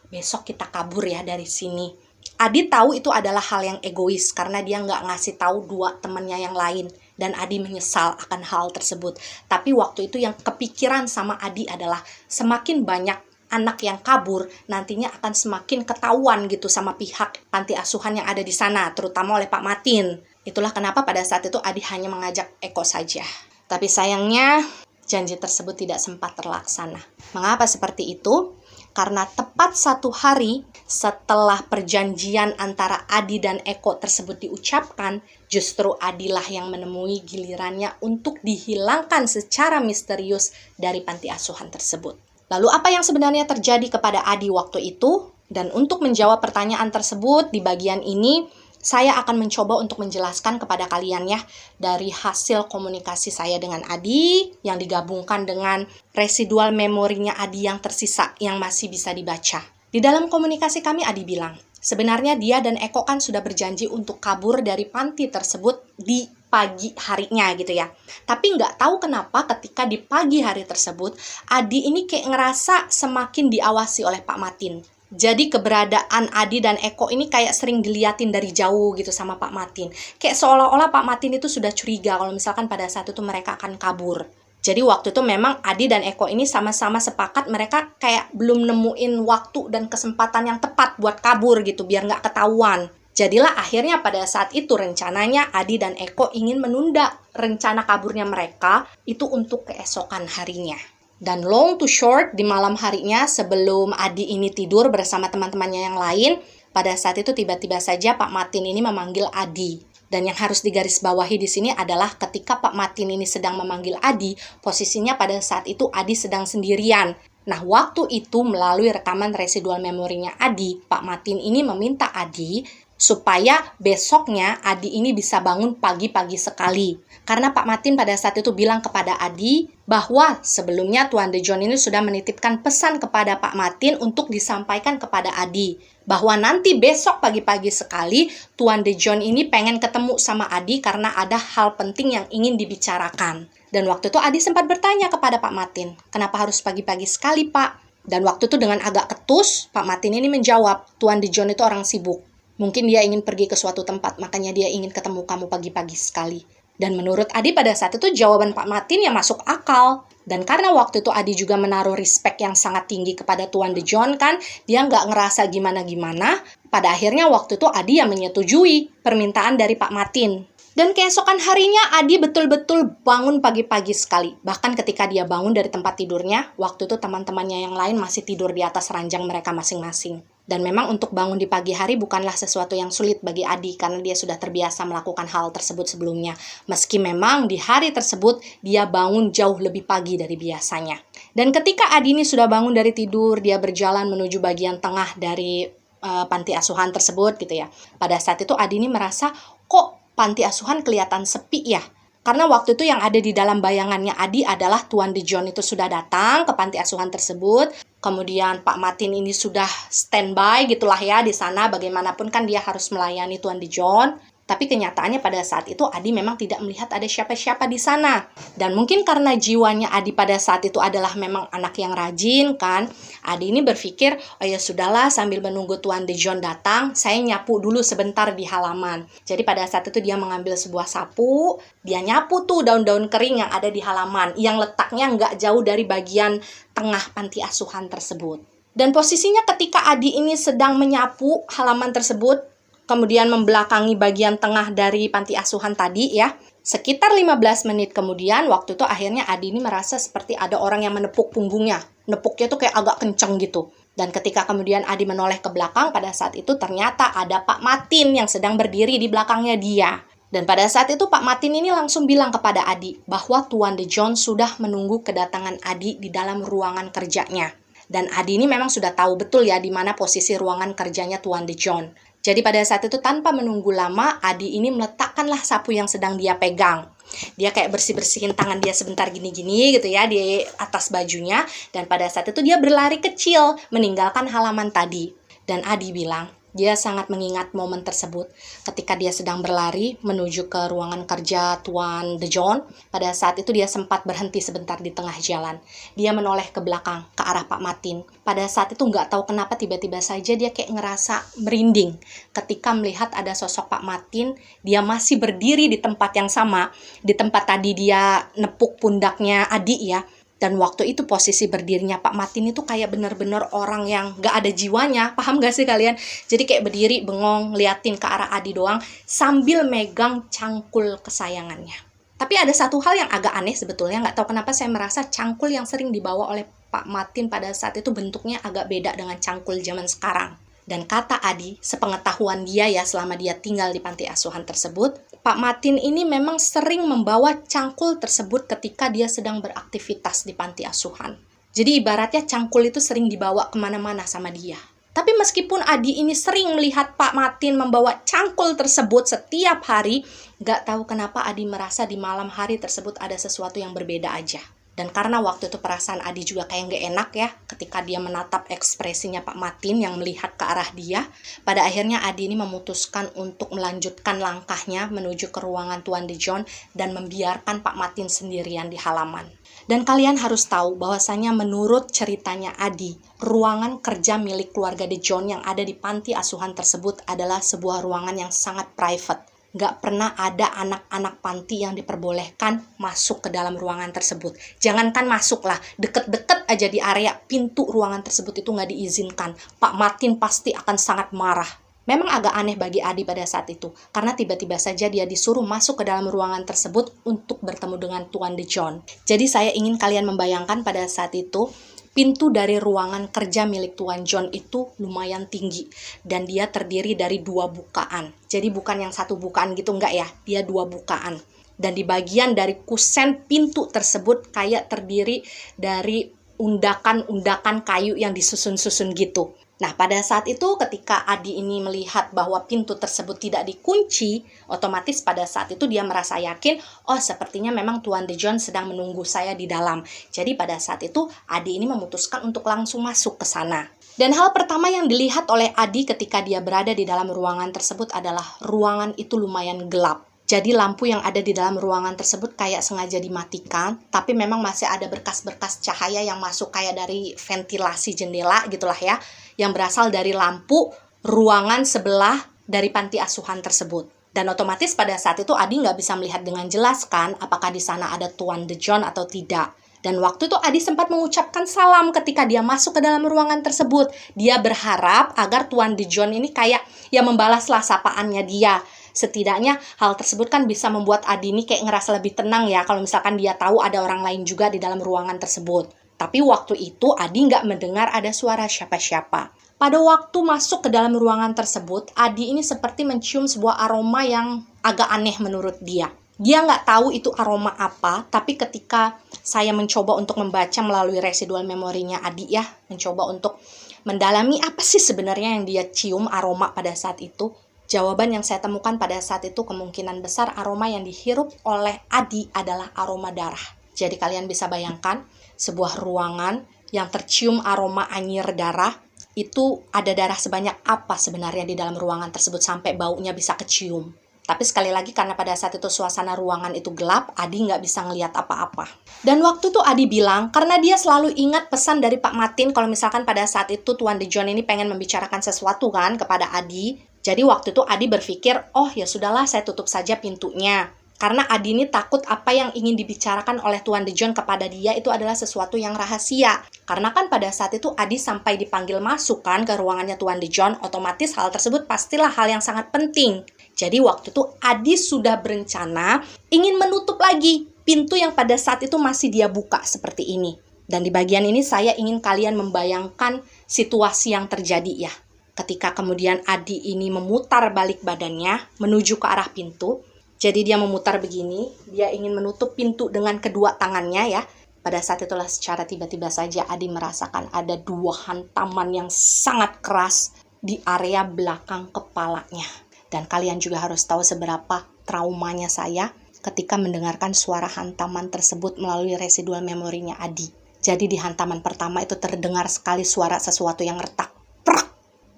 besok kita kabur ya dari sini. Adi tahu itu adalah hal yang egois karena dia nggak ngasih tahu 2 temannya yang lain. Dan Adi menyesal akan hal tersebut. Tapi waktu itu yang kepikiran sama Adi adalah semakin banyak anak yang kabur, nantinya akan semakin ketahuan gitu sama pihak panti asuhan yang ada di sana, terutama oleh Pak Matin. Itulah kenapa pada saat itu Adi hanya mengajak Eko saja. Tapi sayangnya janji tersebut tidak sempat terlaksana. Mengapa seperti itu? Karena tepat 1 hari setelah perjanjian antara Adi dan Eko tersebut diucapkan, justru Adilah yang menemui gilirannya untuk dihilangkan secara misterius dari panti asuhan tersebut. Lalu apa yang sebenarnya terjadi kepada Adi waktu itu? Dan untuk menjawab pertanyaan tersebut di bagian ini, saya akan mencoba untuk menjelaskan kepada kalian ya, dari hasil komunikasi saya dengan Adi yang digabungkan dengan residual memorinya Adi yang tersisa yang masih bisa dibaca. Di dalam komunikasi kami, Adi bilang, sebenarnya dia dan Eko kan sudah berjanji untuk kabur dari panti tersebut di pagi harinya gitu ya. Tapi nggak tahu kenapa ketika di pagi hari tersebut, Adi ini kayak ngerasa semakin diawasi oleh Pak Matin. Jadi keberadaan Adi dan Eko ini kayak sering diliatin dari jauh gitu sama Pak Matin. Kayak seolah-olah Pak Matin itu sudah curiga kalau misalkan pada saat itu mereka akan kabur. Jadi waktu itu memang Adi dan Eko ini sama-sama sepakat mereka kayak belum nemuin waktu dan kesempatan yang tepat buat kabur gitu, biar nggak ketahuan. Jadilah akhirnya pada saat itu rencananya Adi dan Eko ingin menunda rencana kaburnya mereka itu untuk keesokan harinya. Dan long to short, di malam harinya sebelum Adi ini tidur bersama teman-temannya yang lain, pada saat itu tiba-tiba saja Pak Matin ini memanggil Adi. Dan yang harus digarisbawahi di sini adalah ketika Pak Matin ini sedang memanggil Adi, posisinya pada saat itu Adi sedang sendirian. Nah, waktu itu melalui rekaman residual memorinya Adi, Pak Matin ini meminta Adi supaya besoknya Adi ini bisa bangun pagi-pagi sekali. Karena Pak Matin pada saat itu bilang kepada Adi bahwa sebelumnya Tuan De John ini sudah menitipkan pesan kepada Pak Matin untuk disampaikan kepada Adi. Bahwa nanti besok pagi-pagi sekali Tuan De John ini pengen ketemu sama Adi karena ada hal penting yang ingin dibicarakan. Dan waktu itu Adi sempat bertanya kepada Pak Matin, kenapa harus pagi-pagi sekali Pak? Dan waktu itu dengan agak ketus, Pak Matin ini menjawab, Tuan De John itu orang sibuk. Mungkin dia ingin pergi ke suatu tempat, makanya dia ingin ketemu kamu pagi-pagi sekali. Dan menurut Adi pada saat itu jawaban Pak Matin yang masuk akal. Dan karena waktu itu Adi juga menaruh respect yang sangat tinggi kepada Tuan De John kan, dia nggak ngerasa gimana-gimana. Pada akhirnya waktu itu Adi yang menyetujui permintaan dari Pak Matin. Dan keesokan harinya Adi betul-betul bangun pagi-pagi sekali. Bahkan ketika dia bangun dari tempat tidurnya, waktu itu teman-temannya yang lain masih tidur di atas ranjang mereka masing-masing. Dan memang untuk bangun di pagi hari bukanlah sesuatu yang sulit bagi Adi karena dia sudah terbiasa melakukan hal tersebut sebelumnya. Meski memang di hari tersebut dia bangun jauh lebih pagi dari biasanya. Dan ketika Adi ini sudah bangun dari tidur, dia berjalan menuju bagian tengah dari panti asuhan tersebut gitu ya. Pada saat itu Adi ini merasa kok panti asuhan kelihatan sepi ya. Karena waktu itu yang ada di dalam bayangannya Adi adalah Tuan De John itu sudah datang ke panti asuhan tersebut. Kemudian Pak Matin ini sudah standby gitulah ya di sana. Bagaimanapun kan dia harus melayani Tuan De John. Tapi kenyataannya pada saat itu Adi memang tidak melihat ada siapa-siapa di sana. Dan mungkin karena jiwanya Adi pada saat itu adalah memang anak yang rajin kan. Adi ini berpikir, oh ya sudahlah sambil menunggu Tuan De John datang, saya nyapu dulu sebentar di halaman. Jadi pada saat itu dia mengambil sebuah sapu, dia nyapu tuh daun-daun kering yang ada di halaman. Yang letaknya nggak jauh dari bagian tengah panti asuhan tersebut. Dan posisinya ketika Adi ini sedang menyapu halaman tersebut, kemudian membelakangi bagian tengah dari panti asuhan tadi ya. Sekitar 15 menit kemudian, waktu itu akhirnya Adi ini merasa seperti ada orang yang menepuk punggungnya. Nepuknya tuh kayak agak kenceng gitu. Dan ketika kemudian Adi menoleh ke belakang, pada saat itu ternyata ada Pak Matin yang sedang berdiri di belakangnya dia. Dan pada saat itu Pak Matin ini langsung bilang kepada Adi bahwa Tuan De John sudah menunggu kedatangan Adi di dalam ruangan kerjanya. Dan Adi ini memang sudah tahu betul ya di mana posisi ruangan kerjanya Tuan De John. Jadi pada saat itu tanpa menunggu lama, Adi ini meletakkanlah sapu yang sedang dia pegang. Dia kayak bersih-bersihin tangan dia sebentar gini-gini gitu ya di atas bajunya. Dan pada saat itu dia berlari kecil meninggalkan halaman tadi. Dan Adi bilang, dia sangat mengingat momen tersebut ketika dia sedang berlari menuju ke ruangan kerja Tuan De John. Pada saat itu dia sempat berhenti sebentar di tengah jalan. Dia menoleh ke belakang, ke arah Pak Matin. Pada saat itu nggak tahu kenapa tiba-tiba saja dia kayak ngerasa merinding. Ketika melihat ada sosok Pak Matin, dia masih berdiri di tempat yang sama. Di tempat tadi dia nepuk pundaknya Adi ya. Dan waktu itu posisi berdirinya Pak Matin itu kayak bener-bener orang yang gak ada jiwanya. Paham gak sih kalian? Jadi kayak berdiri bengong, liatin ke arah Adi doang, sambil megang cangkul kesayangannya. Tapi ada satu hal yang agak aneh sebetulnya. Gak tahu kenapa saya merasa cangkul yang sering dibawa oleh Pak Martin pada saat itu bentuknya agak beda dengan cangkul zaman sekarang. Dan kata Adi, sepengetahuan dia ya selama dia tinggal di panti asuhan tersebut, Pak Martin ini memang sering membawa cangkul tersebut ketika dia sedang beraktivitas di panti asuhan. Jadi ibaratnya cangkul itu sering dibawa kemana-mana sama dia. Tapi meskipun Adi ini sering melihat Pak Martin membawa cangkul tersebut setiap hari, gak tahu kenapa Adi merasa di malam hari tersebut ada sesuatu yang berbeda aja. Dan karena waktu itu perasaan Adi juga kayak gak enak ya, ketika dia menatap ekspresinya Pak Martin yang melihat ke arah dia, pada akhirnya Adi ini memutuskan untuk melanjutkan langkahnya menuju ke ruangan Tuan De Jong dan membiarkan Pak Martin sendirian di halaman. Dan kalian harus tahu bahwasanya menurut ceritanya Adi, ruangan kerja milik keluarga De Jong yang ada di panti asuhan tersebut adalah sebuah ruangan yang sangat private. Gak pernah ada anak-anak panti yang diperbolehkan masuk ke dalam ruangan tersebut. Jangankan masuk lah, deket-deket aja di area pintu ruangan tersebut itu gak diizinkan. Pak Martin pasti akan sangat marah. Memang agak aneh bagi Adi pada saat itu, karena tiba-tiba saja dia disuruh masuk ke dalam ruangan tersebut untuk bertemu dengan Tuan De Jong. Jadi saya ingin kalian membayangkan pada saat itu, pintu dari ruangan kerja milik Tuan John itu lumayan tinggi, dan dia terdiri dari 2 bukaan. Jadi bukan yang 1 bukaan gitu, enggak ya, dia 2 bukaan. Dan di bagian dari kusen pintu tersebut kayak terdiri dari undakan-undakan kayu yang disusun-susun gitu. Nah, pada saat itu ketika Adi ini melihat bahwa pintu tersebut tidak dikunci, otomatis pada saat itu dia merasa yakin, oh sepertinya memang Tuan De Jong sedang menunggu saya di dalam. Jadi pada saat itu Adi ini memutuskan untuk langsung masuk ke sana. Dan hal pertama yang dilihat oleh Adi ketika dia berada di dalam ruangan tersebut adalah ruangan itu lumayan gelap. Jadi lampu yang ada di dalam ruangan tersebut kayak sengaja dimatikan, tapi memang masih ada berkas-berkas cahaya yang masuk kayak dari ventilasi jendela gitulah ya, yang berasal dari lampu ruangan sebelah dari panti asuhan tersebut. Dan otomatis pada saat itu Adi nggak bisa melihat dengan jelas kan apakah di sana ada Tuan De Jong atau tidak. Dan waktu itu Adi sempat mengucapkan salam ketika dia masuk ke dalam ruangan tersebut. Dia berharap agar Tuan De Jong ini kayak ya membalaslah sapaannya dia. Setidaknya hal tersebut kan bisa membuat Adi ini kayak ngerasa lebih tenang ya kalau misalkan dia tahu ada orang lain juga di dalam ruangan tersebut. Tapi waktu itu Adi nggak mendengar ada suara siapa-siapa. Pada waktu masuk ke dalam ruangan tersebut, Adi ini seperti mencium sebuah aroma yang agak aneh menurut dia. Dia nggak tahu itu aroma apa, tapi ketika saya mencoba untuk membaca melalui residual memorinya Adi ya, mencoba untuk mendalami apa sih sebenarnya yang dia cium aroma pada saat itu, jawaban yang saya temukan pada saat itu kemungkinan besar aroma yang dihirup oleh Adi adalah aroma darah. Jadi kalian bisa bayangkan, sebuah ruangan yang tercium aroma anyir darah, itu ada darah sebanyak apa sebenarnya di dalam ruangan tersebut sampai baunya bisa kecium. Tapi sekali lagi karena pada saat itu suasana ruangan itu gelap, Adi nggak bisa ngelihat apa-apa. Dan waktu itu Adi bilang, karena dia selalu ingat pesan dari Pak Martin kalau misalkan pada saat itu Tuan De Jong ini pengen membicarakan sesuatu kan kepada Adi. Jadi waktu itu Adi berpikir, oh ya sudahlah saya tutup saja pintunya. Karena Adi ini takut apa yang ingin dibicarakan oleh Tuan De Jong kepada dia itu adalah sesuatu yang rahasia. Karena kan pada saat itu Adi sampai dipanggil masuk kan ke ruangannya Tuan De Jong, otomatis hal tersebut pastilah hal yang sangat penting. Jadi waktu itu Adi sudah berencana ingin menutup lagi pintu yang pada saat itu masih dia buka seperti ini. Dan di bagian ini saya ingin kalian membayangkan situasi yang terjadi ya. Ketika kemudian Adi ini memutar balik badannya menuju ke arah pintu. Jadi dia memutar begini, dia ingin menutup pintu dengan kedua tangannya ya. Pada saat itulah secara tiba-tiba saja Adi merasakan ada 2 hantaman yang sangat keras di area belakang kepalanya. Dan kalian juga harus tahu seberapa traumanya saya ketika mendengarkan suara hantaman tersebut melalui residual memorinya Adi. Jadi di hantaman pertama itu terdengar sekali suara sesuatu yang retak. Prak!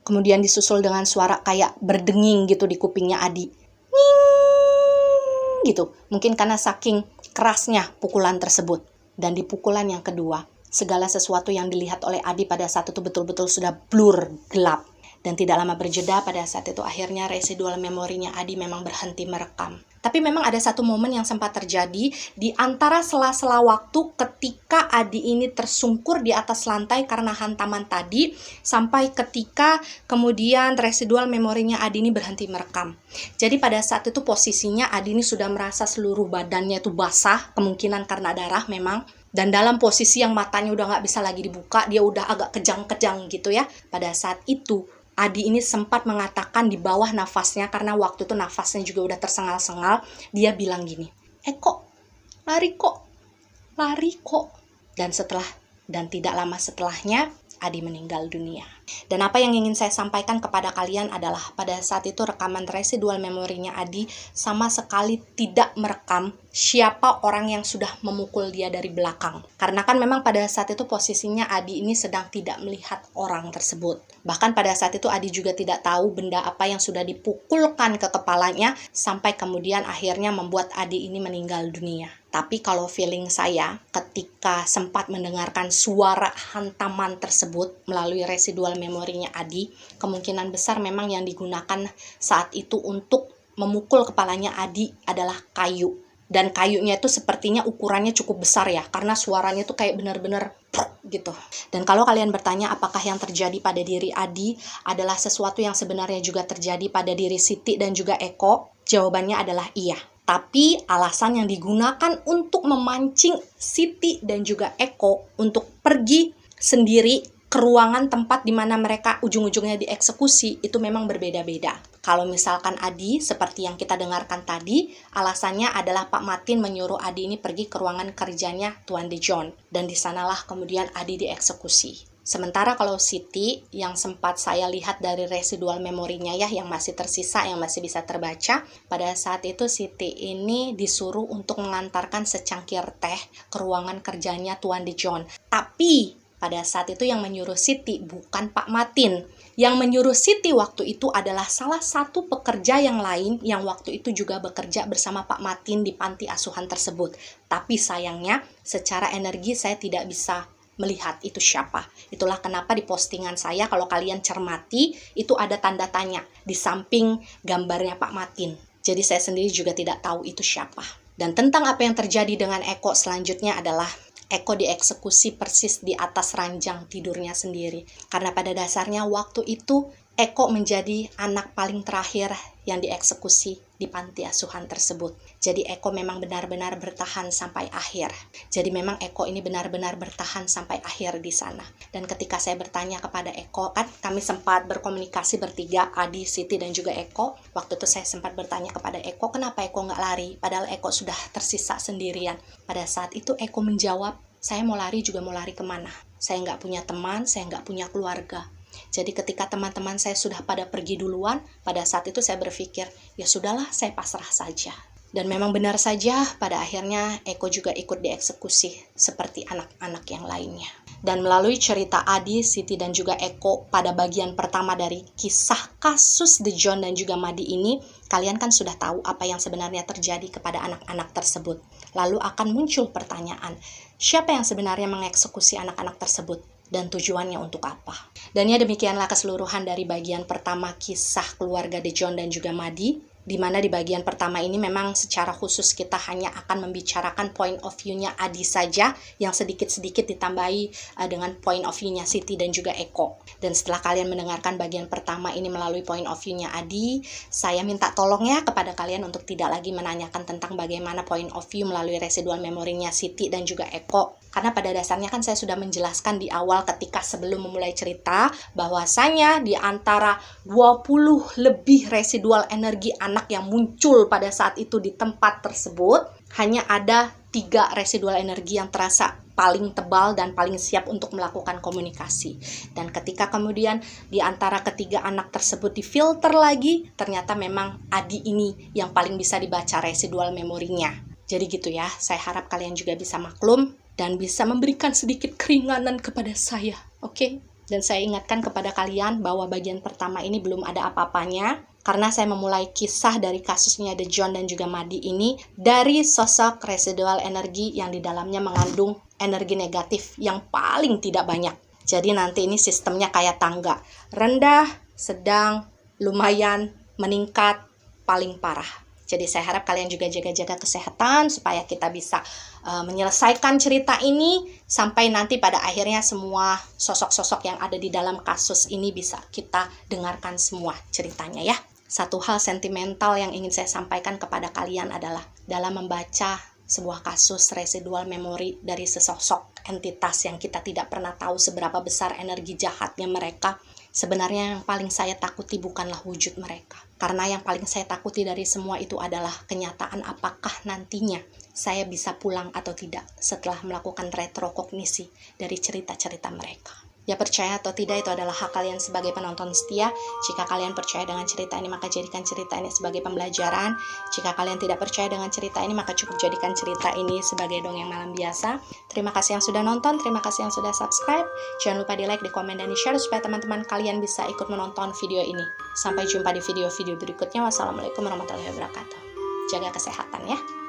Kemudian disusul dengan suara kayak berdenging gitu di kupingnya Adi. Nying! Gitu, mungkin karena saking kerasnya pukulan tersebut. Dan di pukulan yang kedua, segala sesuatu yang dilihat oleh Adi pada saat itu betul-betul sudah blur, gelap. Dan tidak lama berjeda pada saat itu akhirnya residual memorinya Adi memang berhenti merekam. Tapi memang ada satu momen yang sempat terjadi di antara sela-sela waktu ketika Adi ini tersungkur di atas lantai karena hantaman tadi, sampai ketika kemudian residual memorinya Adi ini berhenti merekam. Jadi pada saat itu posisinya Adi ini sudah merasa seluruh badannya itu basah, kemungkinan karena darah memang. Dan dalam posisi yang matanya udah nggak bisa lagi dibuka, dia udah agak kejang-kejang gitu ya. Pada saat itu, Adi ini sempat mengatakan di bawah nafasnya, karena waktu itu nafasnya juga udah tersengal-sengal, dia bilang gini, kok lari kok. Dan tidak lama setelahnya, Adi meninggal dunia. Dan apa yang ingin saya sampaikan kepada kalian adalah pada saat itu rekaman residual memorinya Adi sama sekali tidak merekam siapa orang yang sudah memukul dia dari belakang. Karena kan memang pada saat itu posisinya Adi ini sedang tidak melihat orang tersebut. Bahkan pada saat itu Adi juga tidak tahu benda apa yang sudah dipukulkan ke kepalanya sampai kemudian akhirnya membuat Adi ini meninggal dunia. Tapi kalau feeling saya ketika sempat mendengarkan suara hantaman tersebut melalui residual memorinya Adi, kemungkinan besar memang yang digunakan saat itu untuk memukul kepalanya Adi adalah kayu. Dan kayunya itu sepertinya ukurannya cukup besar ya, karena suaranya itu kayak benar-benar gitu. Dan kalau kalian bertanya apakah yang terjadi pada diri Adi adalah sesuatu yang sebenarnya juga terjadi pada diri Siti dan juga Eko, jawabannya adalah iya. Tapi alasan yang digunakan untuk memancing Siti dan juga Eko untuk pergi sendiri ke ruangan tempat di mana mereka ujung-ujungnya dieksekusi itu memang berbeda-beda. Kalau misalkan Adi, seperti yang kita dengarkan tadi, alasannya adalah Pak Matin menyuruh Adi ini pergi ke ruangan kerjanya Tuan De John. Dan di sanalah kemudian Adi dieksekusi. Sementara kalau Siti, yang sempat saya lihat dari residual memorinya ya, yang masih tersisa, yang masih bisa terbaca, pada saat itu Siti ini disuruh untuk mengantarkan secangkir teh ke ruangan kerjanya Tuan De John. Tapi pada saat itu yang menyuruh Siti bukan Pak Matin. Yang menyuruh Siti waktu itu adalah salah satu pekerja yang lain yang waktu itu juga bekerja bersama Pak Matin di panti asuhan tersebut. Tapi sayangnya secara energi saya tidak bisa melihat itu siapa. Itulah kenapa di postingan saya kalau kalian cermati itu ada tanda tanya di samping gambarnya Pak Matin. Jadi saya sendiri juga tidak tahu itu siapa. Dan tentang apa yang terjadi dengan Eko selanjutnya adalah Eko dieksekusi persis di atas ranjang tidurnya sendiri. Karena pada dasarnya waktu itu Eko menjadi anak paling terakhir yang dieksekusi di panti asuhan tersebut. Jadi Eko memang benar-benar bertahan sampai akhir. Jadi memang Eko ini benar-benar bertahan sampai akhir di sana. Dan ketika saya bertanya kepada Eko, kan kami sempat berkomunikasi bertiga, Adi, Siti, dan juga Eko. Waktu itu saya sempat bertanya kepada Eko, kenapa Eko nggak lari? Padahal Eko sudah tersisa sendirian. Pada saat itu Eko menjawab, saya mau lari juga mau lari kemana? Saya nggak punya teman, saya nggak punya keluarga. Jadi ketika teman-teman saya sudah pada pergi duluan, pada saat itu saya berpikir, ya sudahlah, saya pasrah saja. Dan memang benar saja, pada akhirnya Eko juga ikut dieksekusi seperti anak-anak yang lainnya. Dan melalui cerita Adi, Siti, dan juga Eko pada bagian pertama dari kisah kasus De John dan juga Madi ini, kalian kan sudah tahu apa yang sebenarnya terjadi kepada anak-anak tersebut. Lalu akan muncul pertanyaan, siapa yang sebenarnya mengeksekusi anak-anak tersebut? Dan tujuannya untuk apa? Dan ya demikianlah keseluruhan dari bagian pertama kisah keluarga De John dan juga Madi, di mana di bagian pertama ini memang secara khusus kita hanya akan membicarakan point of view-nya Adi saja, yang sedikit-sedikit ditambahi dengan point of view-nya Siti dan juga Eko. Dan setelah kalian mendengarkan bagian pertama ini melalui point of view-nya Adi, saya minta tolong ya kepada kalian untuk tidak lagi menanyakan tentang bagaimana point of view melalui residual memorinya Siti dan juga Eko. Karena pada dasarnya kan saya sudah menjelaskan di awal ketika sebelum memulai cerita bahwasanya di antara 20 lebih residual energi anak yang muncul pada saat itu di tempat tersebut, hanya ada 3 residual energi yang terasa paling tebal dan paling siap untuk melakukan komunikasi. Dan ketika kemudian di antara ketiga anak tersebut difilter lagi, ternyata memang Adi ini yang paling bisa dibaca residual memorinya. Jadi gitu ya, saya harap kalian juga bisa maklum dan bisa memberikan sedikit keringanan kepada saya, oke? Dan saya ingatkan kepada kalian bahwa bagian pertama ini belum ada apa-apanya, karena saya memulai kisah dari kasusnya De John dan juga Madi ini dari sosok residual energi yang di dalamnya mengandung energi negatif yang paling tidak banyak. Jadi nanti ini sistemnya kayak tangga, rendah, sedang, lumayan, meningkat, paling parah. Jadi saya harap kalian juga jaga-jaga kesehatan supaya kita bisa menyelesaikan cerita ini sampai nanti pada akhirnya semua sosok-sosok yang ada di dalam kasus ini bisa kita dengarkan semua ceritanya ya. Satu hal sentimental yang ingin saya sampaikan kepada kalian adalah dalam membaca sebuah kasus residual memory dari sesosok entitas yang kita tidak pernah tahu seberapa besar energi jahatnya mereka. Sebenarnya yang paling saya takuti bukanlah wujud mereka. Karena yang paling saya takuti dari semua itu adalah kenyataan apakah nantinya saya bisa pulang atau tidak setelah melakukan retrokognisi dari cerita-cerita mereka. Ya, percaya atau tidak itu adalah hak kalian sebagai penonton setia. Jika kalian percaya dengan cerita ini, maka jadikan cerita ini sebagai pembelajaran. Jika kalian tidak percaya dengan cerita ini, maka cukup jadikan cerita ini sebagai dongeng malam biasa. Terima kasih yang sudah nonton, terima kasih yang sudah subscribe. Jangan lupa di like, di komen, dan di share supaya teman-teman kalian bisa ikut menonton video ini. Sampai jumpa di video-video berikutnya. Wassalamualaikum warahmatullahi wabarakatuh. Jaga kesehatan ya.